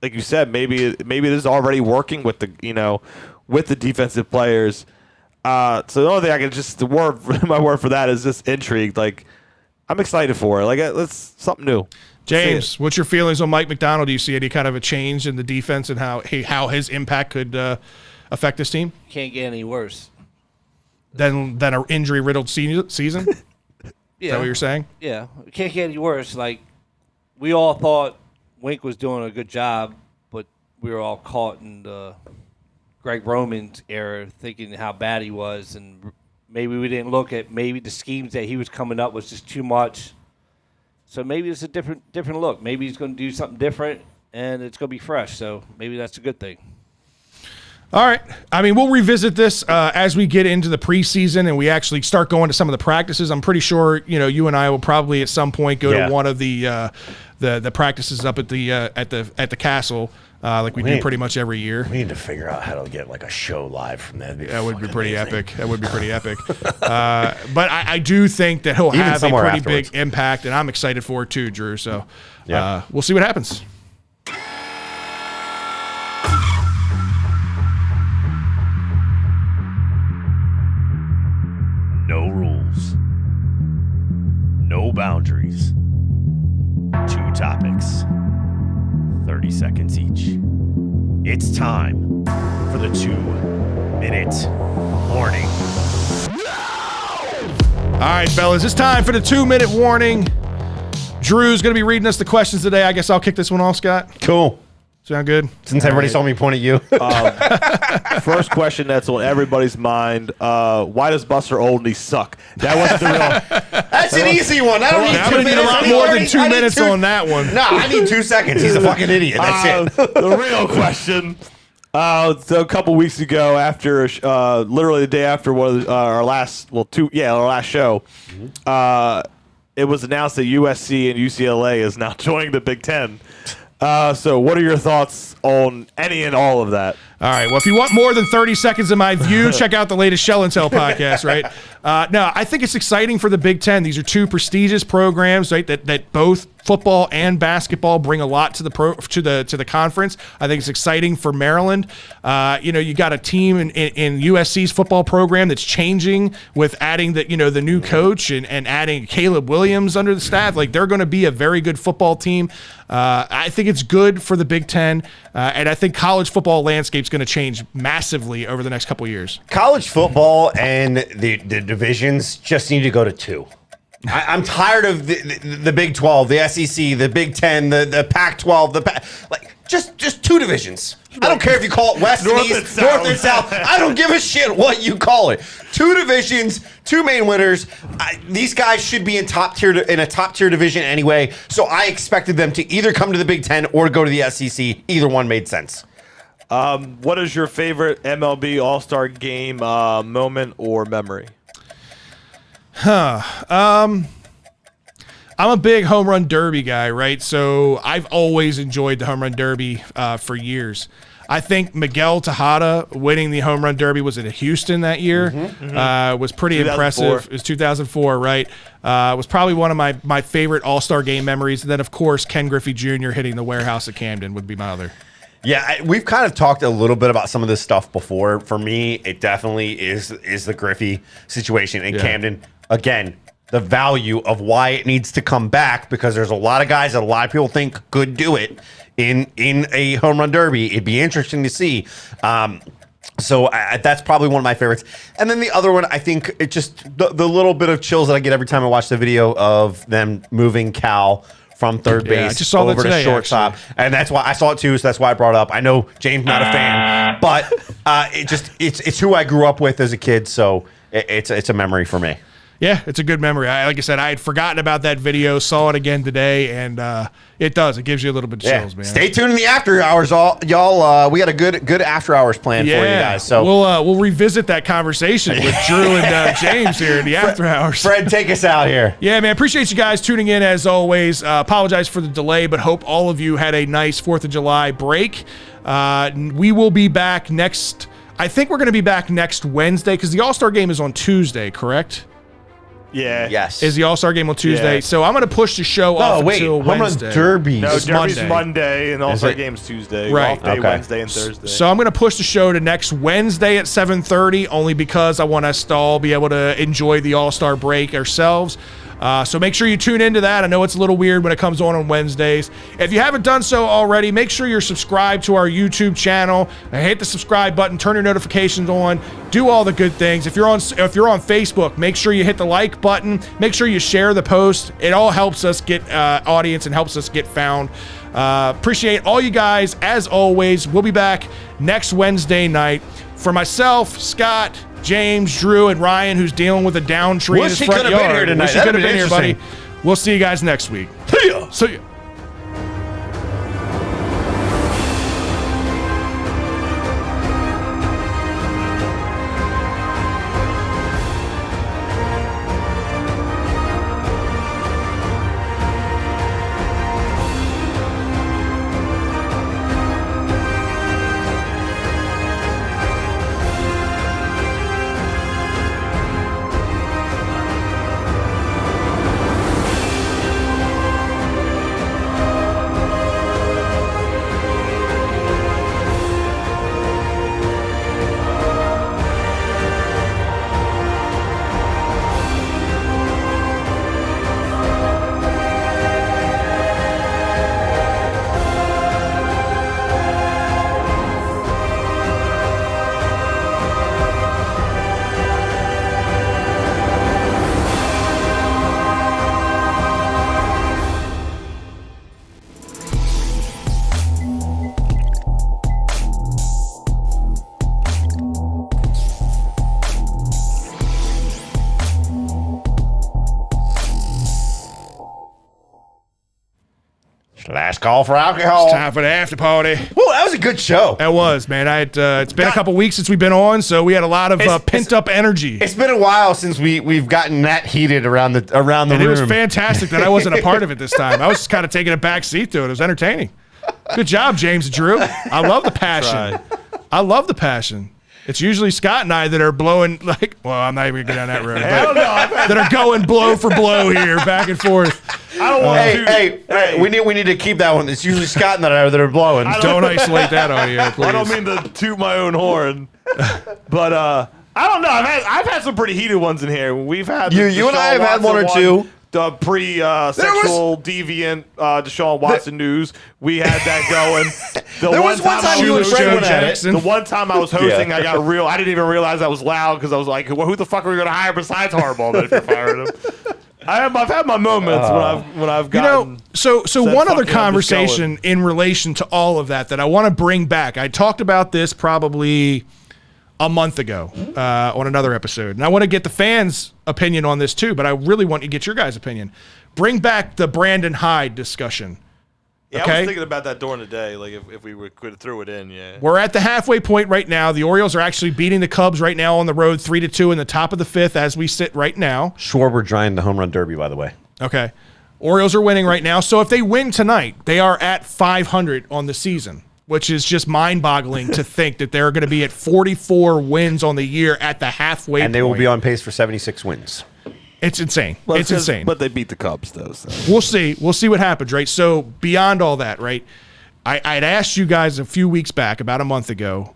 like you said, maybe it is already working with the defensive players. So the only thing I can my word for that is just intrigued. Like I'm excited for it. Like it's something new. James, what's your feelings on Mike Macdonald? Do you see any kind of a change in the defense and how his impact could affect this team? Can't get any worse than an injury-riddled season? Yeah. Is that what you're saying? Yeah. It can't get any worse. Like, we all thought Wink was doing a good job, but we were all caught in the Greg Roman's era thinking how bad he was, and maybe we didn't look at maybe the schemes that he was coming up was just too much. So maybe it's a different look. Maybe he's going to do something different, and it's going to be fresh. So maybe that's a good thing. All right. I mean, we'll revisit this as we get into the preseason and we actually start going to some of the practices. I'm pretty sure you and I will probably at some point go to one of the practices up at the castle. Like we do pretty much every year. We need to figure out how to get like a show live from that. That would be pretty epic. That would be pretty epic. But I do think that he'll have a pretty big impact, and I'm excited for it too, Drew. So we'll see what happens. No topics, 30 seconds each. It's time for the 2-minute warning. All right, fellas, it's time for the 2-minute warning. Drew's going to be reading us the questions today. I guess I'll kick this one off, Scott. Cool. Sound good? Since everybody saw me point at you. First question that's on everybody's mind: why does Buster Olney suck? That wasn't the real. That's an easy one. I don't need I'm 2 going to need a minutes. lot I more need- than 2 I need minutes on that one. No, I need 2 seconds. He's a fucking idiot. That's it. The real question. So a couple weeks ago, after literally the day after one of our last show, it was announced that USC and UCLA is now joining the Big Ten. So what are your thoughts on any and all of that? All right. Well, if you want more than 30 seconds of my view, check out the latest Shell and Tell podcast, right? No, I think it's exciting for the Big Ten. These are two prestigious programs, right? That both football and basketball bring a lot to the conference. I think it's exciting for Maryland. You got a team in USC's football program that's changing with adding the new coach and adding Caleb Williams under the staff. Like, they're going to be a very good football team. I think it's good for the Big Ten, and I think college football landscape's going to change massively over the next couple of years. College football and the divisions just need to go to 2. I'm tired of the Big 12, the SEC, the Big 10, the Pac-12, just 2 divisions. I don't care if you call it West and East, North and South. I don't give a shit what you call it. 2 divisions, 2 main winners. These guys should be in a top tier division anyway. So I expected them to either come to the Big 10 or go to the SEC. Either one made sense. What is your favorite MLB All-Star game moment or memory? I'm a big home run derby guy, right? So I've always enjoyed the home run derby for years. I think Miguel Tejada winning the home run derby was in Houston that year. Was pretty 2004. impressive. It was 2004, right? Was probably one of my favorite All-Star game memories. And then, of course, Ken Griffey Jr. hitting the warehouse at Camden would be my other. Yeah, we've kind of talked a little bit about some of this stuff before. For me, it definitely is the Griffey situation in Camden. Again, the value of why it needs to come back, because there's a lot of guys that a lot of people think could do it in a home run derby. It'd be interesting to see. So that's probably one of my favorites. And then the other one, I think it just the little bit of chills that I get every time I watch the video of them moving Cal from third base I just saw that over today, to shortstop. actually. And that's why I saw it too, so that's why I brought it up. I know James not a fan, but it's who I grew up with as a kid, so it's a memory for me. Yeah, it's a good memory. Like I said, I had forgotten about that video, saw it again today, and it does. It gives you a little bit of chills, man. Stay tuned in the after hours, y'all. We got a good after hours plan for you guys. So we'll revisit that conversation with Drew and James here in the after hours. Fred, take us out here. Yeah, man. Appreciate you guys tuning in as always. Apologize for the delay, but hope all of you had a nice 4th of July break. We will be back next. I think we're going to be back next Wednesday because the All-Star game is on Tuesday, correct? Yeah. Yes. Is the All-Star game on Tuesday? Yeah. So I'm going to push the show off until home Wednesday. run derby. No, It's Derby's Monday. Monday and All-Star it? Game's Tuesday. Right. Off day Okay. Wednesday and Thursday. So I'm going to push the show to next Wednesday at 7:30, only because I want us to all be able to enjoy the All-Star break ourselves. So make sure you tune into that. I know it's a little weird when it comes on Wednesdays. If you haven't done so already, make sure you're subscribed to our YouTube channel. Hit the subscribe button, turn your notifications on, do all the good things. If you're on Facebook, make sure you hit the like button. Make sure you share the post. It all helps us get audience and helps us get found. Appreciate all you guys as always. We'll be back next Wednesday night. For myself, Scott, James, Drew, and Ryan, who's dealing with a down tree in Wish his he front could have yard. been here tonight. Wish he That'd could have been been here, buddy. interesting. We'll see you guys next week. See ya. call for alcohol. It's time for the after party. Well, that was a good show. That was, man. It's been a couple weeks since we've been on, so we had a lot of pent up energy. It's been a while since we've gotten that heated around the And room. it was fantastic that I wasn't a part of it this time. I was just kind of taking a back seat to it. It was entertaining. Good job, James and Drew. I love the passion. I love the passion. It's usually Scott and I that are blowing like. Well, I'm not even going to go down that road. Hell no. That are going blow for blow here, back and forth. I don't want to. Hey, we need to keep that one. It's usually Scott and I that are blowing. Don't isolate that audio, please. I don't mean to toot my own horn, but I don't know. I've had some pretty heated ones in here. We've had You and I have had one or two. The pre-sexual deviant Deshaun Watson news. We had that going. There was one time you and Fred went at it. Jackson. The one time I was hosting, I got real. I didn't even realize I was loud because I was like, well, "Who the fuck are we going to hire besides Harbaugh then if you're firing him?" I've had my moments when I've gotten. So one other "Fuck it, I'm just conversation in relation to all of that I want to bring back. I talked about this probably a month ago on another episode, and I want to get the fans' opinion on this too. But I really want to get your guys' opinion. Bring back the Brandon Hyde discussion. Yeah, okay? I was thinking about that during the day, like if we could throw it in, yeah. We're at the halfway point right now. The Orioles are actually beating the Cubs right now on the road 3-2 in the top of the fifth as we sit right now. Schwarber drying the home run derby, by the way. Okay. Orioles are winning right now. So if they win tonight, they are at 500 on the season, which is just mind-boggling to think that they're going to be at 44 wins on the year at the halfway point. And they will be on pace for 76 wins. It's insane. Well, it's insane. But they beat the Cubs, though. So. We'll see. We'll see what happens, right? So beyond all that, right, I'd asked you guys a few weeks back, about a month ago,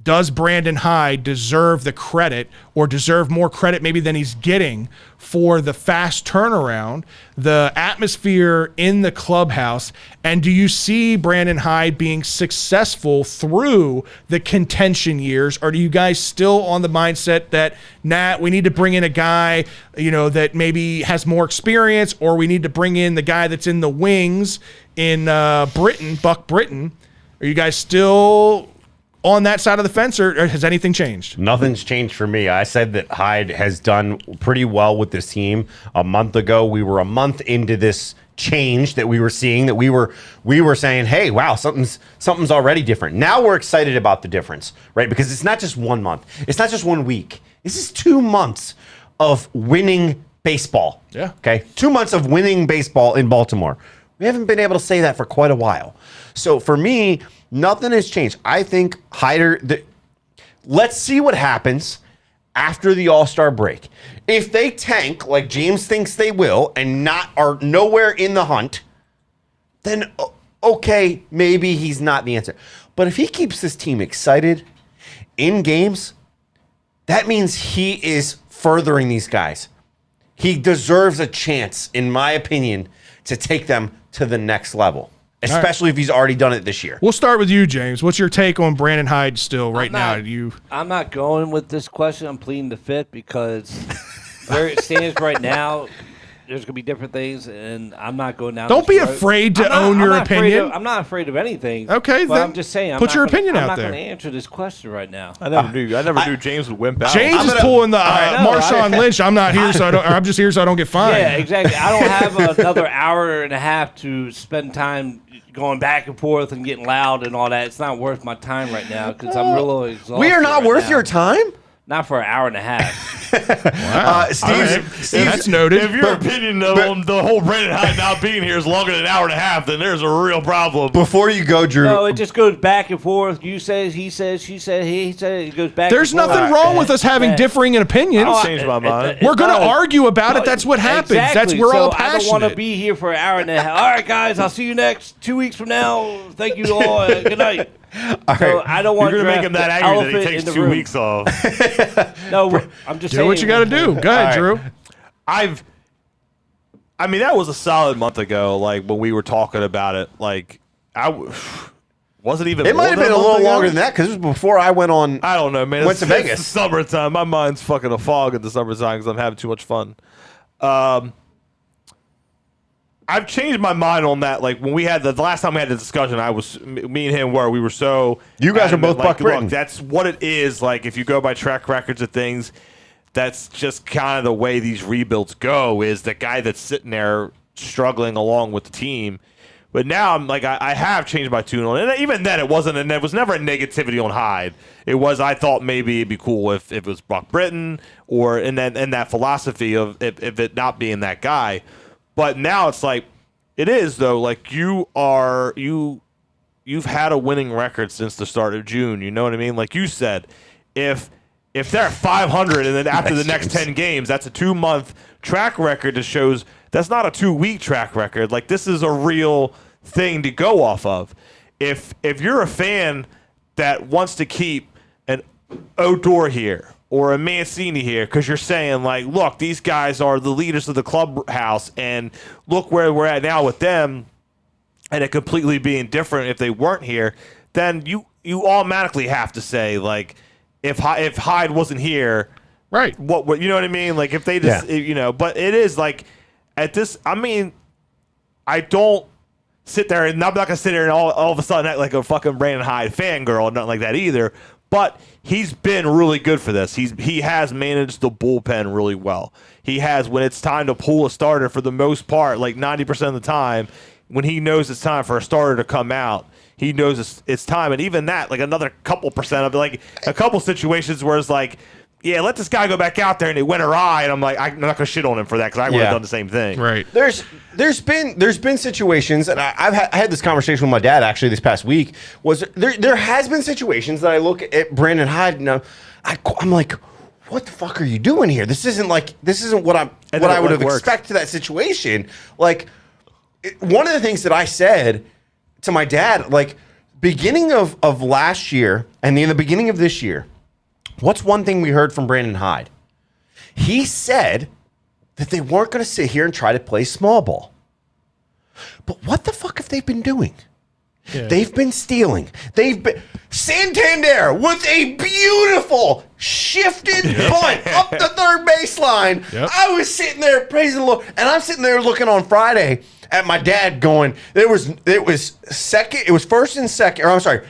does Brandon Hyde deserve the credit or deserve more credit maybe than he's getting for the fast turnaround, the atmosphere in the clubhouse, and do you see Brandon Hyde being successful through the contention years, or do you guys still on the mindset that, nah, we need to bring in a guy, that maybe has more experience, or we need to bring in the guy that's in the wings in Buck Britton? Are you guys still on that side of the fence, or has anything changed? Nothing's changed for me. I said that Hyde has done pretty well with this team. A month ago, we were a month into this change that we were seeing, that we were saying, hey, wow, something's already different. Now we're excited about the difference, right? Because it's not just 1 month. It's not just 1 week. This is 2 months of winning baseball. Yeah. Okay? 2 months of winning baseball in Baltimore. We haven't been able to say that for quite a while. So for me, nothing has changed. I think Hyder, let's see what happens after the All-Star break. If they tank like James thinks they will and are nowhere in the hunt, then okay, maybe he's not the answer. But if he keeps this team excited in games, that means he is furthering these guys. He deserves a chance, in my opinion, to take them to the next level, especially if he's already done it this year. We'll start with you, James. What's your take on Brandon Hyde still right now? I'm not going with this question. I'm pleading the fifth because where it stands right now, there's going to be different things, and I'm not going down. Don't be afraid to own your opinion. I'm not afraid of anything. Okay, but then I'm just saying. put your opinion out there. I'm not going to answer this question right now. I never knew James would wimp out. James is pulling the Marshawn Lynch. I'm not here, I'm just here so I don't get fined. Yeah, exactly. I don't have another hour and a half to spend time going back and forth and getting loud and all that. It's not worth my time right now because I'm really exhausted. We are not worth your time? Not for an hour and a half. Wow. That's noted. If your opinion on the whole Brandon Hyde not being here is longer than an hour and a half, then there's a real problem. Before you go, Drew. No, it just goes back and forth. You say, he says, she said, he said. It goes back. There's and forth. nothing wrong with us having differing opinions. I'll change my mind. We're going to argue about it. That's what happens. Exactly. We're all I passionate. don't want to be here for an hour and a half. All right, guys. I'll see you next 2 weeks from now. Thank you all. Good night. So I don't want You're to make him that angry that he takes 2 weeks off. No, I'm just saying. Do what you got to do. Go ahead, Drew. I mean, that was a solid month ago, like, when we were talking about it. Like, was it even It might have been a little longer than that because it was before I went on. I don't know, man. Went to Vegas. It's the summertime. My mind's fucking a fog in the summertime because I'm having too much fun. I've changed my mind on that. Like, when we had the last time we had the discussion, me and him we were so. You guys are both like, Buck Britton. Look, that's what it is. Like, if you go by track records of things, that's just kind of the way these rebuilds go. Is the guy that's sitting there struggling along with the team But now I'm like, I have changed my tune on it. And even then, it wasn't, and there was never a negativity on Hyde. It was, I thought maybe it'd be cool if it was Brock Britton or in that philosophy of if it not being that guy. But now it's like, it is though. Like you've had a winning record since the start of June. You know what I mean? Like you said, if they're at 500 and then after the next 10 games, that's a 2-month track record that shows that's not a 2-week track record. Like this is a real thing to go off of. If you're a fan that wants to keep an Odor here or a Mancini here because you're saying like, look, these guys are the leaders of the clubhouse and look where we're at now with them and it completely being different if they weren't here, then you automatically have to say like, if Hyde wasn't here, right? What you know what I mean? Like if they just but it is like at this. I mean, I don't sit there and I'm not gonna sit there and all of a sudden act like a fucking Brandon Hyde fangirl or nothing like that either. But he's been really good for this. He has managed the bullpen really well. He has when it's time to pull a starter for the most part, like 90% of the time, when he knows it's time for a starter to come out. He knows it's time, and even that, like another couple percent of it, like a couple situations where it's like, yeah, let this guy go back out there, and it went awry, and I'm like, I'm not gonna shit on him for that because I would have done the same thing. Right. There's been situations, and I had this conversation with my dad actually this past week. Was there has been situations that I look at Brandon Hyde and I'm like, what the fuck are you doing here? This isn't what I would have expected that situation. Like one of the things that I said to my dad, like beginning of last year and in the beginning of this year, what's one thing we heard from Brandon Hyde? He said that they weren't going to sit here and try to play small ball. But what the fuck have they been doing? Yeah. They've been stealing. Santander with a beautiful shifted bunt up the third baseline. Yep. I was sitting there praising the Lord, and I'm sitting there looking on Friday at my dad going, it was first and second, or I'm sorry,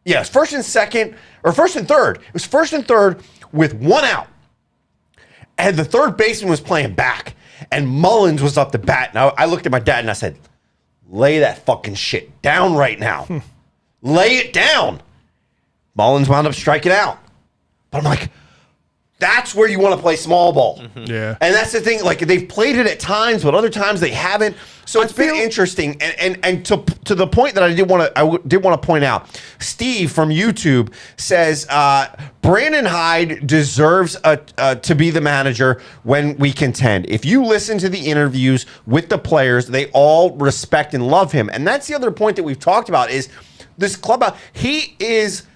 yes, first and second, or first and third. It was first and third with one out. And the third baseman was playing back, and Mullins was up to bat. And I looked at my dad and I said, lay that fucking shit down right now. Lay it down. Mullins wound up striking out. But I'm like, that's where you want to play small ball. Mm-hmm. Yeah. And that's the thing. Like they've played it at times, but other times they haven't. So it's been interesting. And to the point that I did want to point out, Steve from YouTube says Brandon Hyde deserves to be the manager when we contend. If you listen to the interviews with the players, they all respect and love him. And that's the other point that we've talked about is this club. He is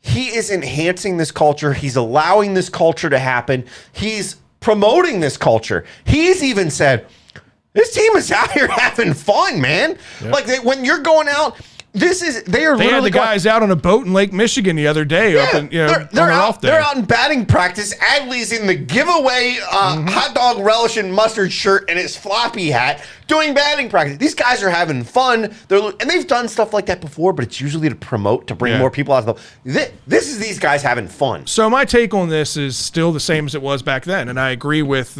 enhancing this culture. He's allowing this culture to happen. He's promoting this culture. He's even said, this team is out here having fun, man. Yep. Like when you're going out, they had the guys out on a boat in Lake Michigan the other day. Up in, they're out in batting practice. Adley's in the giveaway hot dog relish and mustard shirt and his floppy hat doing batting practice. These guys are having fun. And they've done stuff like that before, but it's usually to promote, to bring more people out of the. This is these guys having fun. So my take on this is still the same as it was back then, and I agree with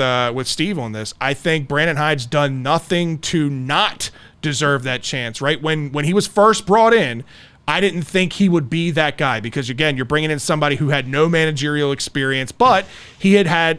Steve on this. I think Brandon Hyde's done nothing to not deserve that chance, right? When he was first brought in, I didn't think he would be that guy because, again, you're bringing in somebody who had no managerial experience, but he had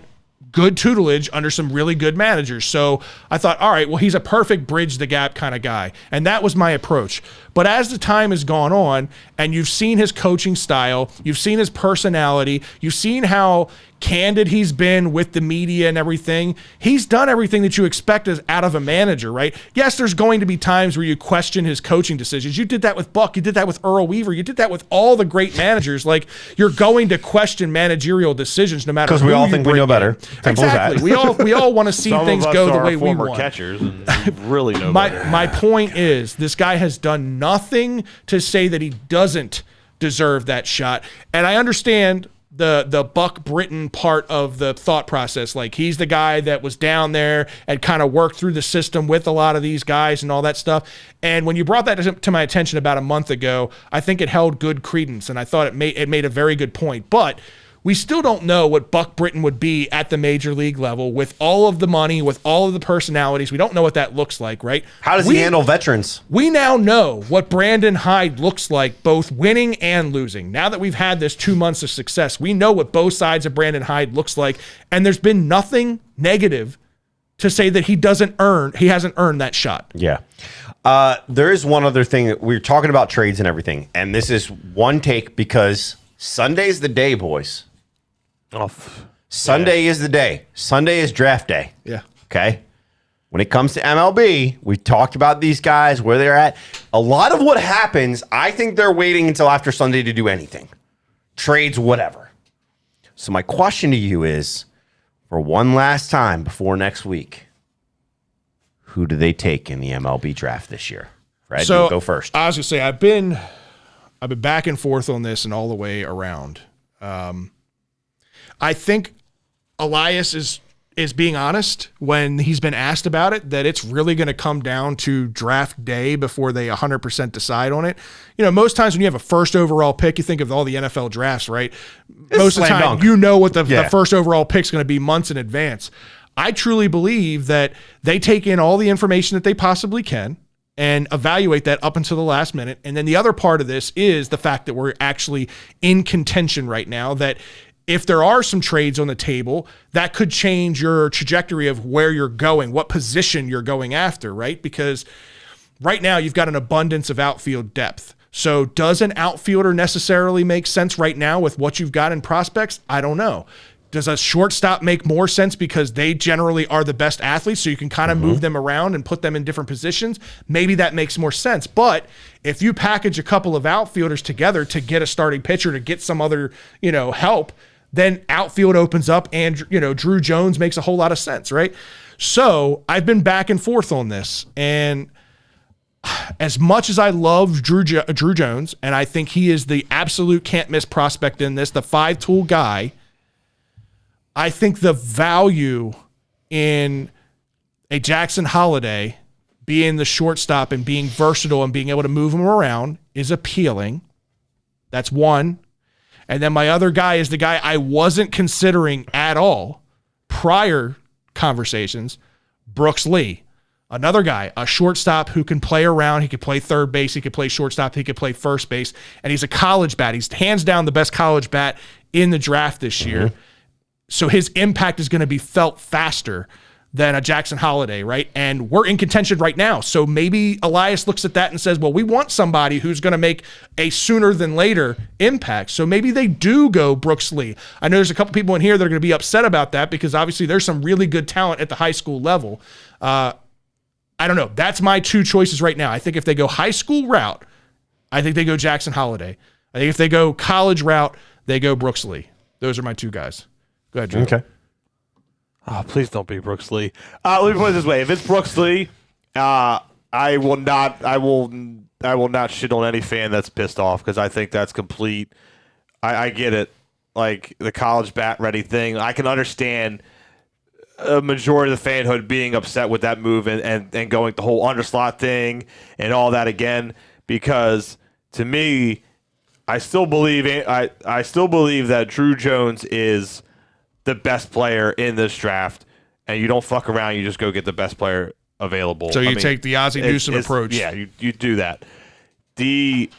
good tutelage under some really good managers. So I thought, all right, well, he's a perfect bridge the gap kind of guy. And that was my approach. But as the time has gone on and you've seen his coaching style, you've seen his personality, you've seen how candid he's been with the media and everything, he's done everything that you expect out of a manager, right? Yes, there's going to be times where you question his coaching decisions. You did that with Buck. You did that with Earl Weaver. You did that with all the great managers. Like, you're going to question managerial decisions no matter who because we all think we know better. Exactly. We all want to see things go the way we want. Catchers and really know better. My point is, this guy has done nothing to say that he doesn't deserve that shot. And I understand the Buck Britton part of the thought process. Like, he's the guy that was down there and kind of worked through the system with a lot of these guys and all that stuff. And when you brought that to my attention about a month ago, I think it held good credence, and I thought it made a very good point. But we still don't know what Buck Britton would be at the major league level with all of the money, with all of the personalities. We don't know what that looks like, right? How does he handle veterans? We now know what Brandon Hyde looks like, both winning and losing. Now that we've had this 2 months of success, we know what both sides of Brandon Hyde looks like, and there's been nothing negative to say that he hasn't earned that shot. Yeah. There is one other thing. We're talking about trades and everything, and this is one take because Sunday's the day, boys. Sunday is the day. Sunday is draft day. Yeah. Okay? When it comes to MLB, we talked about these guys, where they're at. A lot of what happens, I think they're waiting until after Sunday to do anything. Trades, whatever. So my question to you is, for one last time before next week, who do they take in the MLB draft this year? Fred, you go first. I was going to say, I've been back and forth on this and all the way around. I think Elias is being honest when he's been asked about it, that it's really going to come down to draft day before they 100% decide on it. You know, most times when you have a first overall pick, you think of all the NFL drafts, right? Most of the time, you know what the first overall pick is going to be months in advance. I truly believe that they take in all the information that they possibly can and evaluate that up until the last minute. And then the other part of this is the fact that we're actually in contention right now, that if there are some trades on the table, that could change your trajectory of where you're going, what position you're going after, right? Because right now you've got an abundance of outfield depth. So does an outfielder necessarily make sense right now with what you've got in prospects? I don't know. Does a shortstop make more sense because they generally are the best athletes, so you can kind of move them around and put them in different positions? Maybe that makes more sense. But if you package a couple of outfielders together to get a starting pitcher, to get some other, help, then outfield opens up and, Drew Jones makes a whole lot of sense, right? So I've been back and forth on this. And as much as I love Drew Jones, and I think he is the absolute can't miss prospect in this, the 5-tool guy, I think the value in a Jackson Holiday being the shortstop and being versatile and being able to move him around is appealing. That's one. And then my other guy is the guy I wasn't considering at all prior conversations, Brooks Lee. Another guy, a shortstop who can play around. He could play third base. He could play shortstop. He could play first base. And he's a college bat. He's hands down the best college bat in the draft this year. So his impact is going to be felt faster than a Jackson Holiday, right? And we're in contention right now. So maybe Elias looks at that and says, well, we want somebody who's going to make a sooner than later impact. So maybe they do go Brooks Lee. I know there's a couple people in here that are going to be upset about that because obviously there's some really good talent at the high school level. I don't know. That's my two choices right now. I think if they go high school route, I think they go Jackson Holiday. I think if they go college route, they go Brooks Lee. Those are my two guys. Go ahead, Drew. Okay. Oh, please don't be Brooks Lee. Let me put it this way: if it's Brooks Lee, I will not shit on any fan that's pissed off because I think that's complete. I get it, like the college bat ready thing. I can understand a majority of the fanhood being upset with that move and going the whole underslot thing and all that again because to me, I still believe that Drew Jones is the best player in this draft, and you don't fuck around. You just go get the best player available. So take the Ozzie Newsome approach. Yeah, you do that. The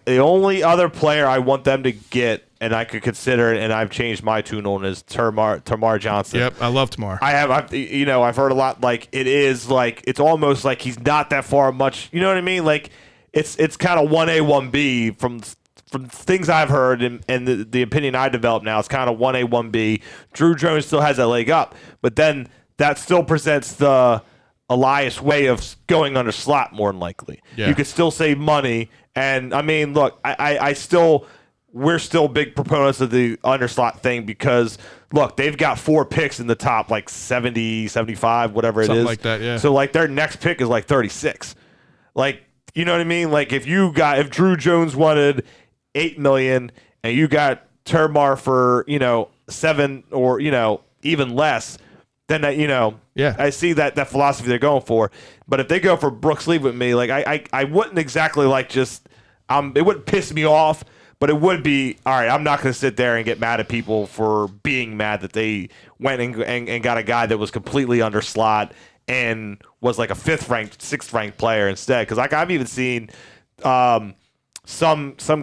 only other player I want them to get, and I could consider it, and I've changed my tune on is Tamar Johnson. Yep, I love Tamar. I've heard a lot. Like it's almost like he's not that far much. You know what I mean? Like it's kind of 1A 1B from things I've heard and the opinion I develop now, it's kind of 1A, 1B. Drew Jones still has that leg up, but then that still presents the Elias way of going under slot more than likely. Yeah. You could still save money. And, I mean, look, we're still big proponents of the under slot thing because, look, they've got 4 picks in the top, like 70, 75, whatever Something it is. like that, yeah. So, like, their next pick is like 36. Like, you know what I mean? Like, if Drew Jones wanted $8 million and you got Termar for 7 or even less, then I see that philosophy they're going for. But if they go for Brooks Lee with me, like I wouldn't exactly like just it wouldn't piss me off, But it would be, all right, I'm not going to sit there and get mad at people for being mad that they went and got a guy that was completely under slot and was like a 5th-ranked, 6th-ranked player instead. Because like I've even seen some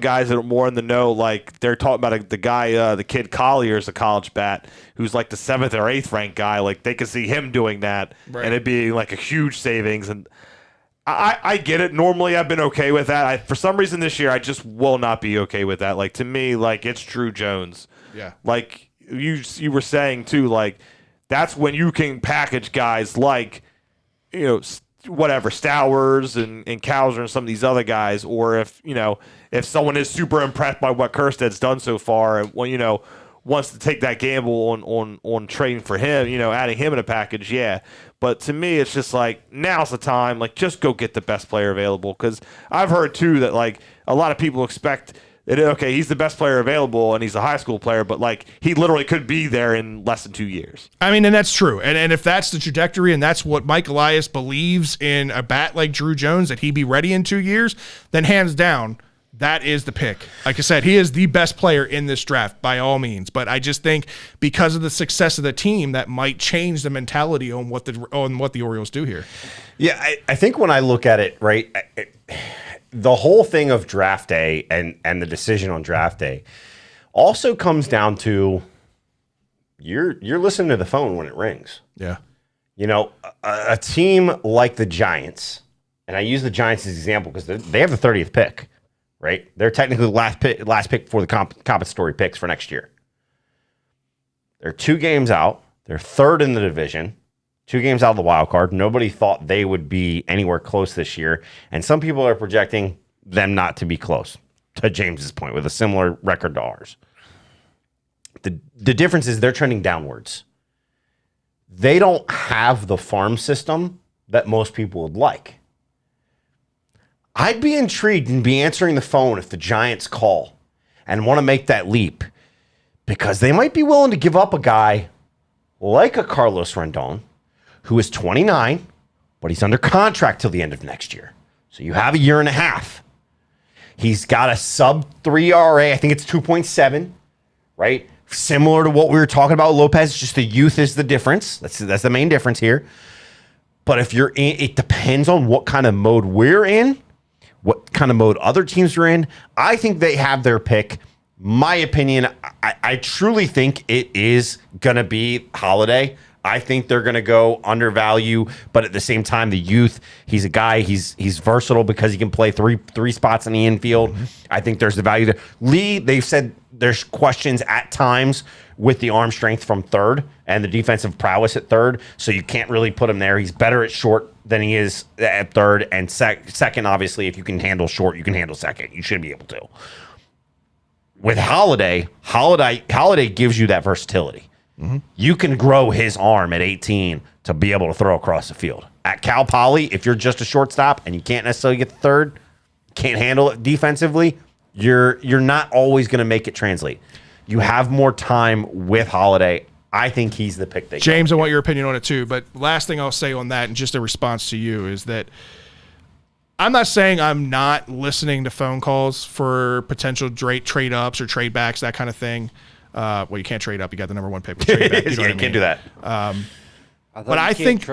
guys that are more in the know, like they're talking about the guy, the kid Collier's a college bat, who's like the 7th or 8th-ranked guy. Like they could see him doing that, and it being like a huge savings. And I get it. Normally, I've been okay with that. For some reason this year, I just will not be okay with that. Like, to me, like, it's Drew Jones. Yeah. Like, you were saying, too, like, that's when you can package guys like, whatever, Stowers and Cowser and some of these other guys. Or if someone is super impressed by what Kersted's done so far and, wants to take that gamble on trading for him, adding him in a package, yeah. But to me, it's just like, now's the time. Like, just go get the best player available. Because I've heard, too, that, like, a lot of people expect that, okay, he's the best player available and he's a high school player, but, like, he literally could be there in less than 2 years. I mean, and that's true. And if that's the trajectory and that's what Mike Elias believes in a bat like Drew Jones, that he'd be ready in 2 years, then hands down, that is the pick. Like I said, he is the best player in this draft by all means. But I just think because of the success of the team, that might change the mentality on what the Orioles do here. Yeah, I think when I look at it, right, the whole thing of draft day and the decision on draft day also comes down to you're listening to the phone when it rings. Yeah. A team like the Giants, and I use the Giants as an example because they have the 30th pick. Right? They're technically the last pick for the compensatory picks for next year. They're 2 games out. They're 3rd in the division. 2 games out of the wild card. Nobody thought they would be anywhere close this year. And some people are projecting them not to be close, to James's point, with a similar record to ours. The difference is they're trending downwards. They don't have the farm system that most people would like. I'd be intrigued and be answering the phone if the Giants call and want to make that leap, because they might be willing to give up a guy like a Carlos Rendon, who is 29, but he's under contract till the end of next year. So you have a year and a half. He's got a sub-3 ERA. I think it's 2.7, right? Similar to what we were talking about with Lopez, just the youth is the difference. That's the main difference here. But if you're in, it depends on what kind of mode we're in, what kind of mode other teams are in. I think they have their pick. My opinion, I truly think it is going to be Holiday. I think they're going to go undervalue, but at the same time, the youth, he's a guy, he's versatile because he can play three spots in the infield. Mm-hmm. I think there's the value there. Lee, they've said there's questions at times with the arm strength from third and the defensive prowess at third, so you can't really put him there. He's better at short than he is at third, and second, obviously, if you can handle short, you can handle second. You should be able to. With Holiday gives you that versatility. Mm-hmm. You can grow his arm at 18 to be able to throw across the field. At Cal Poly, if you're just a shortstop and you can't necessarily get the third, can't handle it defensively, you're not always going to make it translate. You have more time with Holiday. I think he's the pick. James, I want your opinion on it too. But last thing I'll say on that, and just a response to you, is that I'm not saying I'm not listening to phone calls for potential trade ups or trade backs, that kind of thing. Well, you can't trade up. You got the number 1 pick. Trade back, you can't do that. But I think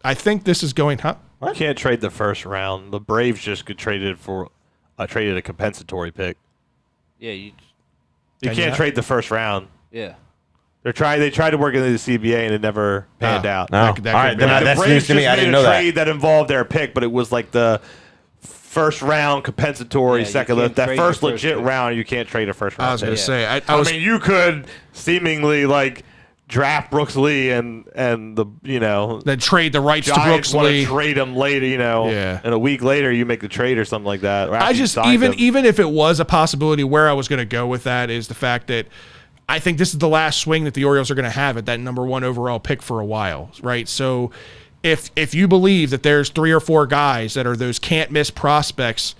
I think this is going. Huh? You can't trade the first round. The Braves just could trade it for traded a compensatory pick. Yeah, you can't trade the first round. Yeah. They tried to work into the CBA and it never panned out. No. All right, then that's news to me. I didn't know that. Trade that involved their pick, but it was like the first round compensatory, second. That first legit round, you can't trade a first round. I was going to say. I mean, you could seemingly like draft Brooks Lee and the then trade the rights Giants to Brooks Lee. Trade him later, and a week later you make the trade or something like that. I just even if it was a possibility, where I was going to go with that is the fact that I think this is the last swing that the Orioles are going to have at that number 1 overall pick for a while, right? So if you believe that there's 3 or 4 guys that are those can't miss prospects,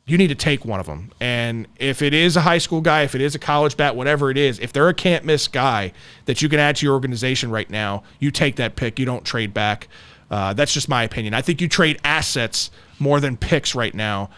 you need to take one of them. And if it is a high school guy, if it is a college bat, whatever it is, if they're a can't miss guy that you can add to your organization right now, you take that pick. You don't trade back. That's just my opinion. I think you trade assets more than picks right now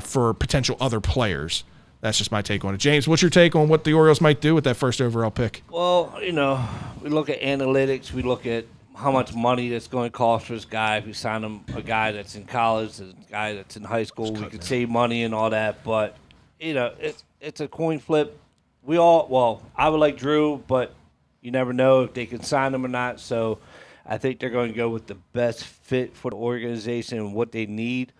for potential other players. That's just my take on it. James, what's your take on what the Orioles might do with that first overall pick? Well, we look at analytics. We look at how much money that's going to cost for this guy. If we sign him a guy that's in college, a guy that's in high school, we could save money and all that. But, it's a coin flip. I would like Drew, but you never know if they can sign him or not. So I think they're going to go with the best fit for the organization and what they need.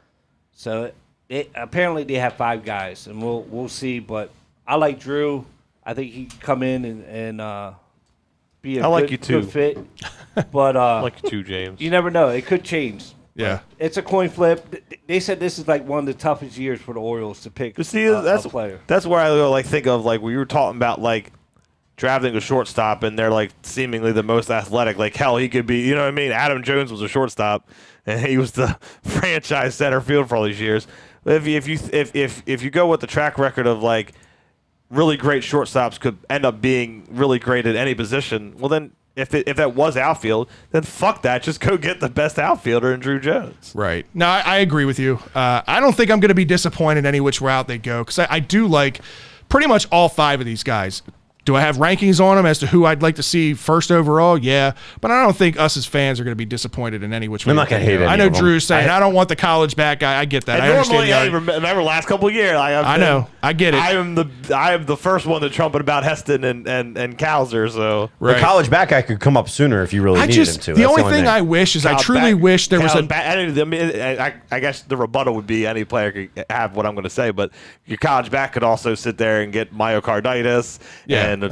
So apparently they have 5 guys, and we'll see. But I like Drew. I think he can come in and be a good fit. But I like you too, James. You never know. It could change. Yeah. It's a coin flip. They said this is like one of the toughest years for the Orioles to pick a player. That's where I think of when you were talking about drafting a shortstop, and they're seemingly the most athletic. Hell, he could be. You know what I mean? Adam Jones was a shortstop, and he was the franchise center field for all these years. If you go with the track record of really great shortstops could end up being really great at any position, well then if that was outfield, then fuck that. Just go get the best outfielder in Drew Jones. Right. No, I agree with you. I don't think I'm going to be disappointed any which route they go, because I do like pretty much all 5 of these guys. Do I have rankings on them as to who I'd like to see first overall? Yeah, but I don't think us as fans are going to be disappointed in any which way. I'm not going to hate it. I know Drew's saying I don't want the college back guy. I get that. And I normally, understand. remember last couple of years. I know. I get it. I am the first one to trumpet about Heston and Right. Cowser. So The college back guy could come up sooner if you really needed him to. The only thing I wish is I truly wish there was I guess the rebuttal would be any player could have what I'm going to say, but your college back could also sit there and get myocarditis and a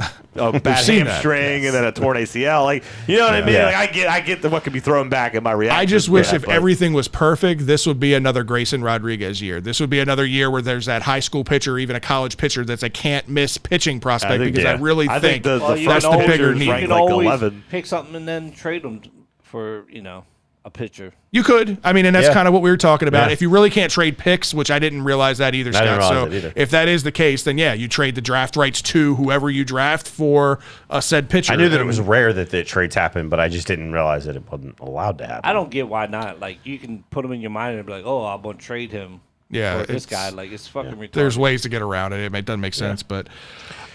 bad hamstring and then a torn ACL. You know what I mean? Yeah. I get what could be thrown back in my reaction. I just wish if everything was perfect, this would be another Grayson Rodriguez year. This would be another year where there's that high school pitcher, even a college pitcher, that's a can't-miss pitching prospect, because I really think that's the bigger need. You can always pick something and then trade them for, a pitcher. You could. I mean, and that's kind of what we were talking about. Yeah. If you really can't trade picks, which I didn't realize that either, Scott. So either. if that is the case, then you trade the draft rights to whoever you draft for a said pitcher. I knew that it was rare that the trades happen, but I just didn't realize that it wasn't allowed to happen. I don't get why not. You can put him in your mind and be like, I'm going to trade him for this guy. It's fucking retarded. There's ways to get around it. It doesn't make sense, but...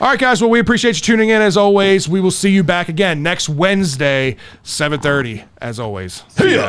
All right, guys. Well, we appreciate you tuning in, as always. We will see you back again next Wednesday, 7:30, as always. See ya.